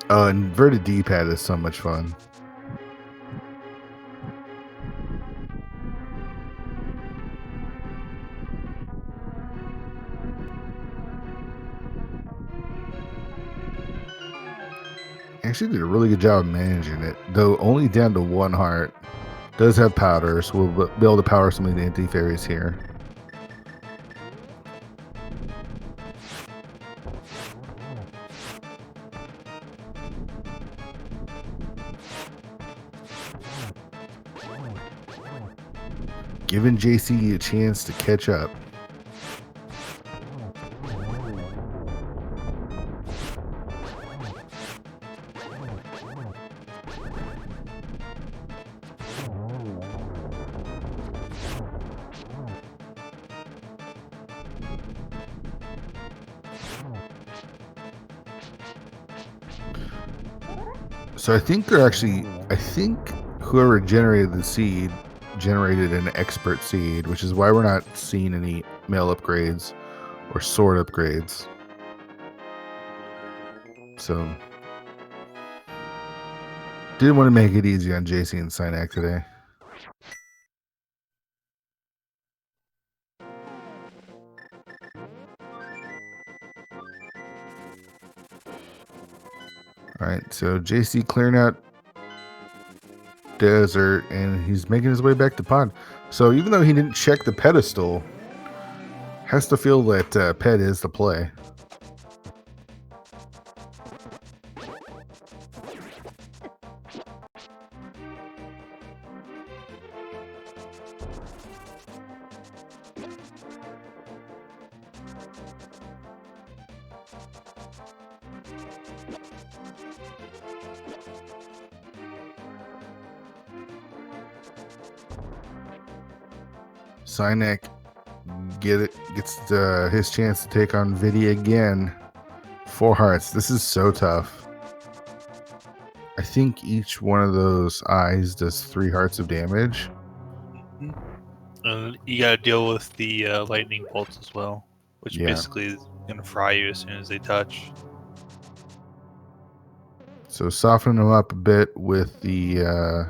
Speaker 1: Oh, inverted D-pad is so much fun. Actually did a really good job of managing it, though only down to 1 heart. Does have powder, so we'll be able to power some of the anti-fairies here. Giving JC a chance to catch up. So I think whoever generated the seed generated an expert seed, which is why we're not seeing any mail upgrades or sword upgrades. So didn't want to make it easy on JC and synack today. Alright, so JC clearing out desert, and he's making his way back to pod. So even though he didn't check the pedestal, has to feel that ped is the play. Synack gets his chance to take on Vidi again. 4 hearts. This is so tough. I think each one of those eyes does 3 hearts of damage.
Speaker 2: You gotta deal with the lightning bolts as well, which basically is gonna fry you as soon as they touch.
Speaker 1: So soften them up a bit with the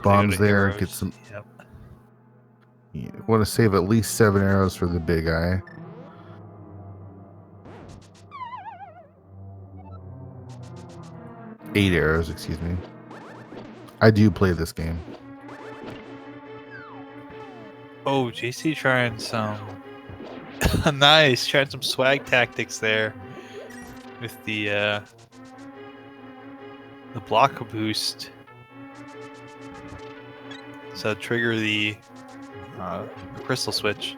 Speaker 1: bombs there.
Speaker 2: Arrows.
Speaker 1: Get some.
Speaker 2: Yep.
Speaker 1: You want to save at least 7 arrows for the big eye. Eight arrows, excuse me. I do play this game.
Speaker 2: Oh, JC trying some nice, trying some swag tactics there with the block boost. So trigger the crystal switch.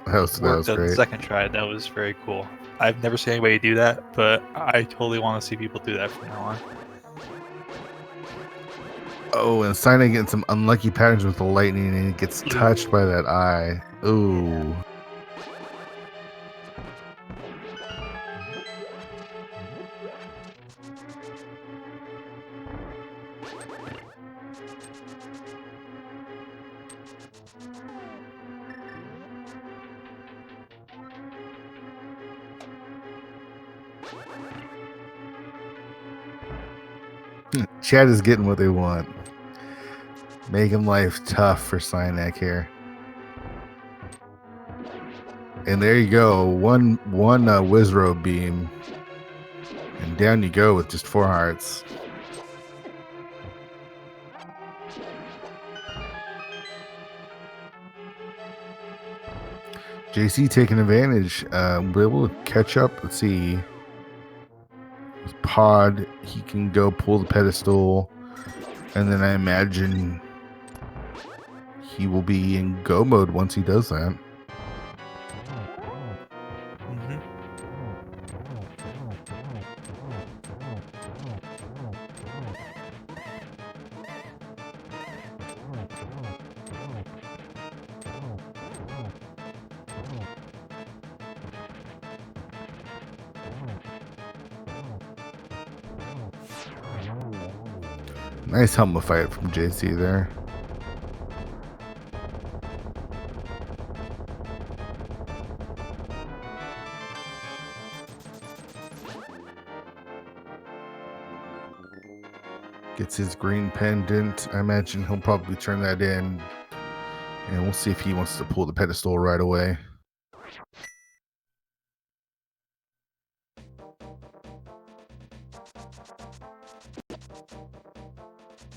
Speaker 1: That was great.
Speaker 2: The second try, that was very cool. I've never seen anybody do that, but I totally want to see people do that from now on.
Speaker 1: Oh, and Synack getting some unlucky patterns with the lightning, and it gets touched by that eye. Ooh. Chad is getting what they want. Making life tough for Synack here. And there you go. One Wizrobe beam. And down you go with just 4 hearts. JC taking advantage. We're able to catch up. Let's see. With pod, he can go pull the pedestal. And then I imagine he will be in go mode once he does that. Nice helmet fight from JC there. Gets his green pendant. I imagine he'll probably turn that in. And we'll see if he wants to pull the pedestal right away.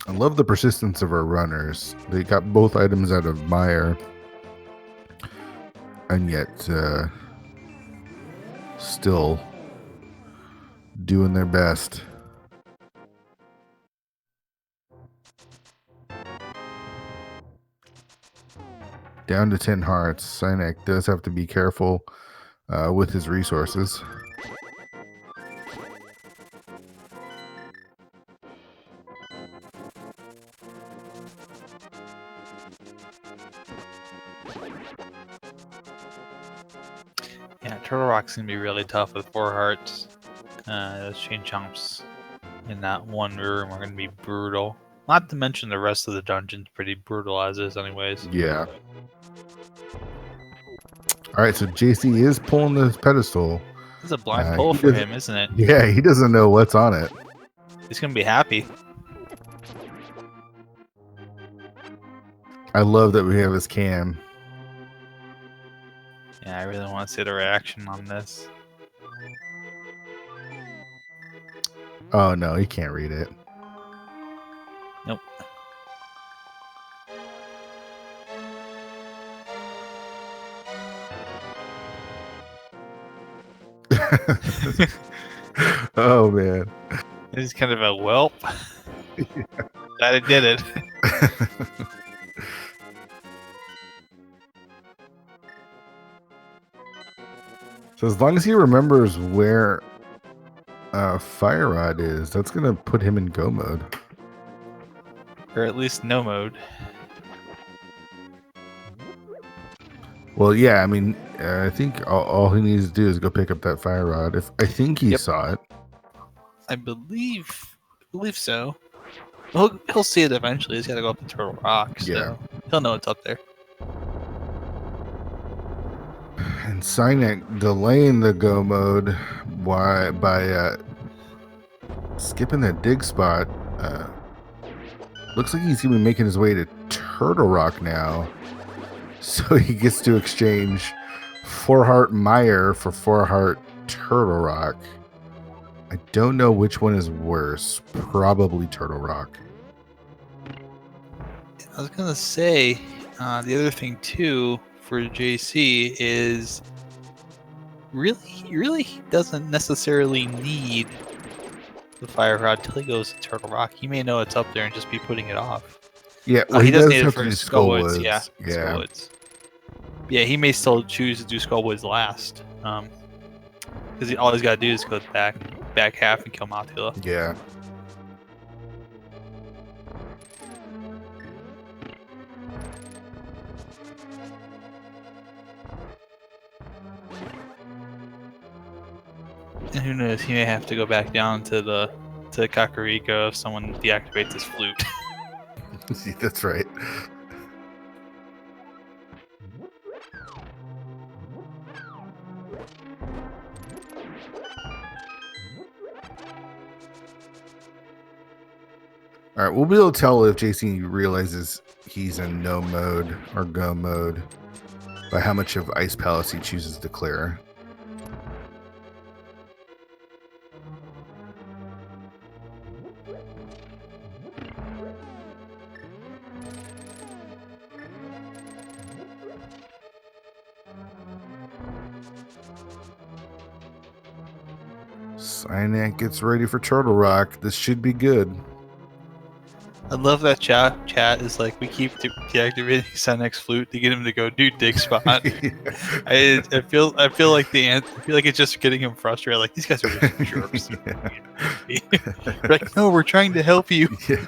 Speaker 1: I love the persistence of our runners. They got both items out of Mire. And yet, still doing their best. Down to 10 hearts. Synack does have to be careful with his resources.
Speaker 2: Yeah, Turtle Rock's gonna be really tough with 4 hearts. Those chain chomps in that one room are gonna be brutal. Not to mention the rest of the dungeon's pretty brutal as is anyways.
Speaker 1: Yeah. Alright, so JC is pulling this pedestal.
Speaker 2: It's a blind pull for him, isn't it?
Speaker 1: Yeah, he doesn't know what's on it.
Speaker 2: He's gonna be happy.
Speaker 1: I love that we have his cam.
Speaker 2: Yeah, I really want to see the reaction on this.
Speaker 1: Oh no, he can't read it.
Speaker 2: Nope.
Speaker 1: Oh man.
Speaker 2: This is kind of a whelp. Glad I did it.
Speaker 1: So as long as he remembers where Fire Rod is, that's gonna put him in go mode.
Speaker 2: Or at least no mode.
Speaker 1: Well, yeah, I mean, I think all he needs to do is go pick up that Fire Rod. I think he saw it.
Speaker 2: I believe so. He'll see it eventually. He's got to go up the Turtle Rock, so he'll know it's up there.
Speaker 1: And synack delaying the go mode by skipping that dig spot. Looks like he's gonna be making his way to Turtle Rock now, so he gets to exchange 4-heart Mire for 4-heart Turtle Rock. I don't know which one is worse. Probably Turtle Rock.
Speaker 2: I was gonna say the other thing too for JC is really he doesn't necessarily need the Fire Rod till he goes to Turtle Rock. He may know it's up there and just be putting it off.
Speaker 1: Yeah, well,
Speaker 2: he does
Speaker 1: need
Speaker 2: need
Speaker 1: it
Speaker 2: it
Speaker 1: for
Speaker 2: for Skullwoods. Yeah, Skullwoods. Yeah, he may still choose to do Skullwoods last. Because all he's got to do is go back half and kill Mothula.
Speaker 1: Yeah.
Speaker 2: And who knows, he may have to go back down to Kakariko if someone deactivates his flute.
Speaker 1: That's right. All right, we'll be able to tell if JC realizes he's in no mode or go mode by how much of Ice Palace he chooses to clear. Synack gets ready for Turtle Rock. This should be good.
Speaker 2: I love that chat is like, we keep deactivating Synack's flute to get him to go do dig spot. I feel like it's just getting him frustrated. Like, these guys are just jerks. Like, no, we're trying to help you.
Speaker 1: Yeah.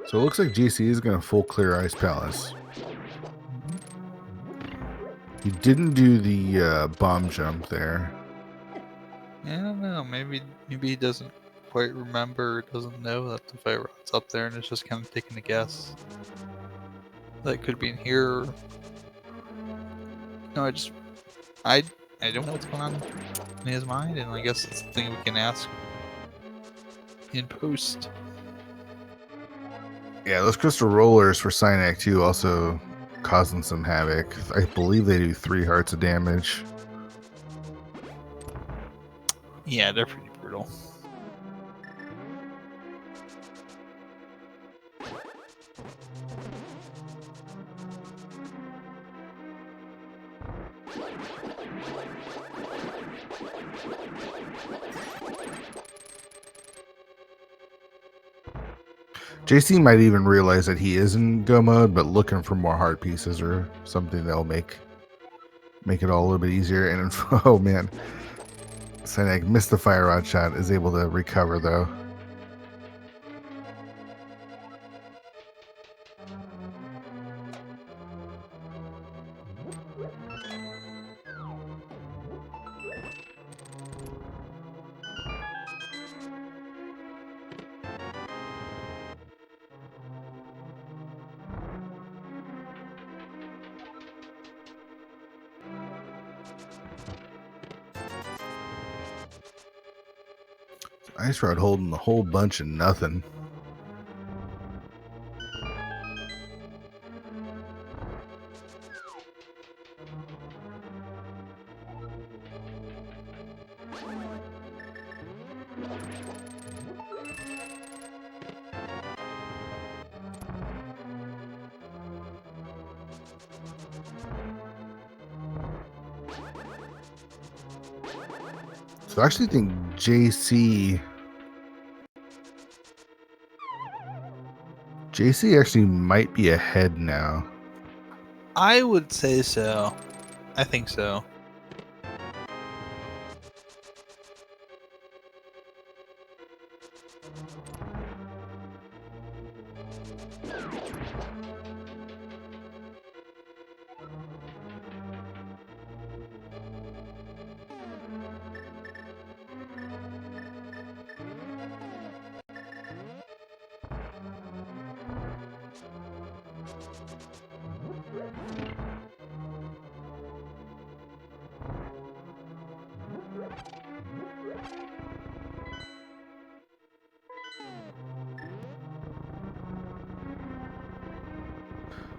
Speaker 1: So it looks like GC is going to full clear Ice Palace. He didn't do the bomb jump there.
Speaker 2: I don't know. Maybe he doesn't quite remember, doesn't know that the Fire Rod's up there, and is just kind of taking a guess. That could be in here. No, I don't know what's going on in his mind, and I guess it's the thing we can ask in post.
Speaker 1: Yeah, those crystal rollers for Synack too also causing some havoc. I believe they do 3 hearts of damage.
Speaker 2: Yeah, they're pretty brutal.
Speaker 1: JC might even realize that he is in go mode, but looking for more heart pieces or something that'll make it all a little bit easier. And oh man, Synack missed the Fire Rod shot, is able to recover though. Ice Rod holding a whole bunch of nothing. So I actually think JC actually might be ahead now.
Speaker 2: I would say so. I think so.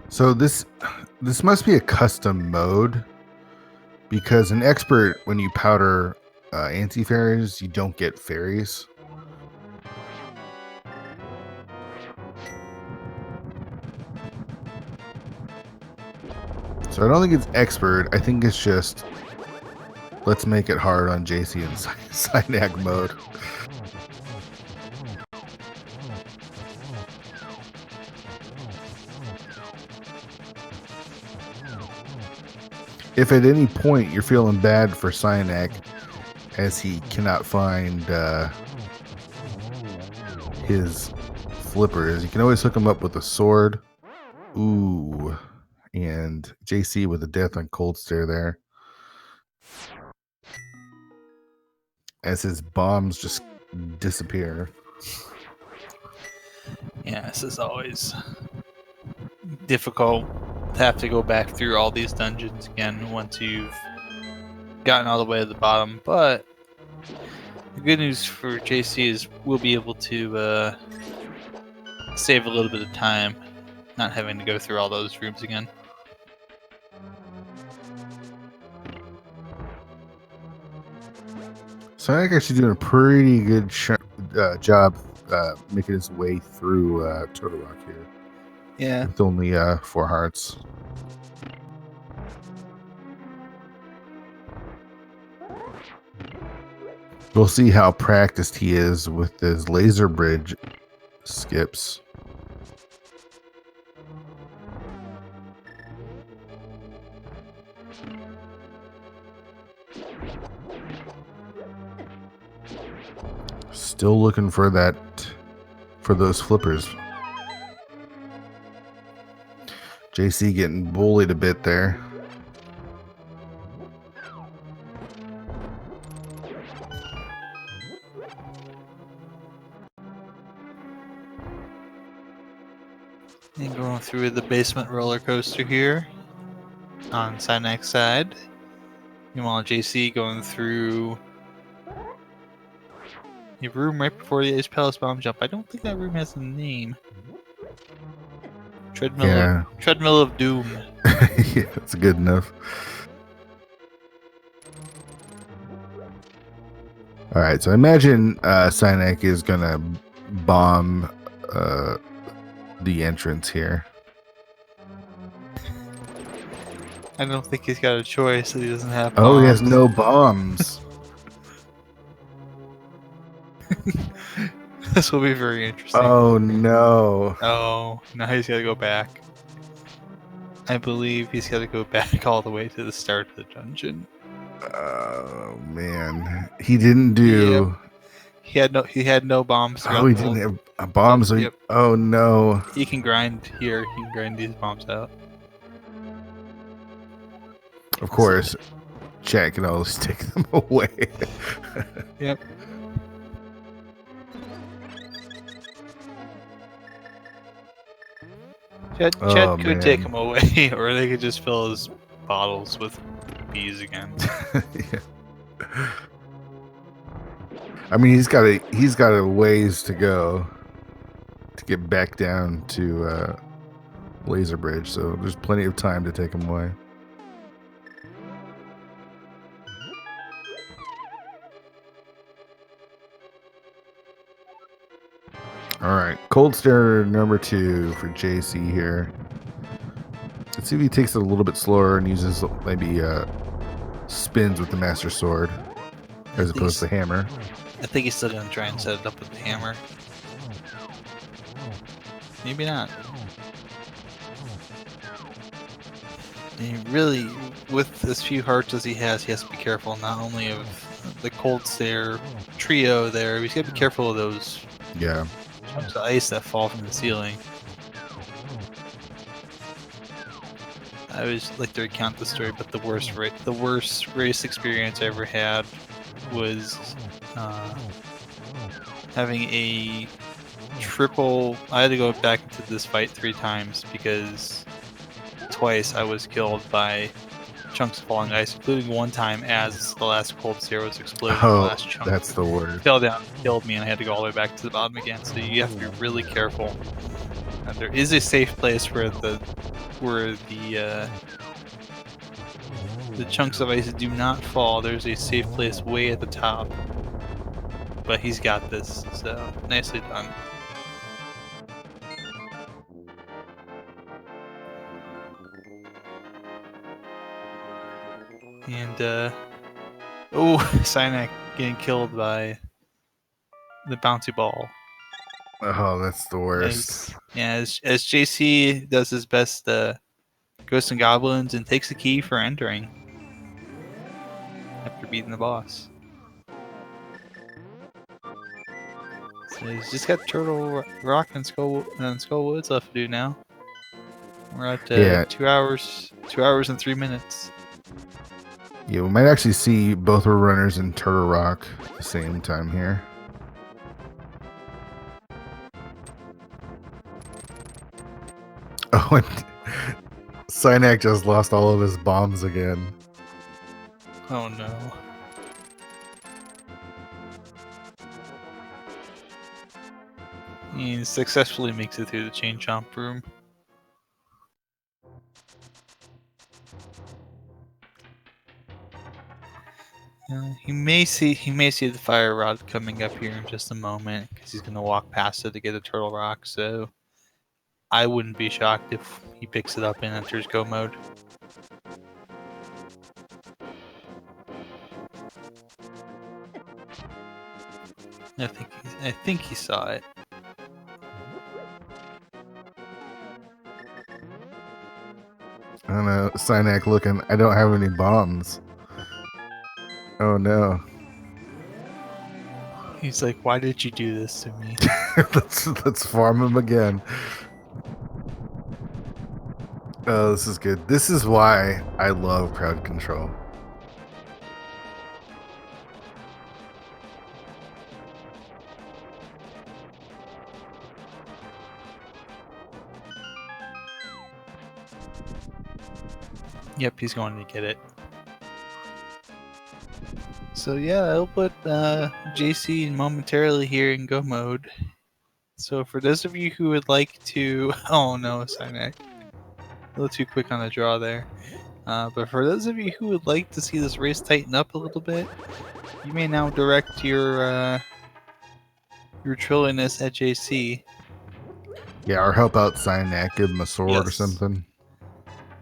Speaker 1: So this must be a custom mode, because an expert, when you powder anti-fairies, you don't get fairies. So I don't think it's expert. I think it's just let's make it hard on JC and synack mode. If at any point you're feeling bad for synack, as he cannot find his flippers, you can always hook him up with a sword. Ooh, and JC with a death on cold stare there, as his bombs just disappear.
Speaker 2: Yeah, this is always difficult to have to go back through all these dungeons again once you've gotten all the way to the bottom. But the good news for JC is we'll be able to save a little bit of time, not having to go through all those rooms again.
Speaker 1: Synack actually doing a pretty good job making his way through Turtle Rock here.
Speaker 2: Yeah.
Speaker 1: With only 4 hearts. We'll see how practiced he is with his laser bridge skips. Still looking for those flippers. JC getting bullied a bit there.
Speaker 2: And going through the basement roller coaster here on synack's side. Meanwhile, JC going through a room right before the Ace Palace bomb jump. I don't think that room has a name. Treadmill of Doom.
Speaker 1: Yeah, that's good enough. All right, so I imagine synack is gonna bomb the entrance here.
Speaker 2: I don't think he's got a choice. He doesn't have bombs.
Speaker 1: Oh, he has no bombs.
Speaker 2: This will be very interesting.
Speaker 1: Oh no.
Speaker 2: Oh, now he's got to go back. I believe he's got to go back all the way to the start of the dungeon.
Speaker 1: Oh man, he didn't do.
Speaker 2: Yep. He had no bombs.
Speaker 1: Oh, he didn't have bombs.
Speaker 2: Yep.
Speaker 1: Oh no.
Speaker 2: He can grind here. He can grind these bombs out.
Speaker 1: Of course, chat can always take them away.
Speaker 2: Yep. Chet could take him away, or they could just fill his bottles with bees again.
Speaker 1: Yeah. I mean, he's got a ways to go to get back down to Laser Bridge, so there's plenty of time to take him away. All right, Cold Stare number 2 for JC here. Let's see if he takes it a little bit slower and uses maybe spins with the Master Sword as opposed to hammer.
Speaker 2: I think he's still gonna try and set it up with the hammer. Maybe not. And really, with as few hearts as he has to be careful not only of the Cold Stare trio there, he's gotta be careful of those chunks of ice that fall from the ceiling. I always like to recount the story, but the worst race experience I ever had was having a triple. I had to go back into this fight 3 times because twice I was killed by chunks of falling ice, including one time as the last Cold Stare was exploding.
Speaker 1: Oh,
Speaker 2: the last chunk
Speaker 1: that's the worst.
Speaker 2: Fell down, killed me, and I had to go all the way back to the bottom again. So you have to be really careful. And there is a safe place where the chunks of ice do not fall. There's a safe place way at the top. But he's got this, so nicely done. And oh, synack getting killed by the bouncy ball.
Speaker 1: Oh, that's the worst.
Speaker 2: As JC does his best Ghosts and Goblins and takes the key for entering after beating the boss. So he's just got Turtle Rock and Skull Woods left to do now. We're at 2 hours and 3 minutes.
Speaker 1: Yeah, we might actually see both runners in Turtle Rock at the same time here. Oh, and synack just lost all of his bombs again.
Speaker 2: Oh no. He successfully makes it through the chain chomp room. He may see the fire rod coming up here in just a moment because he's gonna walk past it to get a Turtle Rock. So I wouldn't be shocked if he picks it up and enters go mode. I think he saw it.
Speaker 1: I don't know, synack looking. I don't have any bombs. Oh no.
Speaker 2: He's like, why did you do this to me?
Speaker 1: let's farm him again. Oh, this is good. This is why I love crowd control.
Speaker 2: Yep, he's going to get it. So yeah, I'll put JC momentarily here in go mode. So for those of you who would like to... Oh no, synack. A little too quick on the draw there. But for those of you who would like to see this race tighten up a little bit, you may now direct your trilliness at JC.
Speaker 1: Yeah, or help out synack, give him a sword or something.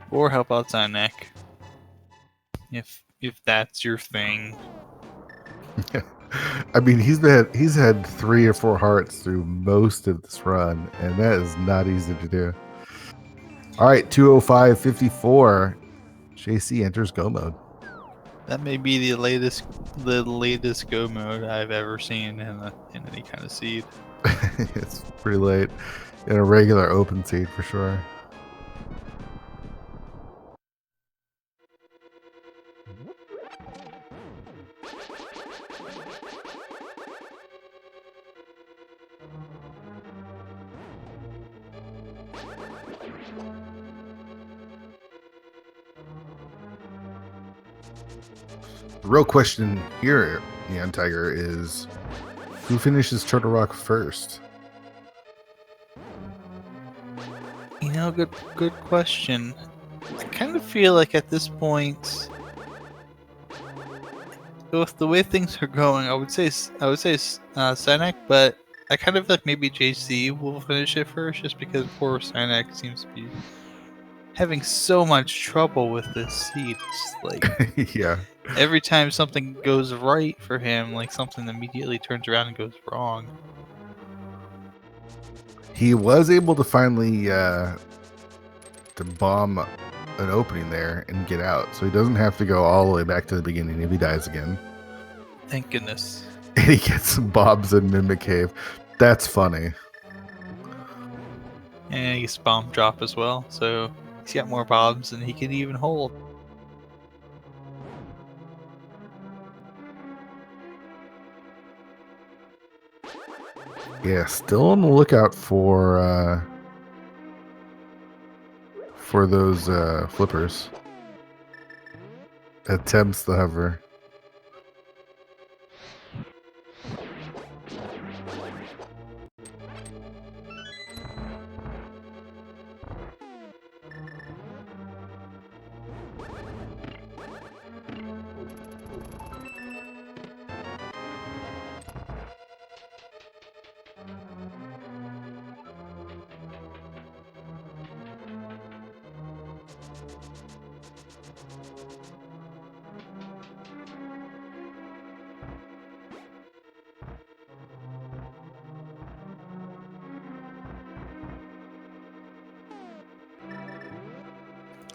Speaker 2: Or help out synack. If that's your thing.
Speaker 1: I mean, he's had 3 or 4 hearts through most of this run, and that is not easy to do. All right, 2:05:54. JC enters go mode.
Speaker 2: That may be the latest go mode I've ever seen in any kind of seed.
Speaker 1: It's pretty late in a regular open seed for sure. The real question here Neon Tiger is who finishes Turtle Rock first?
Speaker 2: You know, good question. I kind of feel like at this point, with the way things are going, I would say synack, but I kind of feel like maybe JC will finish it first, just because poor synack seems to be having so much trouble with this seed. It's like
Speaker 1: Yeah.
Speaker 2: every time something goes right for him, like something immediately turns around and goes wrong.
Speaker 1: He was able to finally to bomb an opening there and get out, so he doesn't have to go all the way back to the beginning if he dies again.
Speaker 2: Thank goodness.
Speaker 1: And he gets some bobs in Mimic Cave. That's funny.
Speaker 2: And he gets bomb drop as well, so he's got more bobs than he can even hold.
Speaker 1: Yeah, still on the lookout for those flippers. Attempts the hover.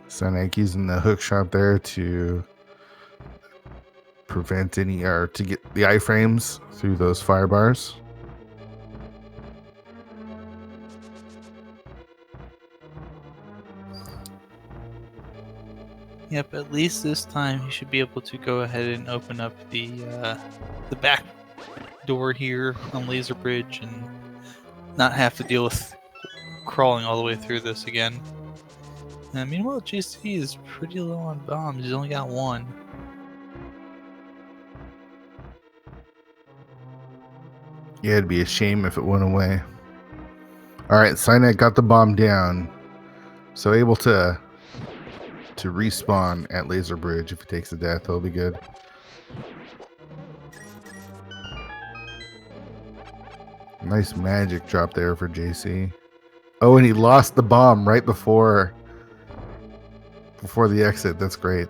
Speaker 1: Synack using the hook shot there to prevent any, or to get the iframes through those fire bars.
Speaker 2: Yep, at least this time he should be able to go ahead and open up the back door here on Laser Bridge and not have to deal with crawling all the way through this again. And meanwhile, JC is pretty low on bombs. He's only got one.
Speaker 1: Yeah, it'd be a shame if it went away. Alright, Synack got the bomb down. So able to respawn at Laser Bridge. If he takes the death, that'll be good. Nice magic drop there for JC. Oh, and he lost the bomb right before the exit. That's great.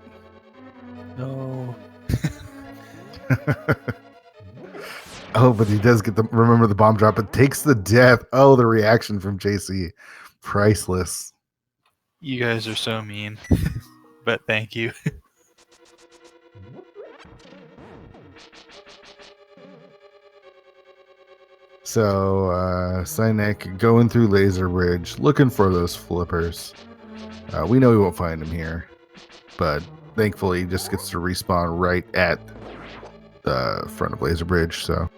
Speaker 2: No.
Speaker 1: Oh, but he does get remember the bomb drop. It takes the death. Oh, the reaction from JC. Priceless.
Speaker 2: You guys are so mean. But thank you.
Speaker 1: So, Synack going through Laser Bridge, looking for those flippers. We know we won't find him here, but thankfully he just gets to respawn right at the front of Laser Bridge, so.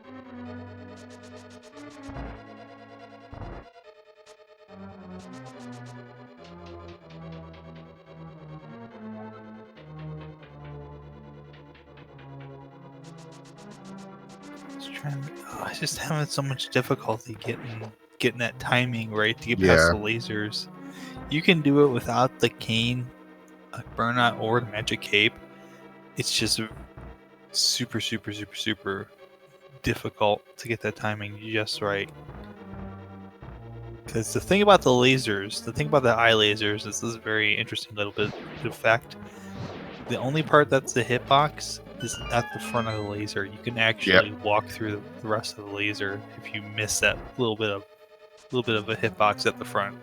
Speaker 2: I just having so much difficulty getting that timing right to get past the lasers. You can do it without the cane, burnout, or the magic cape. It's just super difficult to get that timing just right. Because the thing about the lasers, the thing about the eye lasers, this is a very interesting little bit of fact. The only part that's the hitbox is at the front of the laser. You can actually walk through the rest of the laser if you miss that little bit of a hitbox at the front.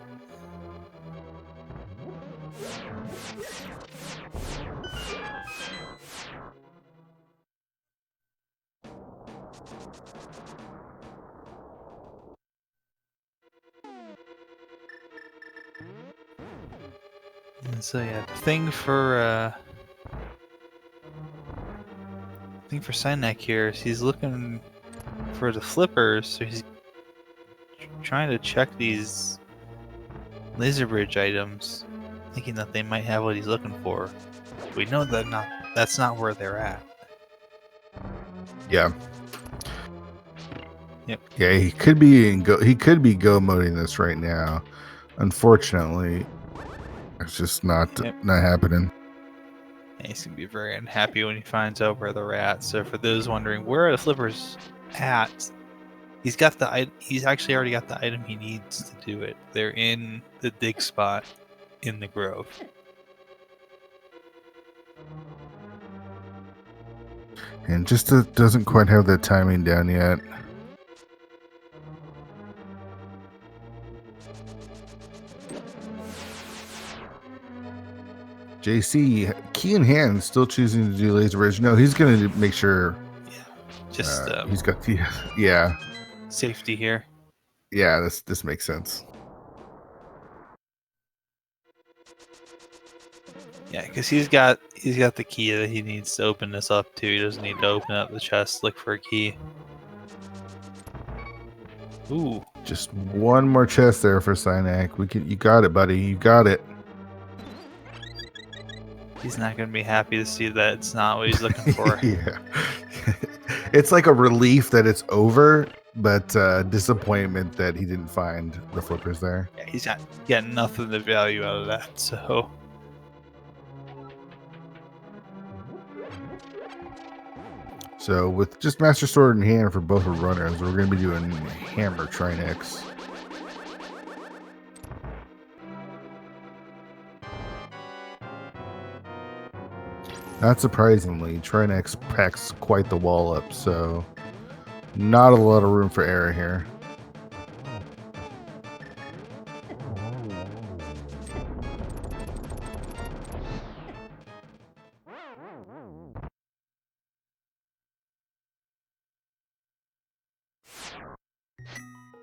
Speaker 2: And so yeah, the thing for Synack here is he's looking for the flippers, so he's trying to check these Laser Bridge items, thinking that they might have what he's looking for. We know that that's not where they're at.
Speaker 1: Yeah.
Speaker 2: Yep.
Speaker 1: Yeah, he could be go moding this right now. Unfortunately, it's just not happening.
Speaker 2: And he's gonna be very unhappy when he finds out where they're at. So for those wondering where are the flippers at, he's actually already got the item he needs to do it. They're in the dig spot in the grove.
Speaker 1: And just doesn't quite have that timing down yet. JC, key in hand, still choosing to do laser bridge. No, he's going to make sure.
Speaker 2: Yeah, just
Speaker 1: he's got the
Speaker 2: safety here.
Speaker 1: Yeah, this makes sense.
Speaker 2: Yeah, because he's got the key that he needs to open this up too. He doesn't need to open up the chest, look for a key. Ooh,
Speaker 1: just one more chest there for Synack. You got it, buddy. You got it.
Speaker 2: He's not going to be happy to see that it's not what he's looking for.
Speaker 1: Yeah. It's like a relief that it's over, but disappointment that he didn't find the flippers there.
Speaker 2: Yeah, he's got nothing to value out of that, so.
Speaker 1: So with just Master Sword in hand for both runners, we're going to be doing Hammer Trinex. Not surprisingly, Trinex packs quite the wall up, so not a lot of room for error here.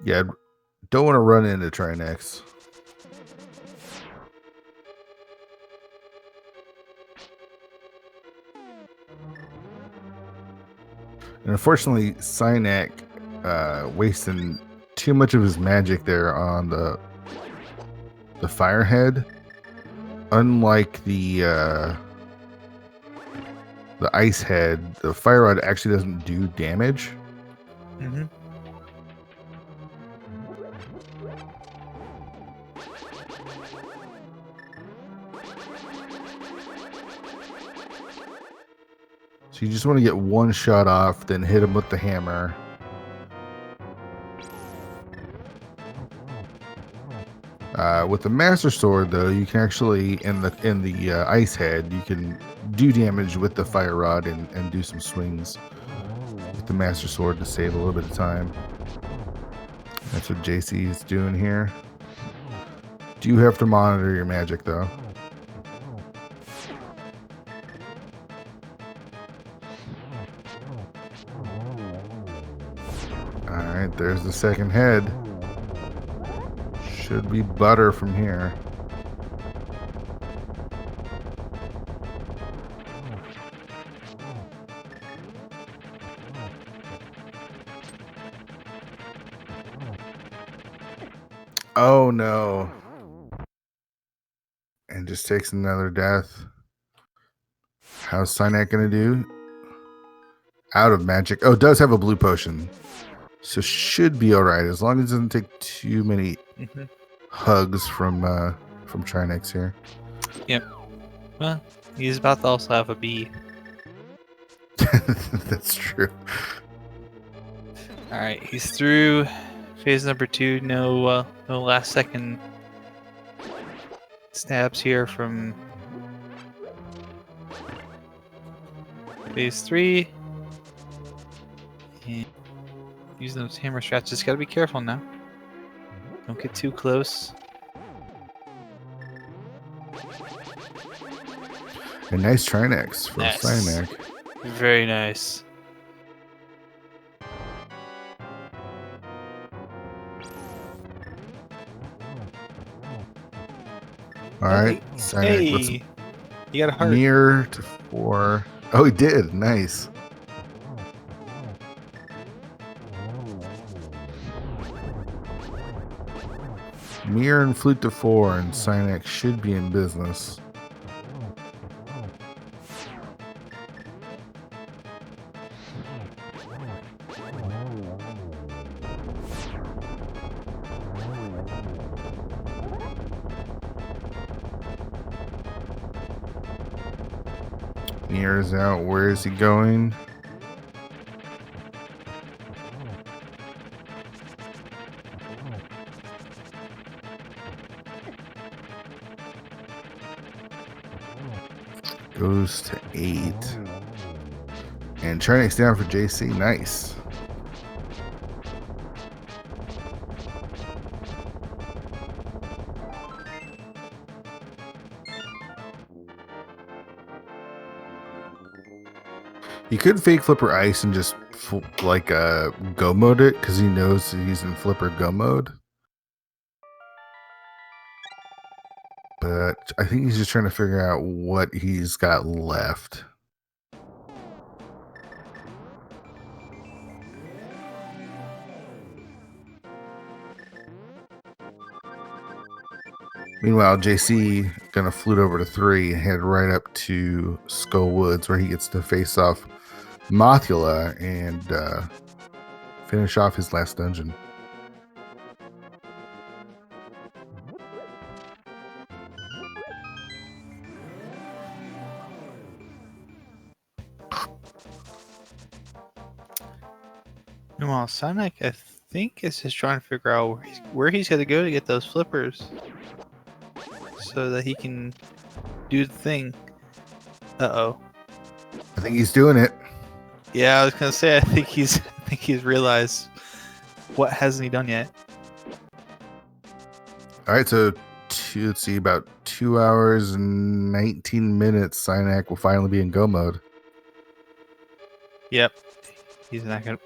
Speaker 1: Yeah, don't want to run into Trinex. And unfortunately, Synack wasting too much of his magic there on the Firehead. Unlike the Ice Head, the Fire Rod actually doesn't do damage.
Speaker 2: Mm-hmm.
Speaker 1: So you just want to get one shot off, then hit him with the hammer. With the Master Sword, though, you can actually in the Ice Head, you can do damage with the Fire Rod and do some swings with the Master Sword to save a little bit of time. That's what JC is doing here. Do you have to monitor your magic, though? Alright, there's the second head. Should be butter from here. Oh no. And just takes another death. How's Synack gonna do? Out of magic. Oh, it does have a blue potion. So should be alright as long as it doesn't take too many hugs from Trinex here.
Speaker 2: Yep. Well, he's about to also have a bee.
Speaker 1: That's true.
Speaker 2: Alright, he's through phase number 2. No last second stabs here from phase 3. And using those hammer strats, just gotta be careful now. Don't get too close.
Speaker 1: A nice Trinex from Synack.
Speaker 2: Very nice.
Speaker 1: Alright,
Speaker 2: Synack. Hey, you got a heart.
Speaker 1: Mirror to 4. Oh, he did. Nice. Mirror and flute to 4, and Synack should be in business. Mirrors out. Where is he going? Goes to 8. And Trinix down for JC. Nice. He could fake Flipper Ice and just go mode it because he knows he's in Flipper go mode. But I think he's just trying to figure out what he's got left. Meanwhile, JC gonna flute over to 3 and head right up to Skull Woods where he gets to face off Mothula and finish off his last dungeon.
Speaker 2: Meanwhile, Synack, I think, is just trying to figure out where he's going to go to get those flippers so that he can do the thing. Uh-oh.
Speaker 1: I think he's doing it.
Speaker 2: Yeah, I was going to say, I think he's realized what hasn't he done yet.
Speaker 1: All right, so let's see, about 2 hours and 19 minutes, Synack will finally be in go mode.
Speaker 2: Yep. He's not gonna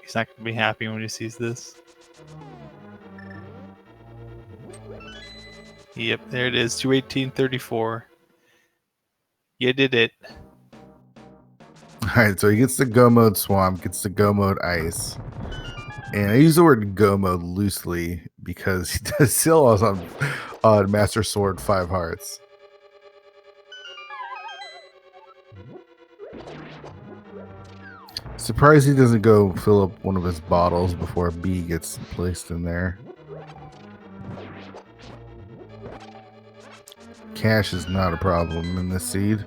Speaker 2: be happy when he sees this. Yep, there it is, 218.34. You did it.
Speaker 1: All right, so he gets the go mode swamp, gets the go mode ice. And I use the word go mode loosely because he does still on Master Sword 5 hearts. Surprised he doesn't go fill up one of his bottles before a bee gets placed in there. Cash is not a problem in this seed.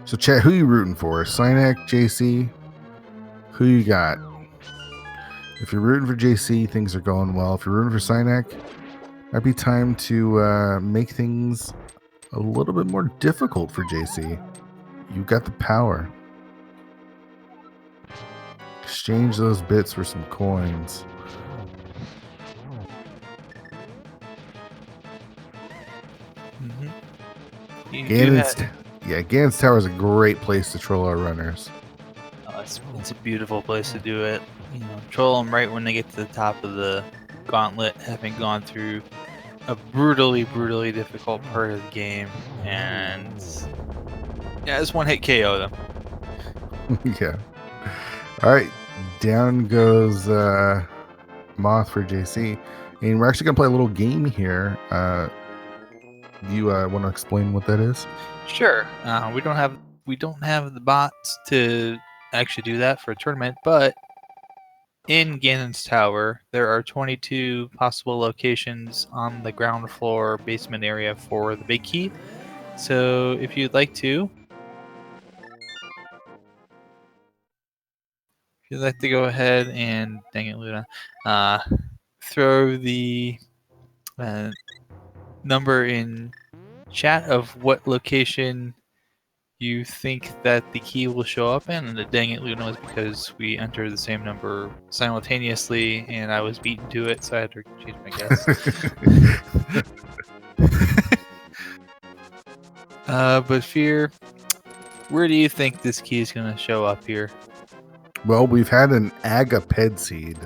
Speaker 1: So chat, who you rooting for? Synack, JC? Who you got? If you're rooting for JC, things are going well. If you're rooting for Synack, might be time to make things a little bit more difficult for JC. You got the power. Exchange those bits for some coins. Ganon's Tower is a great place to troll our runners.
Speaker 2: It's a beautiful place to do it. You know, troll them right when they get to the top of the gauntlet, having gone through a brutally difficult part of the game, and yeah, just one hit KO them.
Speaker 1: Yeah. All right, down goes Moth for JC, and we're actually gonna play a little game here. You want to explain what that is?
Speaker 2: Sure. We don't have the bots to actually do that for a tournament, but in Ganon's Tower, there are 22 possible locations on the ground floor basement area for the big key. So if you'd like to go ahead and, dang it, Luna, throw the number in chat of what location you think that the key will show up in, and the dang it, Luna, was because we entered the same number simultaneously, and I was beaten to it, so I had to change my guess. But Fear, where do you think this key is going to show up here?
Speaker 1: Well, we've had an Agahnim seed.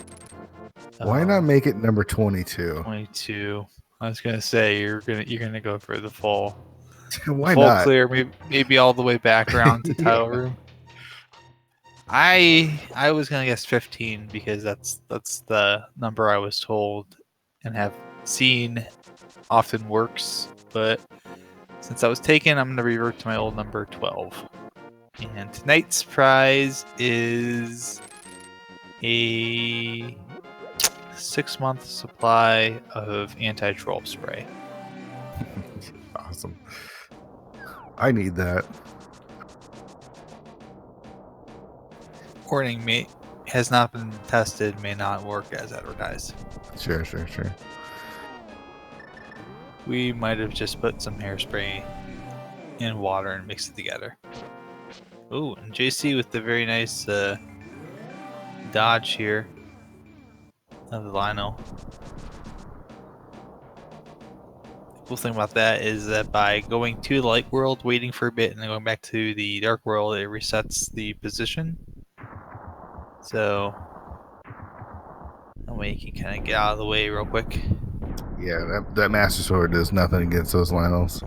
Speaker 1: Why not make it number 22?
Speaker 2: 22. I was gonna say you're gonna go for the full.
Speaker 1: Why
Speaker 2: full
Speaker 1: not?
Speaker 2: Clear, maybe all the way back around to Tile Room. I was gonna guess 15 because that's the number I was told and have seen often works. But since I was taken, I'm gonna revert to my old number 12. And tonight's prize is a 6-month supply of anti-troll spray.
Speaker 1: I need that.
Speaker 2: Warning, has not been tested, may not work as advertised.
Speaker 1: Sure.
Speaker 2: We might have just put some hairspray in water and mixed it together. Oh, and JC with the very nice dodge here of the Lionel. The cool thing about that is that by going to the light world, waiting for a bit, and then going back to the dark world, it resets the position. So that way you can kind of get out of the way real quick.
Speaker 1: Yeah, that Master Sword does nothing against those Lionels.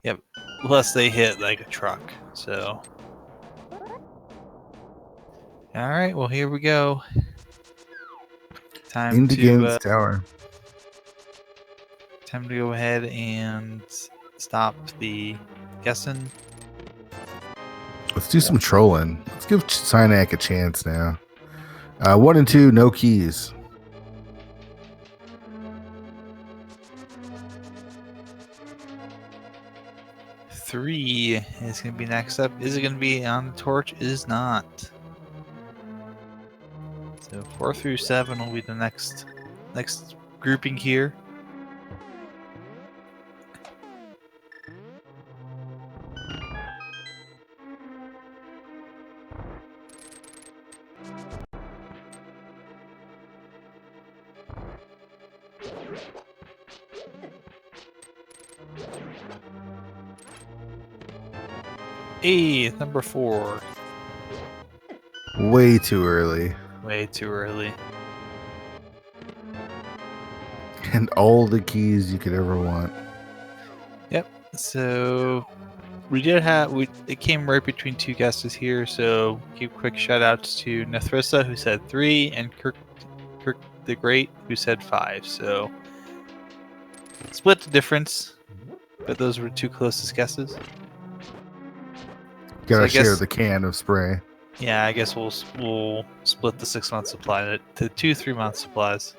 Speaker 2: Yep, unless they hit like a truck. So, all right, well here we go. Time
Speaker 1: Into
Speaker 2: to
Speaker 1: Ganon's tower.
Speaker 2: time to go ahead and stop the guessing.
Speaker 1: Let's do some trolling. Let's give Synack a chance now. 1 and 2, no keys.
Speaker 2: Three is going to be next up. Is it going to be on the torch? It is not. So 4 through 7 will be the next grouping here. Hey, number 4.
Speaker 1: Way too early.
Speaker 2: Way too early.
Speaker 1: And all the keys you could ever want.
Speaker 2: Yep. So we did have it came right between 2 guesses here. So give quick shout outs to Nethrissa who said 3 and Kirk the Great who said 5. So split the difference, but those were 2 closest guesses.
Speaker 1: Gotta share the can of spray.
Speaker 2: Yeah, I guess we'll split the 6-month supply to 2 3-month supplies.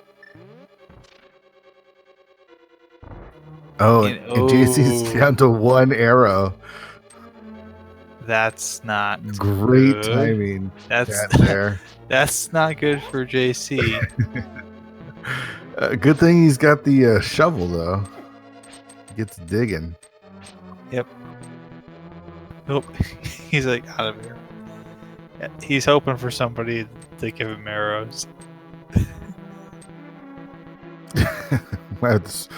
Speaker 1: Oh, and JC's down to 1 arrow.
Speaker 2: That's not
Speaker 1: great
Speaker 2: good.
Speaker 1: timing.
Speaker 2: That's not good for JC.
Speaker 1: Good thing he's got the shovel though. Gets digging.
Speaker 2: Yep. Nope. He's like out of here. Yeah, he's hoping for somebody to give him arrows.
Speaker 1: Might have to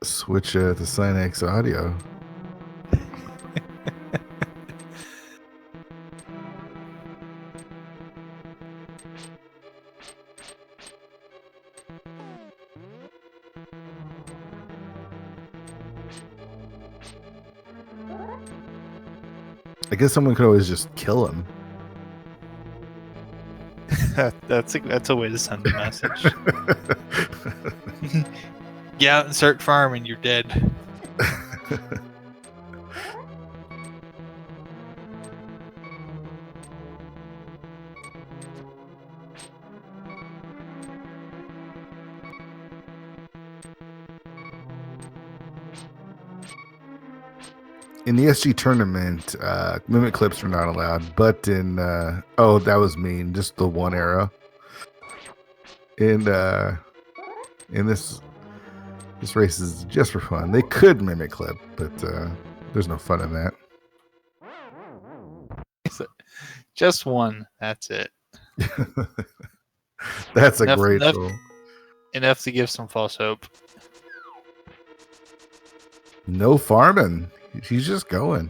Speaker 1: switch to Synack's audio. I guess someone could always just kill him.
Speaker 2: That's a way to send a message. Get out and start farming, you're dead.
Speaker 1: In the SG tournament, mimic clips are not allowed, but in oh, that was mean, just the 1 arrow. In this race is just for fun. They could mimic clip, but there's no fun in that.
Speaker 2: Just 1, that's it.
Speaker 1: That's a great troll.
Speaker 2: Enough to give some false hope.
Speaker 1: No farming. He's just going.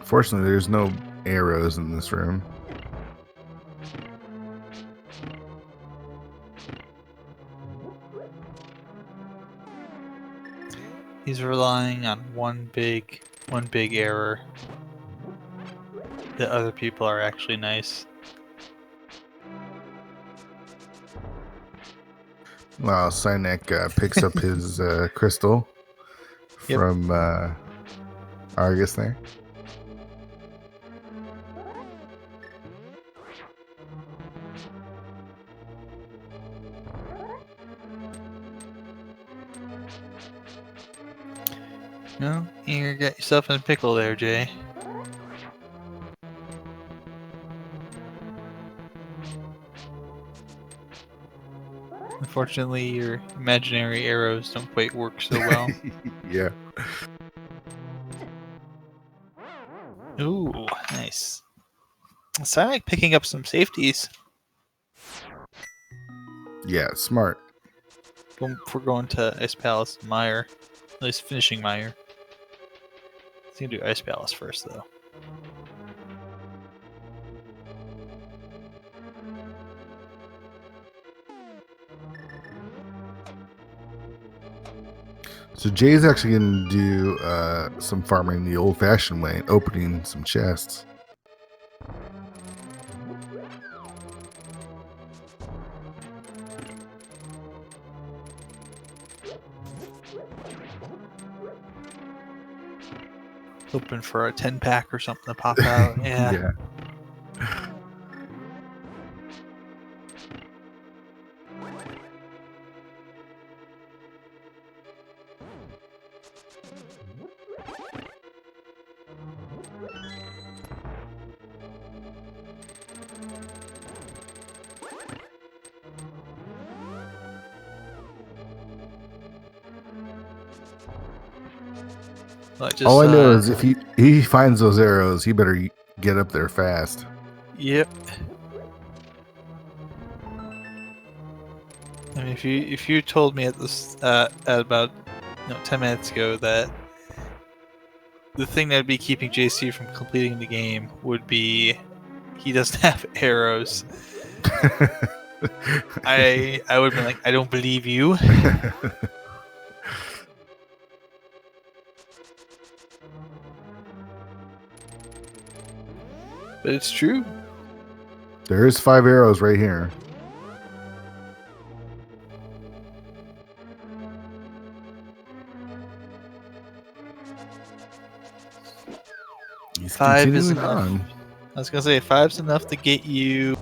Speaker 1: Fortunately, there's no arrows in this room.
Speaker 2: He's relying on one big error. The other people are actually nice.
Speaker 1: While synack picks up his crystal from Argus there.
Speaker 2: No, you got yourself in a pickle there, Jay. Unfortunately, your imaginary arrows don't quite work so well.
Speaker 1: Yeah.
Speaker 2: Ooh, nice. Synack picking up some safeties.
Speaker 1: Yeah, smart.
Speaker 2: We're going to Ice Palace Mire. At least finishing Mire. Let's do Ice Palace first, though.
Speaker 1: So Jay's actually going to do some farming the old-fashioned way, opening some chests.
Speaker 2: Hoping for a 10-pack or something to pop out. Yeah.
Speaker 1: Yeah. All I know is if he finds those arrows, he better get up there fast.
Speaker 2: Yep. I mean, if you told me at this at about 10 minutes ago that the thing that would be keeping JC from completing the game would be he doesn't have arrows, I would have been like, I don't believe you. But it's true.
Speaker 1: There's 5 arrows right here. He's
Speaker 2: 5 is
Speaker 1: continuing
Speaker 2: enough.
Speaker 1: on.
Speaker 2: I was gonna say 5's enough to get you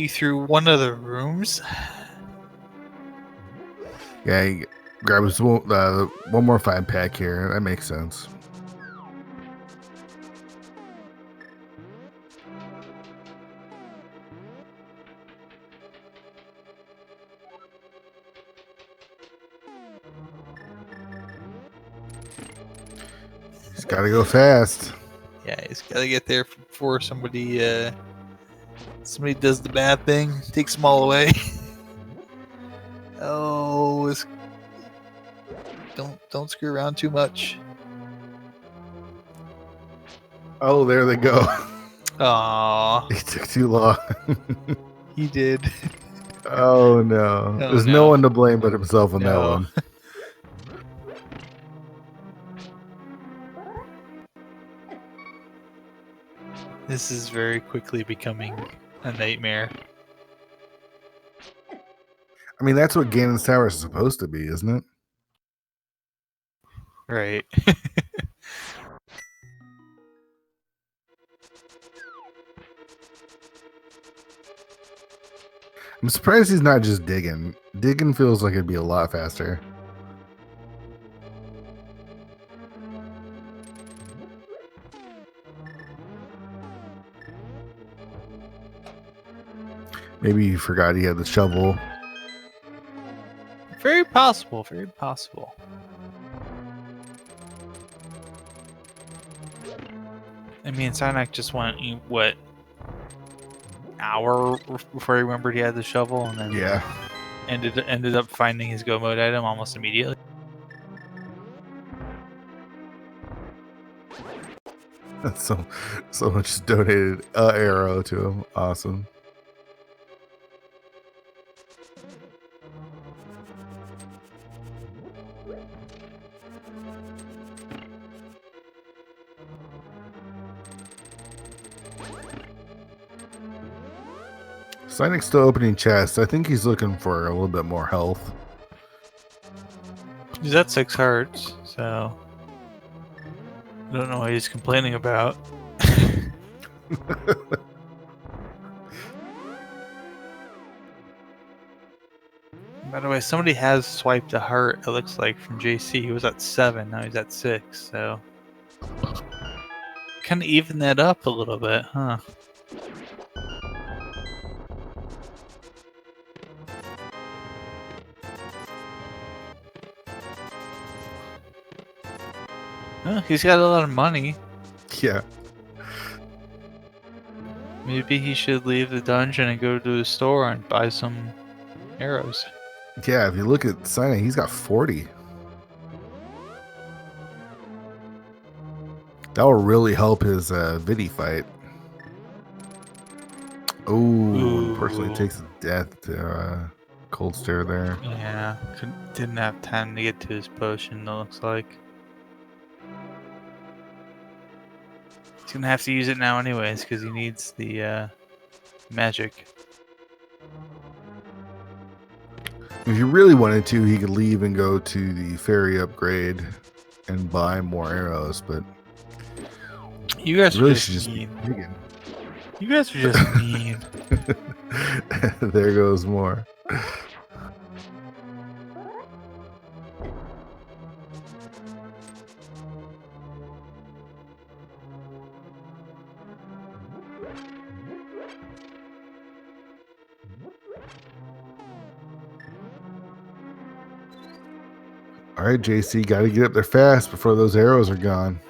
Speaker 2: through one of the rooms.
Speaker 1: Yeah, he grabs one more 5-pack here. That makes sense. He's got to go fast.
Speaker 2: Yeah, he's got to get there before somebody does the bad thing, takes them all away. Oh, don't screw around too much.
Speaker 1: Oh, there they go.
Speaker 2: Aww.
Speaker 1: It took too long.
Speaker 2: He did.
Speaker 1: Oh no. There's no one to blame but himself on that one.
Speaker 2: This is very quickly becoming a nightmare.
Speaker 1: I mean, that's what Ganon's Tower is supposed to be, isn't it?
Speaker 2: Right.
Speaker 1: I'm surprised he's not just digging. Digging feels like it'd be a lot faster. Maybe he forgot he had the shovel.
Speaker 2: Very possible. Very possible. I mean, Synack just went, what, hour before he remembered he had the shovel, and then ended up finding his go mode item almost immediately.
Speaker 1: Someone just donated an arrow to him. Awesome. Synack's still opening chests. I think he's looking for a little bit more health.
Speaker 2: He's at 6 hearts, so I don't know what he's complaining about. By the way, somebody has swiped a heart, it looks like, from JC. He was at 7, now he's at 6, so... Kind of even that up a little bit, huh? Oh, he's got a lot of money.
Speaker 1: Yeah.
Speaker 2: Maybe he should leave the dungeon and go to the store and buy some arrows.
Speaker 1: Yeah, if you look at Synack, he's got 40. That will really help his Vidi fight. Oh, unfortunately takes a death to cold stare there.
Speaker 2: Yeah, didn't have time to get to his potion, it looks like. He's gonna have to use it now anyways, because he needs the magic.
Speaker 1: If you really wanted to, he could leave and go to the fairy upgrade and buy more arrows, but
Speaker 2: you guys
Speaker 1: really
Speaker 2: are
Speaker 1: should just be
Speaker 2: mean.
Speaker 1: digging.
Speaker 2: You guys are just mean.
Speaker 1: There goes more. All right, JC, got to get up there fast before those arrows are gone.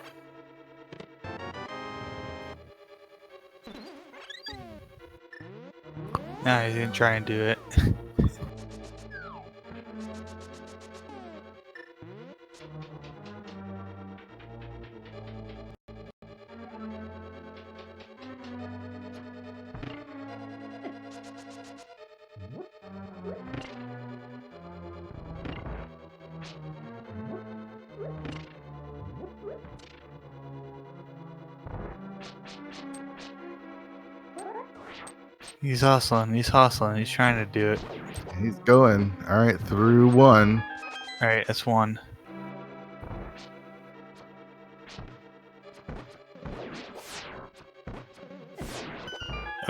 Speaker 2: Nah, he didn't try and do it. He's hustling, he's trying to do it.
Speaker 1: He's going. All right, through one.
Speaker 2: Alright, that's 1.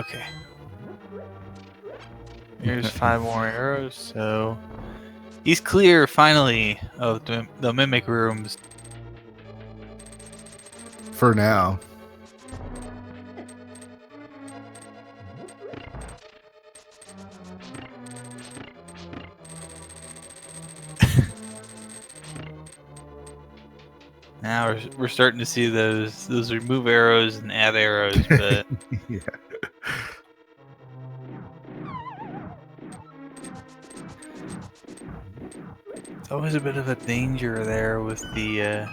Speaker 2: Okay. Here's 5 more arrows, so... He's clear, finally, of the mimic rooms.
Speaker 1: For now.
Speaker 2: Now we're starting to see those remove arrows and add arrows, but
Speaker 1: Yeah.
Speaker 2: it's always a bit of a danger there with the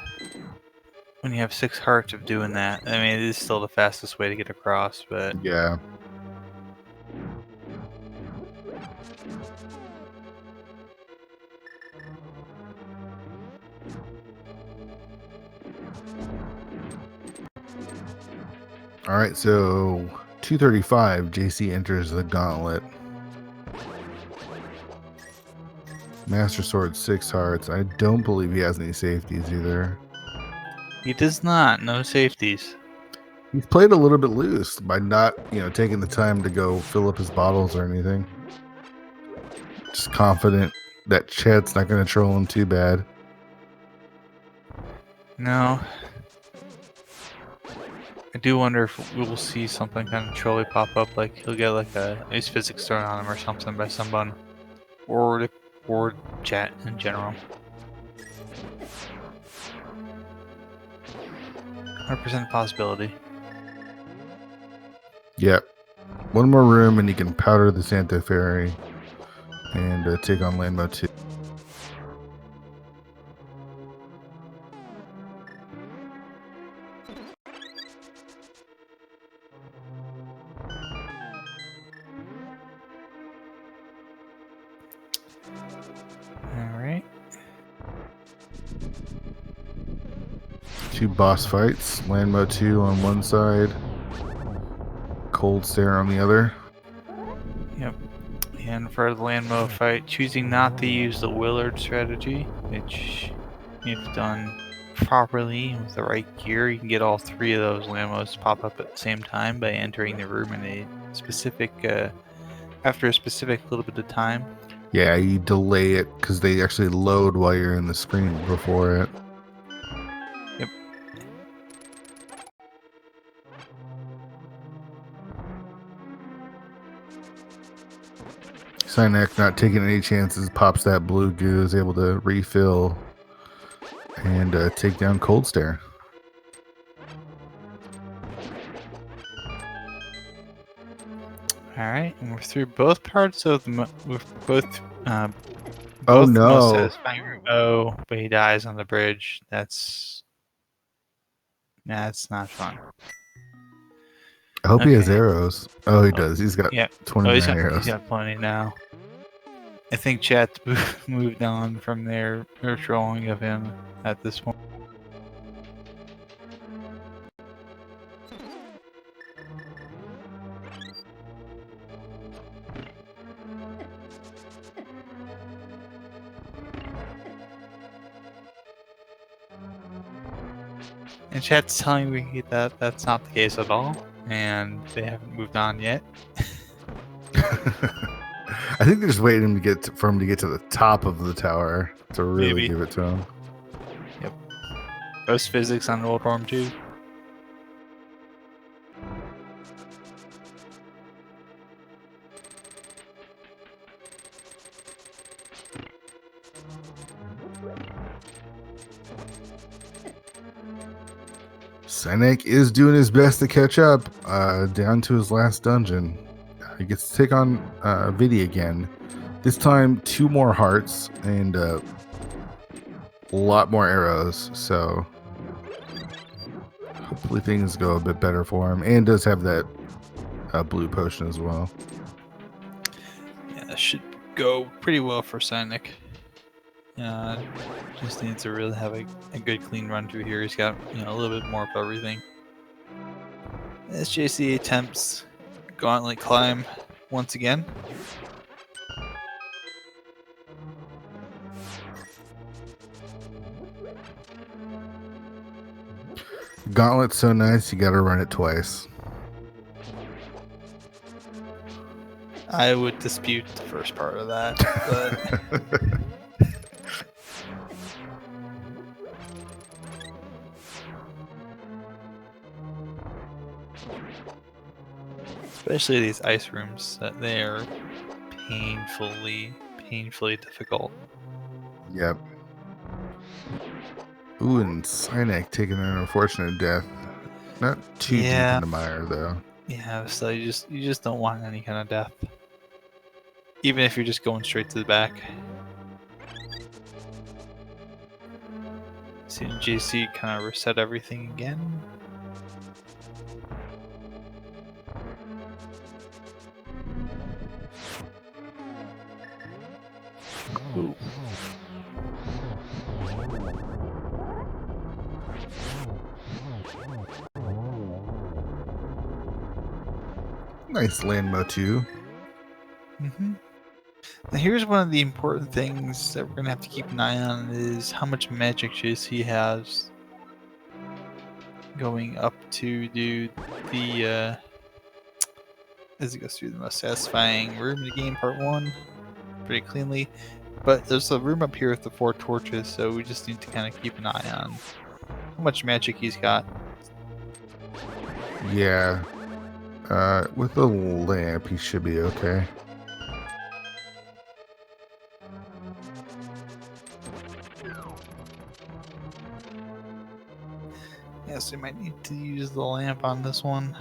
Speaker 2: when you have 6 hearts of doing that. I mean, it is still the fastest way to get across, but
Speaker 1: Yeah. All right, so 235, JC enters the gauntlet. Master Sword, 6 hearts. I don't believe he has any safeties either.
Speaker 2: he does not. No safeties.
Speaker 1: He's played a little bit loose by not, taking the time to go fill up his bottles or anything. Just confident that Chet's not going to troll him too bad.
Speaker 2: No. I do wonder if we'll see something kind of trolly pop up, like he'll get like a ace physics thrown on him or something by someone, or chat in general. 100% possibility.
Speaker 1: Yep. One more room and you can powder the Santa Fairy and take on Landmo 2.
Speaker 2: Alright.
Speaker 1: 2 boss fights. Landmo 2 on one side, Cold Stare on the other.
Speaker 2: Yep. And for the Landmo fight, choosing not to use the Willard strategy, which if done properly with the right gear, you can get all 3 of those Landmos to pop up at the same time by entering the room in a specific, after a specific little bit of time.
Speaker 1: Yeah, you delay it because they actually load while you're in the screen before it.
Speaker 2: Yep.
Speaker 1: Synack not taking any chances, pops that blue goo, is able to refill and take down Cold Stare.
Speaker 2: Alright, and we're through both parts of the both
Speaker 1: Oh
Speaker 2: the most
Speaker 1: no!
Speaker 2: satisfying room. Oh, but he dies on the bridge. That's not fun.
Speaker 1: I hope he has
Speaker 2: Okay.
Speaker 1: arrows. Oh, he does. He's got 29 arrows.
Speaker 2: He's got plenty now. I think chat moved on from their trolling of him at this point. And chat's telling me that that's not the case at all, and they haven't moved on yet.
Speaker 1: I think they're just waiting for him to get to the top of the tower to really give it to him.
Speaker 2: Yep. Ghost physics on World War II.
Speaker 1: Synack is doing his best to catch up down to his last dungeon. He gets to take on Vidi again. This time, 2 more hearts and a lot more arrows. So hopefully things go a bit better for him. And does have that blue potion as well.
Speaker 2: Yeah, that should go pretty well for Synack. Just needs to really have a good clean run through here. He's got a little bit more of everything. As JC attempts gauntlet climb once again.
Speaker 1: Gauntlet's so nice, you gotta run it twice.
Speaker 2: I would dispute the first part of that, but especially these ice rooms, that they are painfully difficult.
Speaker 1: Yep. Ooh, and Synack taking an unfortunate death. Not too deep in the mire, though.
Speaker 2: Yeah, so you just don't want any kind of death, even if you're just going straight to the back. Seeing JC kind of reset everything again. Ooh.
Speaker 1: Nice Landmo too.
Speaker 2: Now here's one of the important things that we're gonna have to keep an eye on is how much magic JC has going up to do the as it goes through the most satisfying room in the game, part 1, pretty cleanly. But there's a room up here with the 4 torches, so we just need to kind of keep an eye on how much magic he's got.
Speaker 1: Yeah. With the lamp, he should be okay.
Speaker 2: Yes, we might need to use the lamp on this one.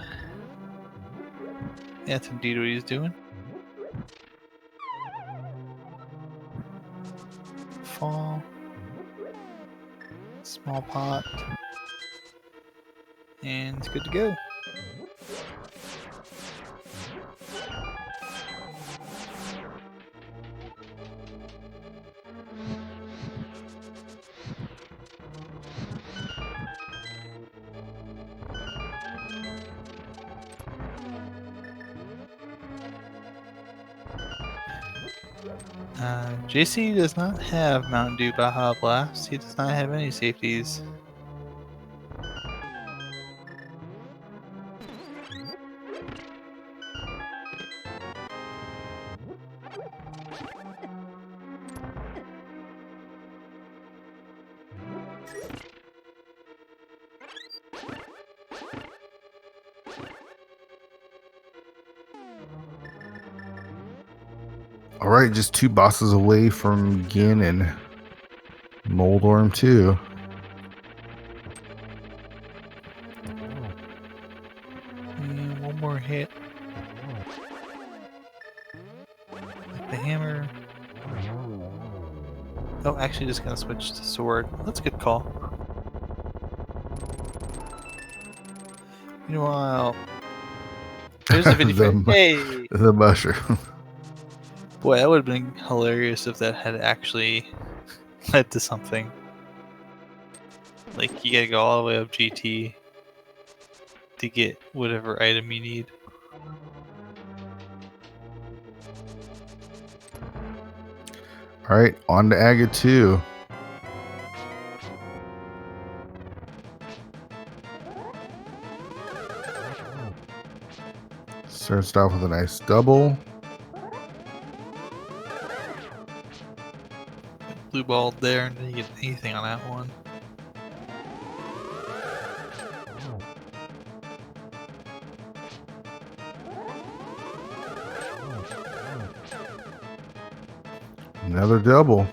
Speaker 2: That's indeed what he's doing. Fall. Small pot. And it's good to go. JC does not have Mountain Dew Baja Blast. He does not have any safeties.
Speaker 1: All right, just 2 bosses away from Ganon. Moldorm 2.
Speaker 2: And one more hit. With the hammer. Oh, actually, just gonna switch to sword. That's a good call. Meanwhile, there's a video. Hey!
Speaker 1: The mushroom.
Speaker 2: Boy, that would have been hilarious if that had actually led to something. Like, you gotta go all the way up GT to get whatever item you need.
Speaker 1: All right, on to Aga 2. Starts off with a nice double.
Speaker 2: Blue ball there, and didn't get anything on that one.
Speaker 1: Another double.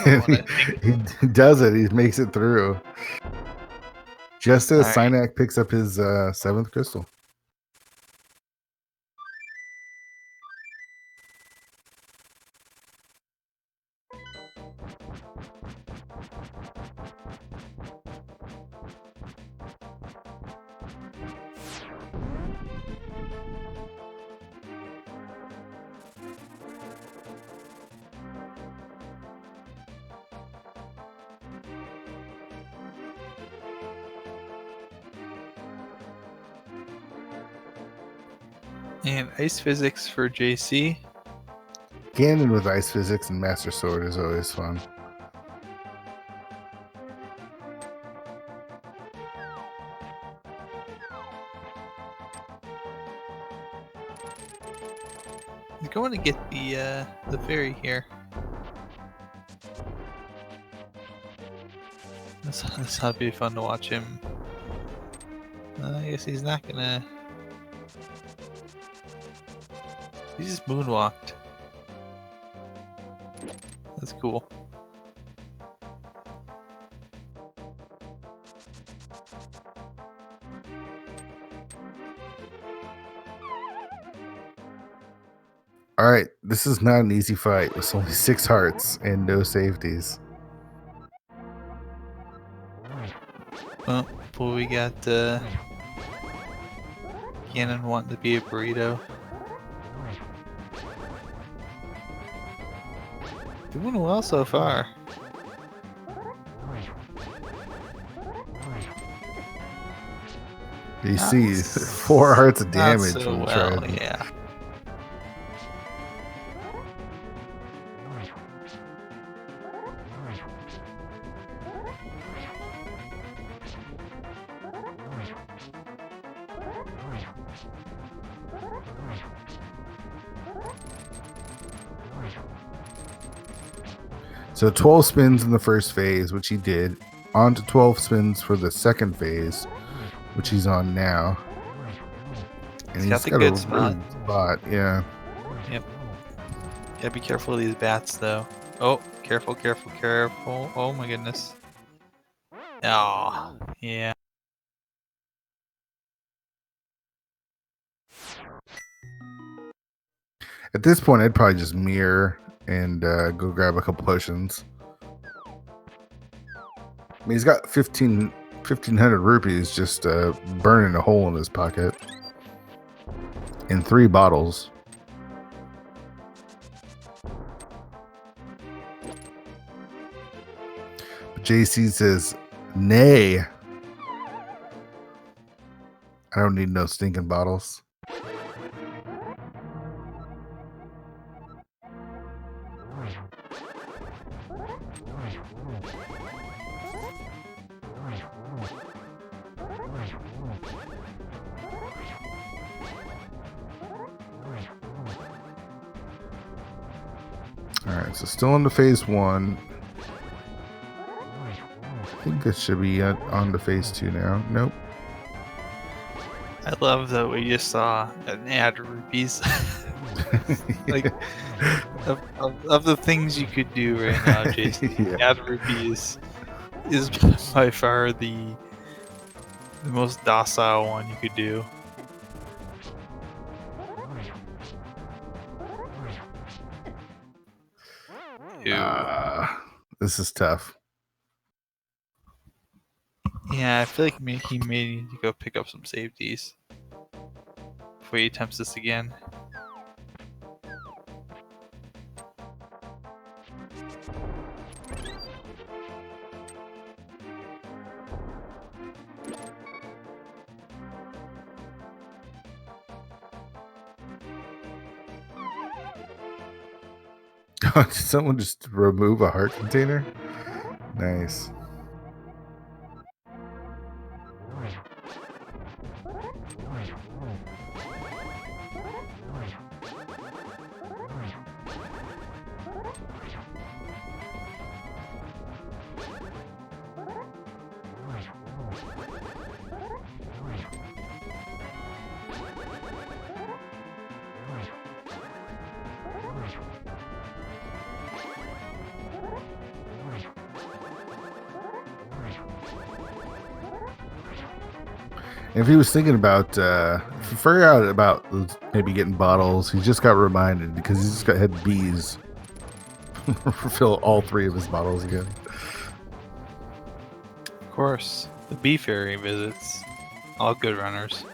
Speaker 2: And
Speaker 1: he does it. He makes it through. Just as
Speaker 2: All right.
Speaker 1: Synack picks up his 7th crystal.
Speaker 2: And ice physics for JC.
Speaker 1: Ganon with ice physics and Master Sword is always fun.
Speaker 2: He's going to get the fairy here. This ought to be fun to watch him. I guess he's not gonna. He just moonwalked. That's cool.
Speaker 1: All right, this is not an easy fight. It's only 6 hearts and no safeties.
Speaker 2: Well, we got Ganon wanting to be a burrito. Doing well so far.
Speaker 1: You see 4 hearts of damage
Speaker 2: Not so
Speaker 1: from the
Speaker 2: well,
Speaker 1: trident.
Speaker 2: yeah.
Speaker 1: So 12 spins in the first phase, which he did. On to 12 spins for the second phase, which he's on now. And
Speaker 2: He's got the good spot.
Speaker 1: Spot, yeah.
Speaker 2: Yep. Gotta be careful of these bats, though. Oh, careful, careful, careful. Oh my goodness. Oh, yeah.
Speaker 1: At this point, I'd probably just mirror and go grab a couple potions. I mean, he's got 1,500 rupees just burning a hole in his pocket. And 3 bottles. But JC says, nay. I don't need no stinking bottles. Alright, so still on to phase 1. I think this should be on to phase 2 now. Nope.
Speaker 2: I love that we just saw an ad rupees. Like, of the things you could do right now, Jason,
Speaker 1: Yeah.
Speaker 2: ad rupees is by far the most docile one you could do.
Speaker 1: This is tough.
Speaker 2: Yeah, I feel like he may need to go pick up some safeties before he attempts this again.
Speaker 1: Did someone just remove a heart container? Nice. If he was thinking about, if he figured out about maybe getting bottles, he just got reminded because he's just got had bees refill all 3 of his bottles again.
Speaker 2: Of course, the bee fairy visits. All good runners.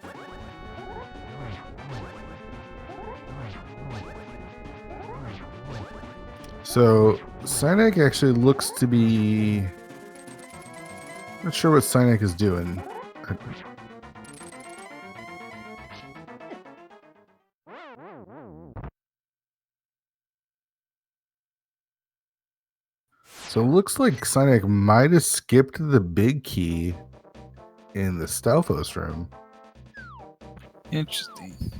Speaker 1: So Synack actually looks to be. Not sure what Synack is doing. So it looks like Synack might have skipped the big key in the Stalfos room.
Speaker 2: Interesting.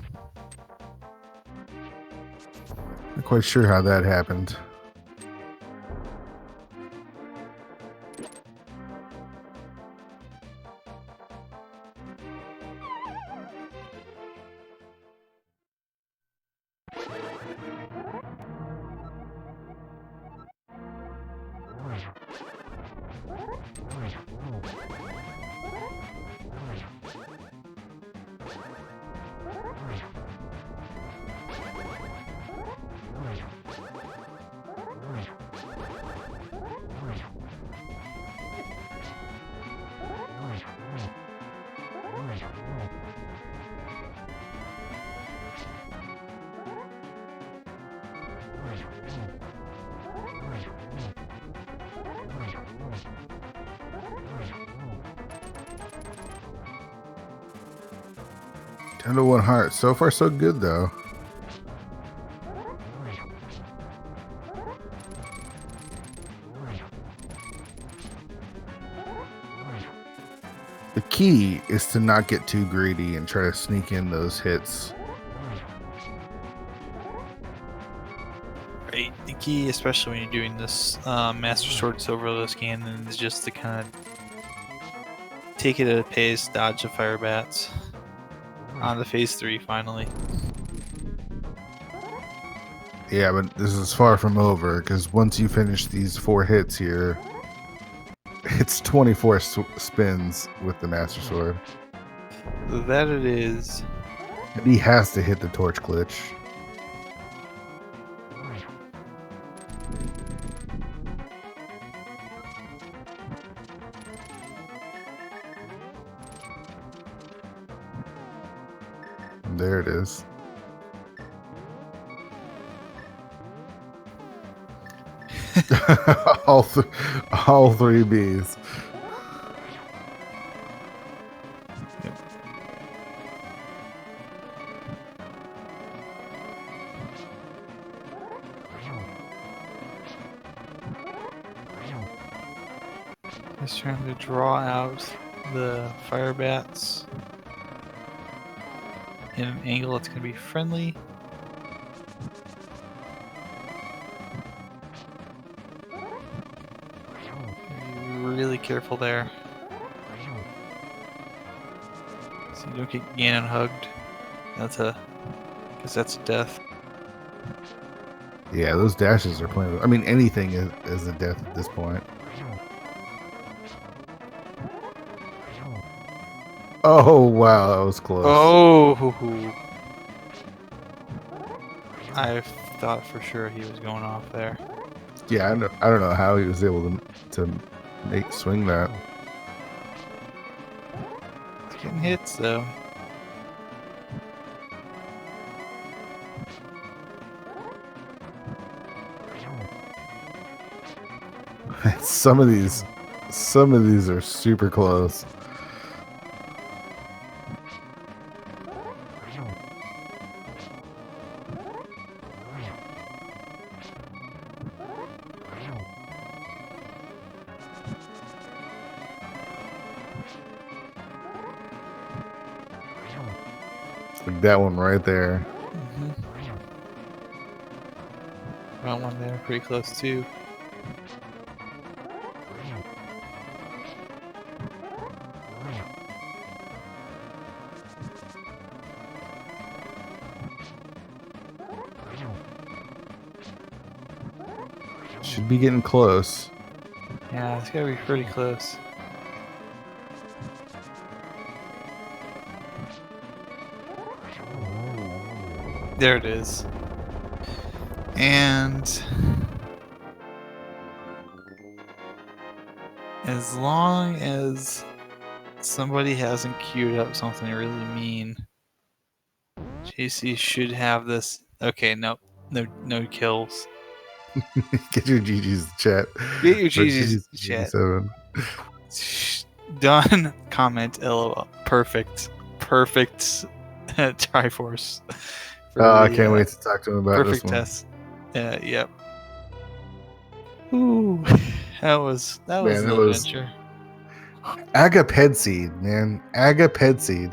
Speaker 1: Not quite sure how that happened. Down to 1 heart. So far, so good, though. The key is to not get too greedy and try to sneak in those hits.
Speaker 2: Right. The key, especially when you're doing this Master Sword Silverless Ganon, is just to kind of take it at a pace, dodge the fire bats. On to phase 3 finally.
Speaker 1: Yeah, but this is far from over because once you finish these 4 hits here, it's 24 spins with the Master Sword.
Speaker 2: That it is.
Speaker 1: And he has to hit the torch glitch. There it is. all 3 bees.
Speaker 2: Yep. He's trying to draw out the fire bats in an angle that's going to be friendly. careful there. So you don't get Ganon hugged. Because that's a death.
Speaker 1: Yeah, those dashes are playing. I mean, anything is a death at this point. Oh, wow, that was close.
Speaker 2: Oh! I thought for sure he was going off there.
Speaker 1: Yeah, I don't know how he was able to swing that.
Speaker 2: He's getting hits though.
Speaker 1: Some of these are super close. Like that one right there.
Speaker 2: Got one there, pretty close too.
Speaker 1: Should be getting close.
Speaker 2: Yeah, it's gotta be pretty close. There it is. And as long as somebody hasn't queued up something really mean, JC should have this. Okay, nope. No kills.
Speaker 1: Get your GG's chat.
Speaker 2: Get your GG's chat. Done. Comment. LOL. Perfect. Triforce.
Speaker 1: I can't wait to talk to him about
Speaker 2: perfect
Speaker 1: this one.
Speaker 2: test. Yep. Ooh, that was an adventure.
Speaker 1: Agahnim seed, man. Agahnim seed.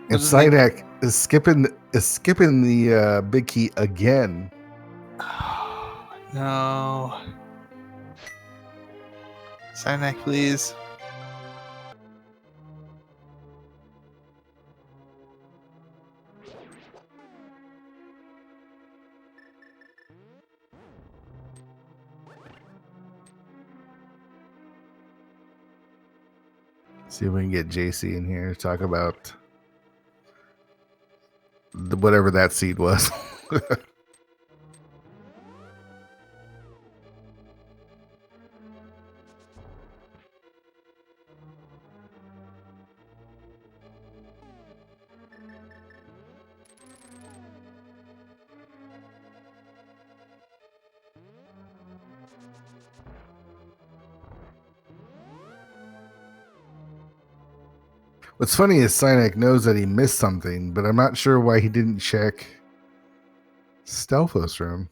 Speaker 1: And synack is skipping the big key again.
Speaker 2: Oh, no. Synack, please.
Speaker 1: See if we can get JC in here to talk about whatever that seed was. What's funny is synack knows that he missed something, but I'm not sure why he didn't check Stelphos room.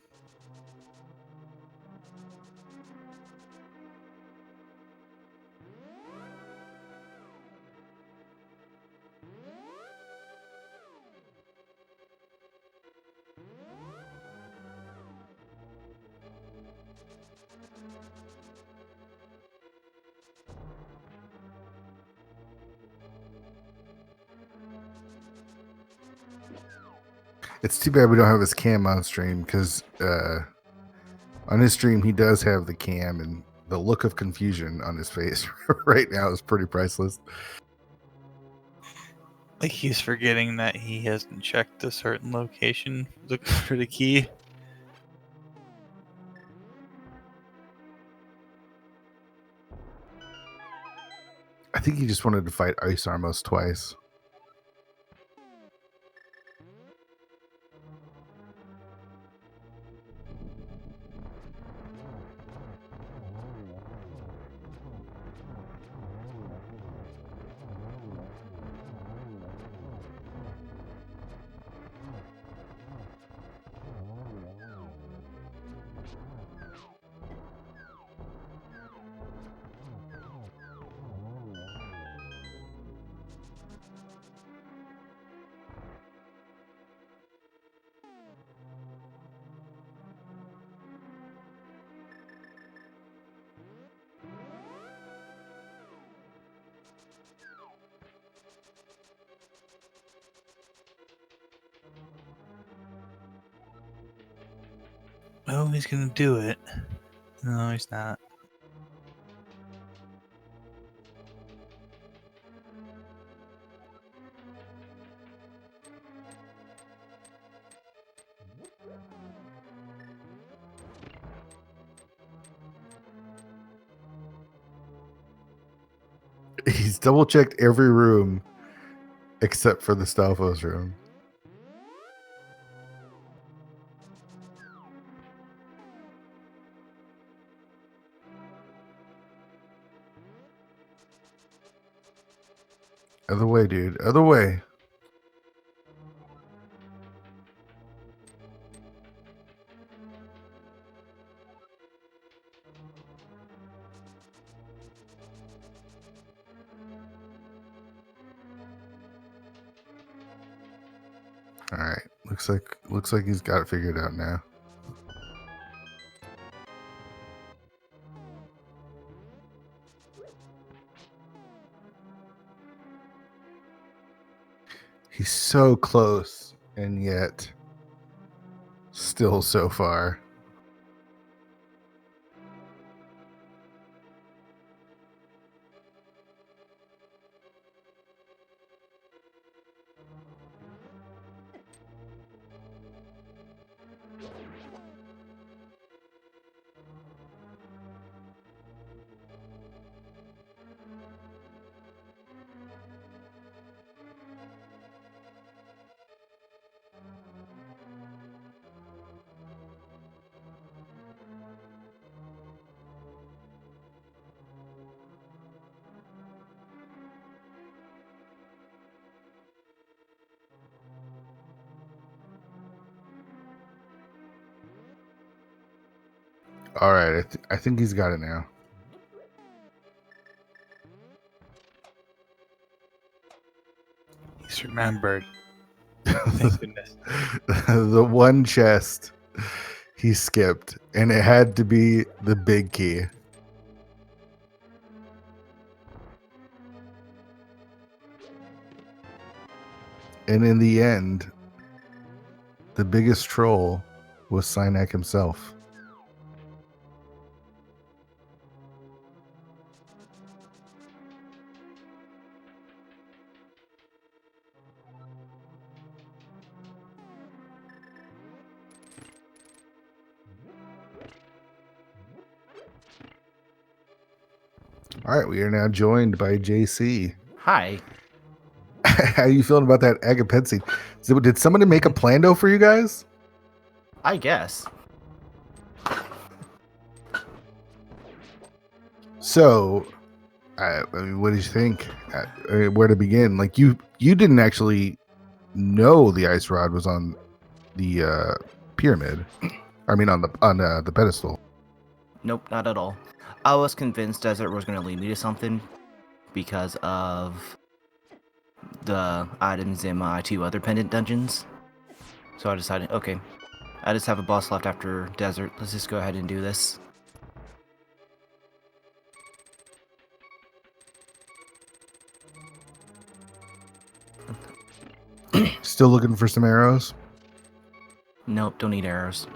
Speaker 1: It's too bad we don't have his cam on stream, because on his stream he does have the cam, and the look of confusion on his face right now is pretty priceless.
Speaker 2: Like he's forgetting that he hasn't checked a certain location looking for the key.
Speaker 1: I think he just wanted to fight Ice Armos twice.
Speaker 2: Oh, he's gonna do it. No, he's not.
Speaker 1: He's double checked every room except for the Stalfos room. Other way, dude. Other way. All right. Looks like he's got it figured out now. He's so close and yet still so far. All right, I think he's got it now.
Speaker 2: He's remembered. Thank goodness.
Speaker 1: The one chest he skipped, and it had to be the big key. And in the end, the biggest troll was Synack himself. All right, we are now joined by JC.
Speaker 3: Hi.
Speaker 1: How are you feeling about that Agahnim? Did somebody make a plando for you guys?
Speaker 3: I guess.
Speaker 1: So, I mean, what did you think? Where to begin? Like you didn't actually know the ice rod was on the pyramid. I mean, on the pedestal.
Speaker 3: Nope, not at all. I was convinced Desert was going to lead me to something because of the items in my 2 other Pendant dungeons. So I decided, okay, I just have a boss left after Desert. Let's just go ahead and do this.
Speaker 1: Still looking for some arrows?
Speaker 3: Nope, don't need arrows.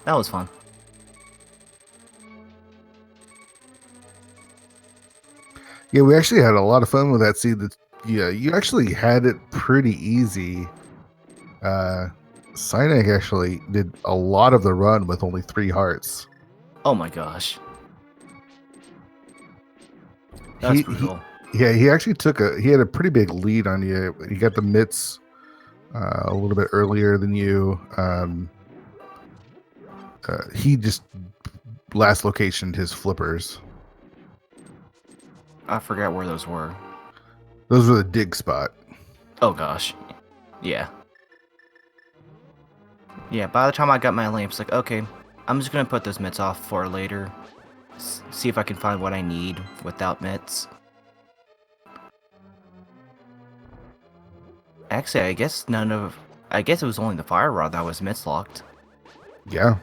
Speaker 3: That was fun.
Speaker 1: Yeah, we actually had a lot of fun with that. See, yeah, you actually had it pretty easy. Synack actually did a lot of the run with only 3 hearts.
Speaker 3: Oh my gosh. That's brutal.
Speaker 1: Yeah, he actually he had a pretty big lead on you. He got the mitts a little bit earlier than you. He just last locationed his flippers.
Speaker 3: I forgot where those were.
Speaker 1: Those were the dig spot.
Speaker 3: Oh gosh. Yeah. Yeah, by the time I got my lamps, like, okay, I'm just gonna put those mitts off for later. See if I can find what I need without mitts. Actually, I guess it was only the fire rod that was mitts locked.
Speaker 1: Yeah.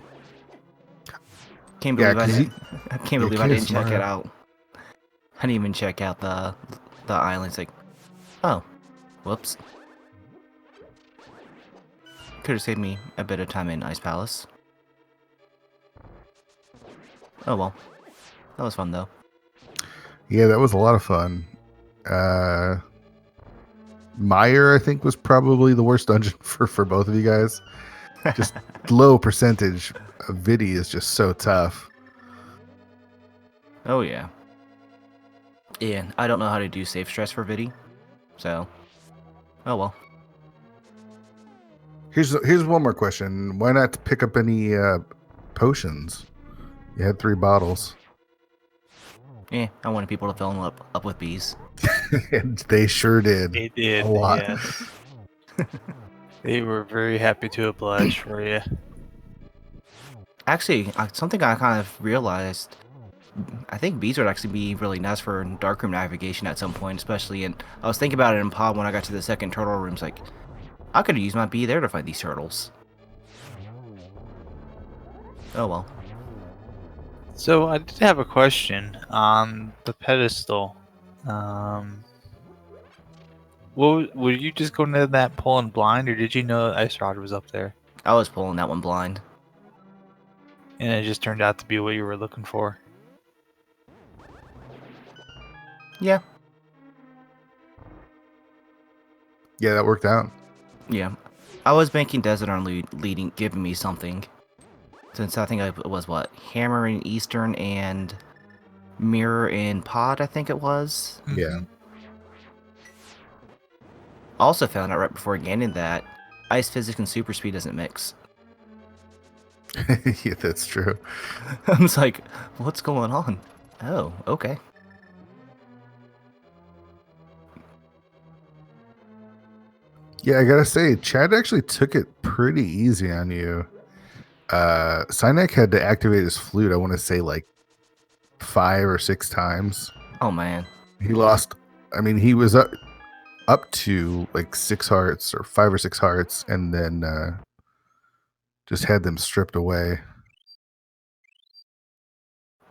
Speaker 3: Can't believe I can't believe I didn't check it out. I didn't even check out the islands. Like, oh, whoops. Could have saved me a bit of time in Ice Palace. Oh well. That was fun though.
Speaker 1: Yeah, that was a lot of fun. Meyer, I think, was probably the worst dungeon for both of you guys. Just low percentage of Vidi is just so tough.
Speaker 3: Oh yeah. Yeah, I don't know how to do safe stress for Vidi, so oh well.
Speaker 1: Here's one more question. Why not pick up any potions? You had 3 bottles.
Speaker 3: Yeah, I wanted people to fill them up with bees.
Speaker 1: And they sure did.
Speaker 2: They did.
Speaker 1: A lot.
Speaker 2: Yes. They were very happy to oblige for you.
Speaker 3: Actually, something I kind of realized, I think bees would actually be really nice for darkroom navigation at some point, especially in, I was thinking about it in pod when I got to the second turtle rooms, like, I could have used my bee there to find these turtles. Oh well.
Speaker 2: So I did have a question on the pedestal. Were you just going to that pulling blind, or did you know Ice Rod was up there?
Speaker 3: I was pulling that one blind.
Speaker 2: And it just turned out to be what you were looking for.
Speaker 3: Yeah.
Speaker 1: Yeah, that worked out.
Speaker 3: Yeah. I was banking Desert on leading, giving me something. Since I think it was, what, Hammer in Eastern and Mirror in Pod, I think it was.
Speaker 1: Yeah.
Speaker 3: Also found out right before Ganon that ice physics and super speed doesn't mix.
Speaker 1: Yeah, that's true.
Speaker 3: I was like, what's going on? Oh, okay.
Speaker 1: Yeah, I gotta say, Chad actually took it pretty easy on you. Synack had to activate his flute, I want to say like 5 or 6 times.
Speaker 3: Oh man.
Speaker 1: He lost, I mean, he was up to like 6 hearts or 5 or 6 hearts, and then just had them stripped away.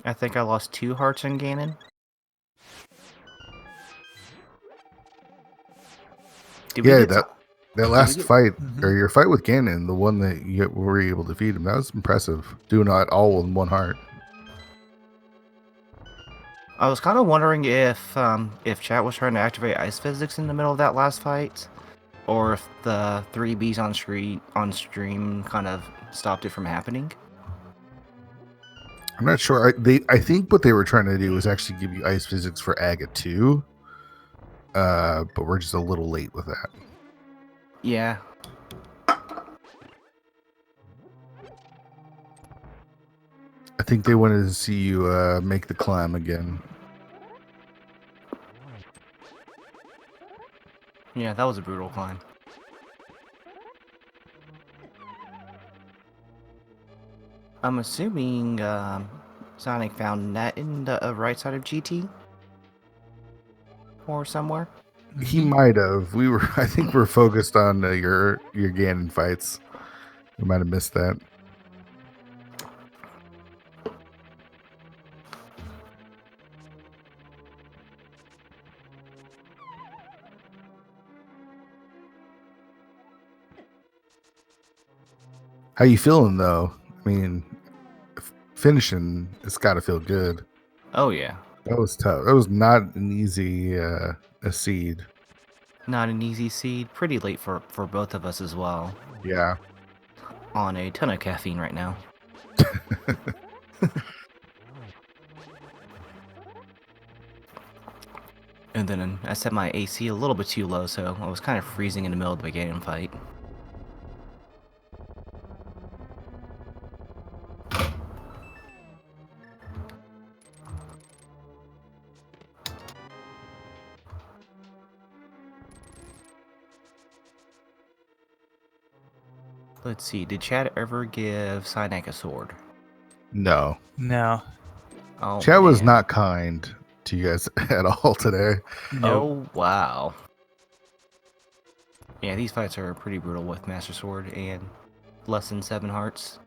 Speaker 3: I think I lost 2 hearts in Ganon.
Speaker 1: Yeah, that last
Speaker 3: get-
Speaker 1: fight, or your fight with Ganon, the one that you were able to defeat him, that was impressive. Doing it all in 1 heart.
Speaker 3: I was kind of wondering if chat was trying to activate ice physics in the middle of that last fight, or if the 3 bees on stream kind of stopped it from happening.
Speaker 1: I'm not sure. I think what they were trying to do was actually give you ice physics for Aga 2. But we're just a little late with that.
Speaker 3: Yeah.
Speaker 1: I think they wanted to see you make the climb again.
Speaker 3: Yeah, that was a brutal climb. I'm assuming Sonic found that in the right side of GT? Or somewhere?
Speaker 1: He might have. I think we're focused on your Ganon fights. We might have missed that. How you feeling though? I mean, finishing, it's got to feel good.
Speaker 3: Oh yeah.
Speaker 1: That was tough. That was not an easy a seed.
Speaker 3: Not an easy seed. Pretty late for both of us as well.
Speaker 1: Yeah.
Speaker 3: On a ton of caffeine right now. And then I set my AC a little bit too low, so I was kind of freezing in the middle of the Ganon fight. Let's see, did Chad ever give Synack a sword?
Speaker 1: No.
Speaker 2: No.
Speaker 3: Oh,
Speaker 1: Chad was
Speaker 3: man.
Speaker 1: not kind to you guys at all today.
Speaker 3: Oh, wow. Yeah, these fights are pretty brutal with Master Sword and less than 7 hearts.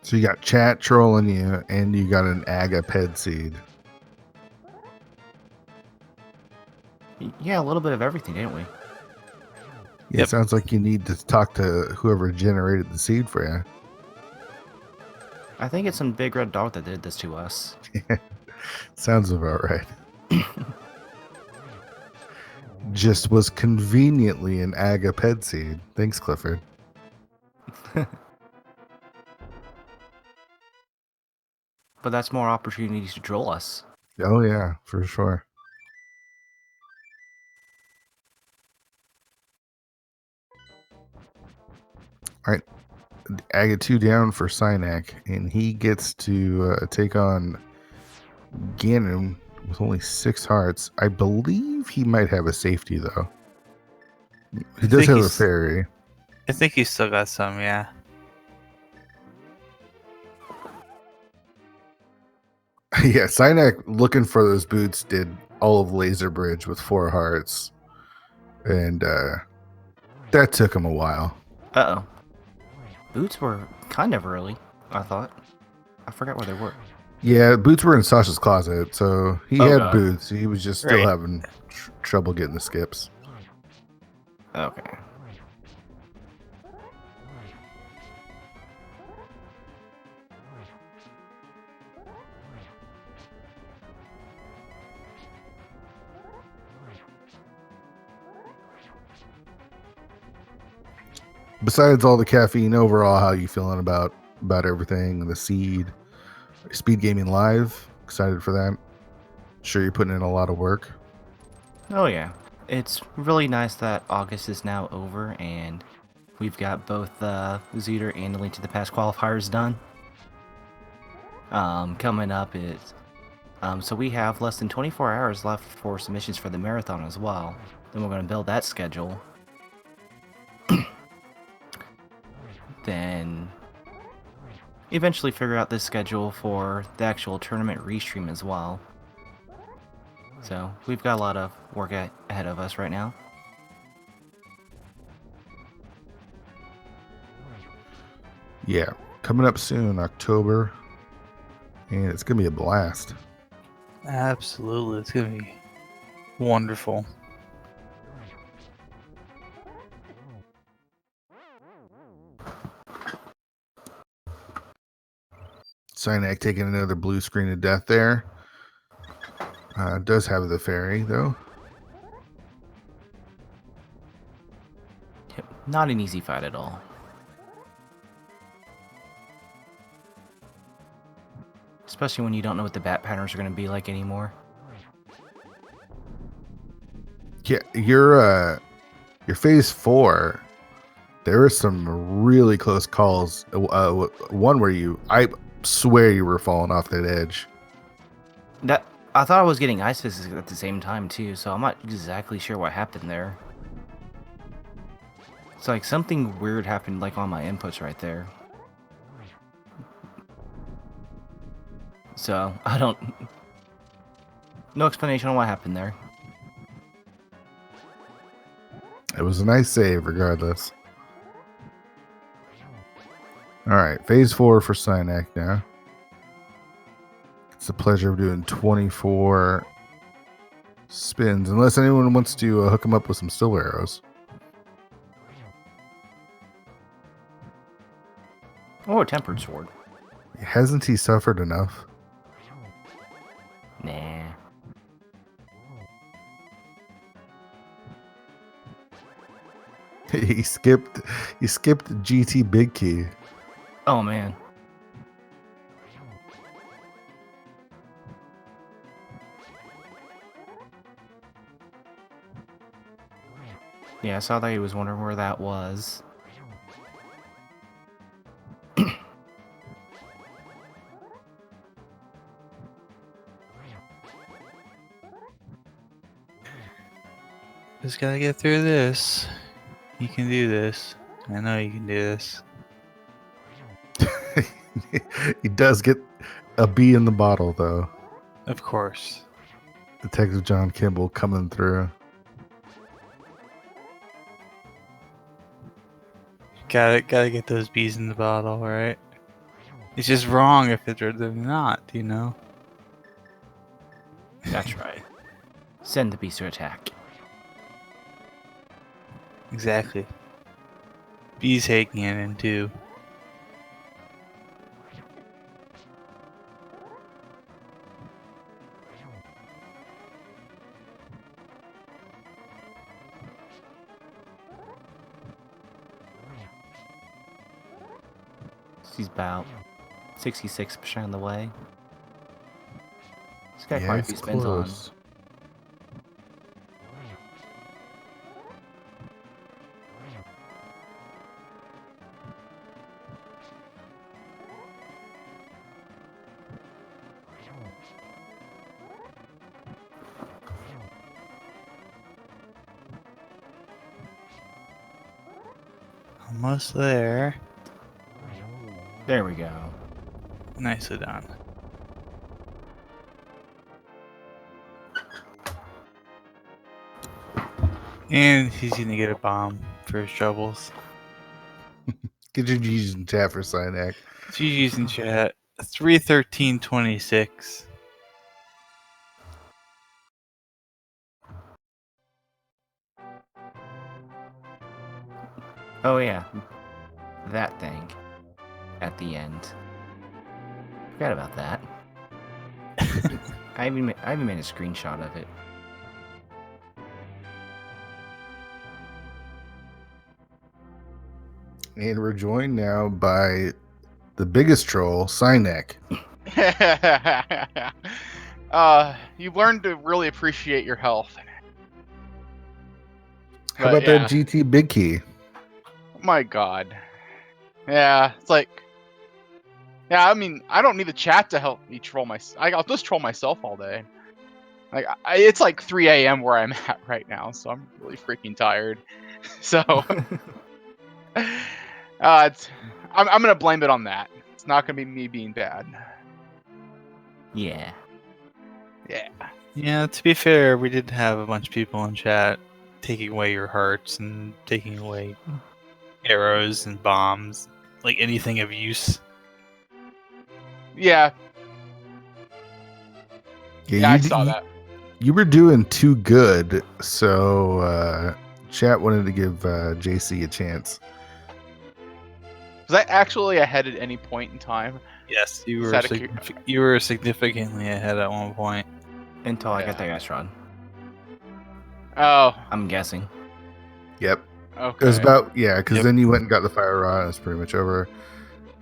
Speaker 1: So you got chat trolling you, and you got an Aga ped seed.
Speaker 3: Yeah, a little bit of everything, didn't we?
Speaker 1: Yeah, It sounds like you need to talk to whoever generated the seed for you.
Speaker 3: I think it's some big red dog that did this to us.
Speaker 1: Sounds about right. Just was conveniently an Agaped seed. Thanks, Clifford.
Speaker 3: But that's more opportunities to troll us.
Speaker 1: Oh, yeah, for sure. All right. Aga 2 down for Synack, and he gets to take on Ganon with only 6 hearts. I believe he might have a safety, though. He does have a fairy.
Speaker 2: I think he's still got some, yeah.
Speaker 1: Yeah, Synack, looking for those boots, did all of Laser Bridge with 4 hearts. And that took him a while.
Speaker 3: Uh-oh. Boots were kind of early, I thought. I forgot where they were.
Speaker 1: Yeah, boots were in Sasha's closet, so he had boots. He was just still having trouble getting the skips.
Speaker 3: Okay.
Speaker 1: Besides all the caffeine, overall, how are you feeling about everything? The seed, Speed Gaming Live, excited for that? Sure, you're putting in a lot of work.
Speaker 3: Oh yeah, it's really nice that August is now over and we've got both Zooter and the Link to the Past qualifiers done. Coming up is so we have less than 24 hours left for submissions for the marathon as well. Then we're going to build that schedule. Then eventually figure out this schedule for the actual tournament restream as well. So we've got a lot of work ahead of us right now.
Speaker 1: Yeah, coming up soon, October, and it's gonna be a blast.
Speaker 2: Absolutely, it's gonna be wonderful.
Speaker 1: Synack taking another blue screen of death there. Does have the fairy, though.
Speaker 3: Yep, not an easy fight at all. Especially when you don't know what the bat patterns are going to be like anymore.
Speaker 1: Yeah, your phase 4, there were some really close calls. One where I swear you were falling off that edge.
Speaker 3: I thought I was getting ice physics at the same time too, so I'm not exactly sure what happened there. It's like something weird happened like on my inputs right there. So, I don't... No explanation on what happened there.
Speaker 1: It was a nice save regardless. Alright, phase 4 for Synack now. It's the pleasure of doing 24 spins, unless anyone wants to hook him up with some still arrows.
Speaker 3: Or a tempered sword.
Speaker 1: Hasn't he suffered enough?
Speaker 3: Nah.
Speaker 1: He skipped GT Big Key.
Speaker 3: Oh man. Yeah, I saw that he was wondering where that was.
Speaker 2: Just gotta get through this. You can do this. I know you can do this.
Speaker 1: He does get a bee in the bottle, though.
Speaker 2: Of course.
Speaker 1: Detective John Kimball coming through.
Speaker 2: Gotta get those bees in the bottle, right? It's just wrong if they're not, you know?
Speaker 3: That's right. Send the beast to attack.
Speaker 2: Exactly. Bees hate Ganon too.
Speaker 3: He's about 66% of the way. He's got
Speaker 1: Yeah,
Speaker 3: quite a
Speaker 1: it's
Speaker 3: few spins on.
Speaker 1: close.
Speaker 2: Almost there.
Speaker 3: There we go.
Speaker 2: Nicely done. And he's gonna get a bomb for his troubles.
Speaker 1: Get your G's in chat for synack.
Speaker 2: GG's in chat. 313.26.
Speaker 3: Oh yeah, that thing at the end. Forgot about that. I even made a screenshot of it.
Speaker 1: And we're joined now by the biggest troll, synack.
Speaker 4: You've learned to really appreciate your health.
Speaker 1: How about that GT big key?
Speaker 4: My God. Yeah, it's like. Yeah, I mean, I don't need the chat to help me troll myself. I'll just troll myself all day. Like, it's like 3 a.m. where I'm at right now, so I'm really freaking tired. So, I'm gonna blame it on that. It's not gonna be me being bad.
Speaker 3: Yeah.
Speaker 4: Yeah.
Speaker 2: Yeah, to be fair, we did have a bunch of people in chat taking away your hearts and taking away arrows and bombs, like anything of use.
Speaker 4: Yeah.
Speaker 1: Yeah,
Speaker 4: I saw that.
Speaker 1: You were doing too good, so chat wanted to give JC a chance.
Speaker 4: Was I actually ahead at any point in time?
Speaker 2: Yes, you were significantly ahead at one point.
Speaker 3: Until I got the ice rod.
Speaker 4: Oh.
Speaker 3: I'm guessing.
Speaker 1: Yep.
Speaker 4: Okay.
Speaker 1: It was about, because then you went and got the fire rod, and it's pretty much over.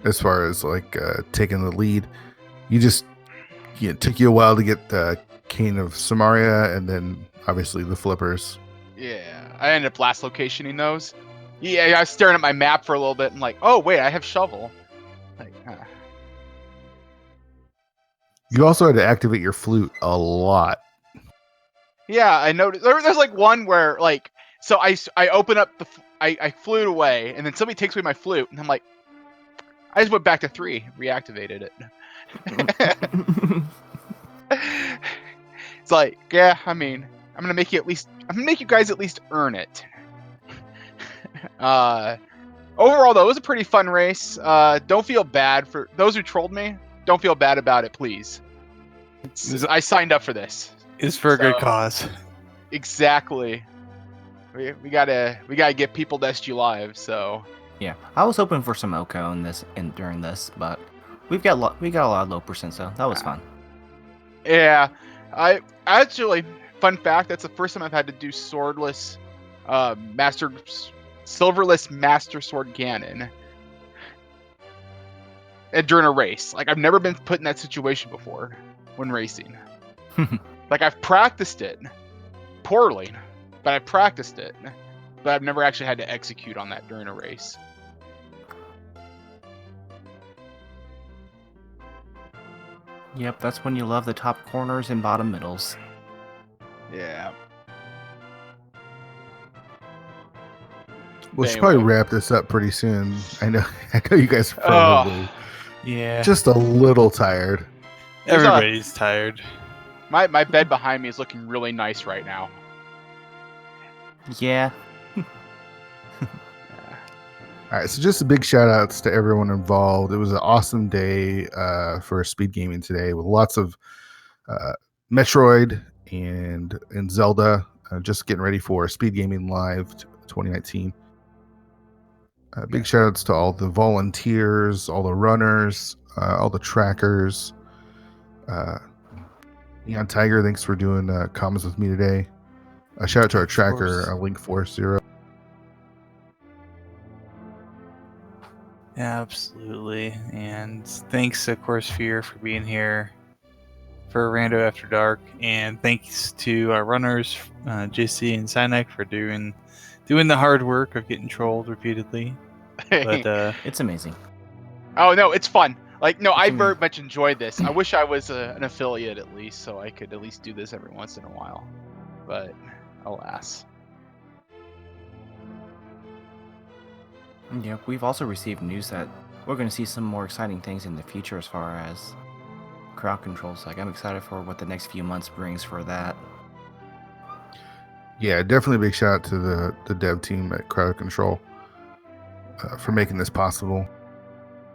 Speaker 1: As far as like taking the lead, it took you a while to get the Cane of Samaria, and then obviously the flippers.
Speaker 4: Yeah, I ended up last locationing those. Yeah, I was staring at my map for a little bit and like, oh wait, I have shovel. Like,
Speaker 1: You also had to activate your flute a lot.
Speaker 4: yeah, I noticed. There's like one where like, so I open up I flew away, and then somebody takes away my flute, and I'm like, I just went back to 3, reactivated it. It's like, yeah, I mean, I'm gonna make you guys at least earn it. Overall though, it was a pretty fun race. Don't feel bad for those who trolled me. Don't feel bad about it, please. I signed up for this.
Speaker 2: It's for a good cause.
Speaker 4: Exactly. We gotta get people to SG Live. So
Speaker 3: yeah, I was hoping for some Oko during this, but we got a lot of low percent, so that was fun.
Speaker 4: Yeah, I actually, fun fact, that's the first time I've had to do swordless, silverless Master Sword Ganon. And during a race. Like, I've never been put in that situation before when racing. Like, I've practiced it poorly, but I practiced it. But I've never actually had to execute on that during a race.
Speaker 3: Yep, that's when you love the top corners and bottom middles.
Speaker 4: Yeah.
Speaker 1: We'll probably wrap this up pretty soon. I know you guys are probably just a little tired.
Speaker 2: Everybody's tired.
Speaker 4: My bed behind me is looking really nice right now.
Speaker 3: Yeah.
Speaker 1: All right, so just a big shout outs to everyone involved. It was an awesome day for speed gaming today with lots of Metroid and Zelda, just getting ready for Speed Gaming Live 2019. Big shout outs to all the volunteers, all the runners, all the trackers. Neon Tiger, thanks for doing comments with me today. Shout out to our tracker, Link Force Zero.
Speaker 2: Absolutely. And thanks, of course, Fear, for being here for Rando After Dark. And thanks to our runners, JC and synack, for doing the hard work of getting trolled repeatedly. But
Speaker 3: It's amazing.
Speaker 4: Oh, no, it's fun. Like, no, I very much enjoyed this. I wish I was an affiliate at least, so I could at least do this every once in a while. But, alas.
Speaker 3: Yeah, we've also received news that we're going to see some more exciting things in the future as far as crowd controls. Like, I'm excited for what the next few months brings for that.
Speaker 1: Yeah, definitely a big shout out to the dev team at Crowd Control for making this possible.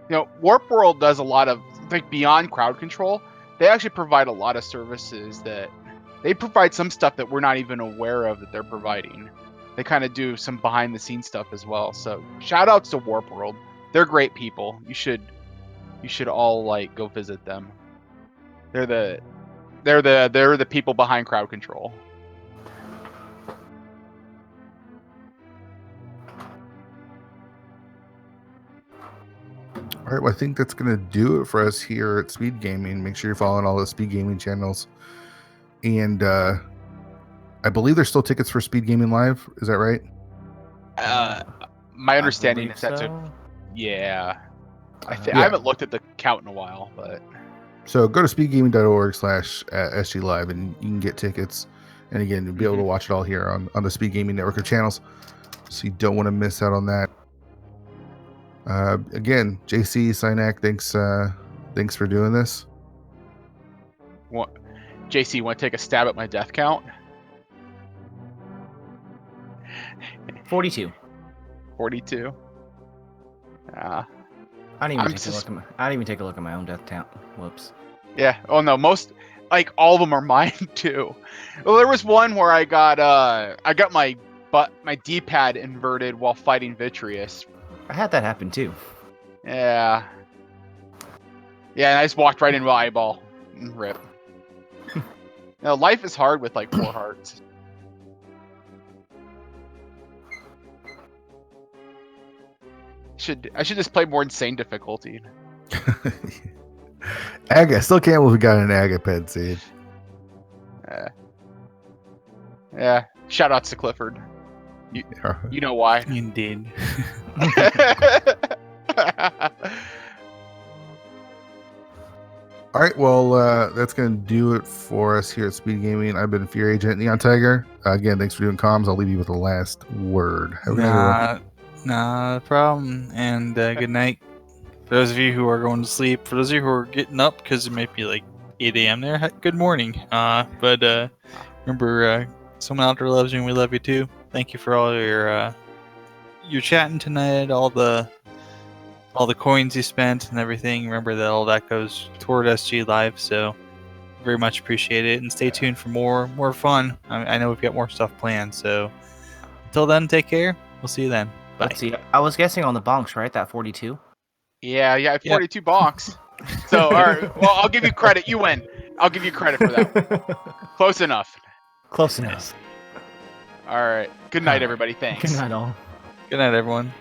Speaker 4: You know, Warp World does a lot of, like, beyond crowd control. They actually provide a lot of services that they provide some stuff that we're not even aware of that they're providing. They kind of do some behind the scenes stuff as well. So shout outs to Warp World. They're great people. You should all like go visit them. They're the people behind crowd control.
Speaker 1: All right, well, I think that's going to do it for us here at Speed Gaming. Make sure you're following all the Speed Gaming channels. And I believe there's still tickets for Speed Gaming Live. Is that right?
Speaker 4: My understanding is that's
Speaker 3: so.
Speaker 4: yeah. I
Speaker 1: Yeah.
Speaker 4: haven't looked at the count in a while, but
Speaker 1: So go to speedgaming.org/SG Live and you can get tickets. And again, you'll be able to watch it all here on the Speed Gaming network of channels. So you don't want to miss out on that. Again, JC, synack, thanks for doing this.
Speaker 4: what? JC, want to take a stab at my death count?
Speaker 3: 42.
Speaker 4: 42.
Speaker 3: I didn't even take a look at my own death count. Whoops.
Speaker 4: Yeah. Oh no, most like all of them are mine too. Well, there was one where I got my D-pad inverted while fighting Vitreous.
Speaker 3: I had that happen too.
Speaker 4: Yeah. Yeah, and I just walked right into an eyeball. Rip. Now, life is hard with like 4 hearts. I should just play more insane difficulty.
Speaker 1: Aga, still can't believe we got an Agaped Sage.
Speaker 4: Yeah. Shout outs to Clifford. You know why.
Speaker 2: indeed.
Speaker 1: All right, well, that's going to do it for us here at Speed Gaming. I've been Fear Agent Neon Tiger. Again, thanks for doing comms. I'll leave you with the last word. Have a good night, everyone.
Speaker 2: Not a problem. And good night. For those of you who are going to sleep, for those of you who are getting up, because it might be like 8 a.m. there, good morning. But remember, someone out there loves you and we love you too. Thank you for all your chatting tonight, all the coins you spent and everything. Remember that all that goes toward SG Live, so very much appreciate it. And stay tuned for more fun. I know we've got more stuff planned, so until then, take care. We'll see you then. Bye.
Speaker 3: Let's see. I was guessing on the bonks, right? That 42.
Speaker 4: Yeah, 42 bonks. So, all right. Well, I'll give you credit. You win. I'll give you credit for that. Close enough.
Speaker 3: Close enough.
Speaker 4: All right. Good night, everybody. Thanks.
Speaker 3: Good night, all.
Speaker 2: Good night, everyone.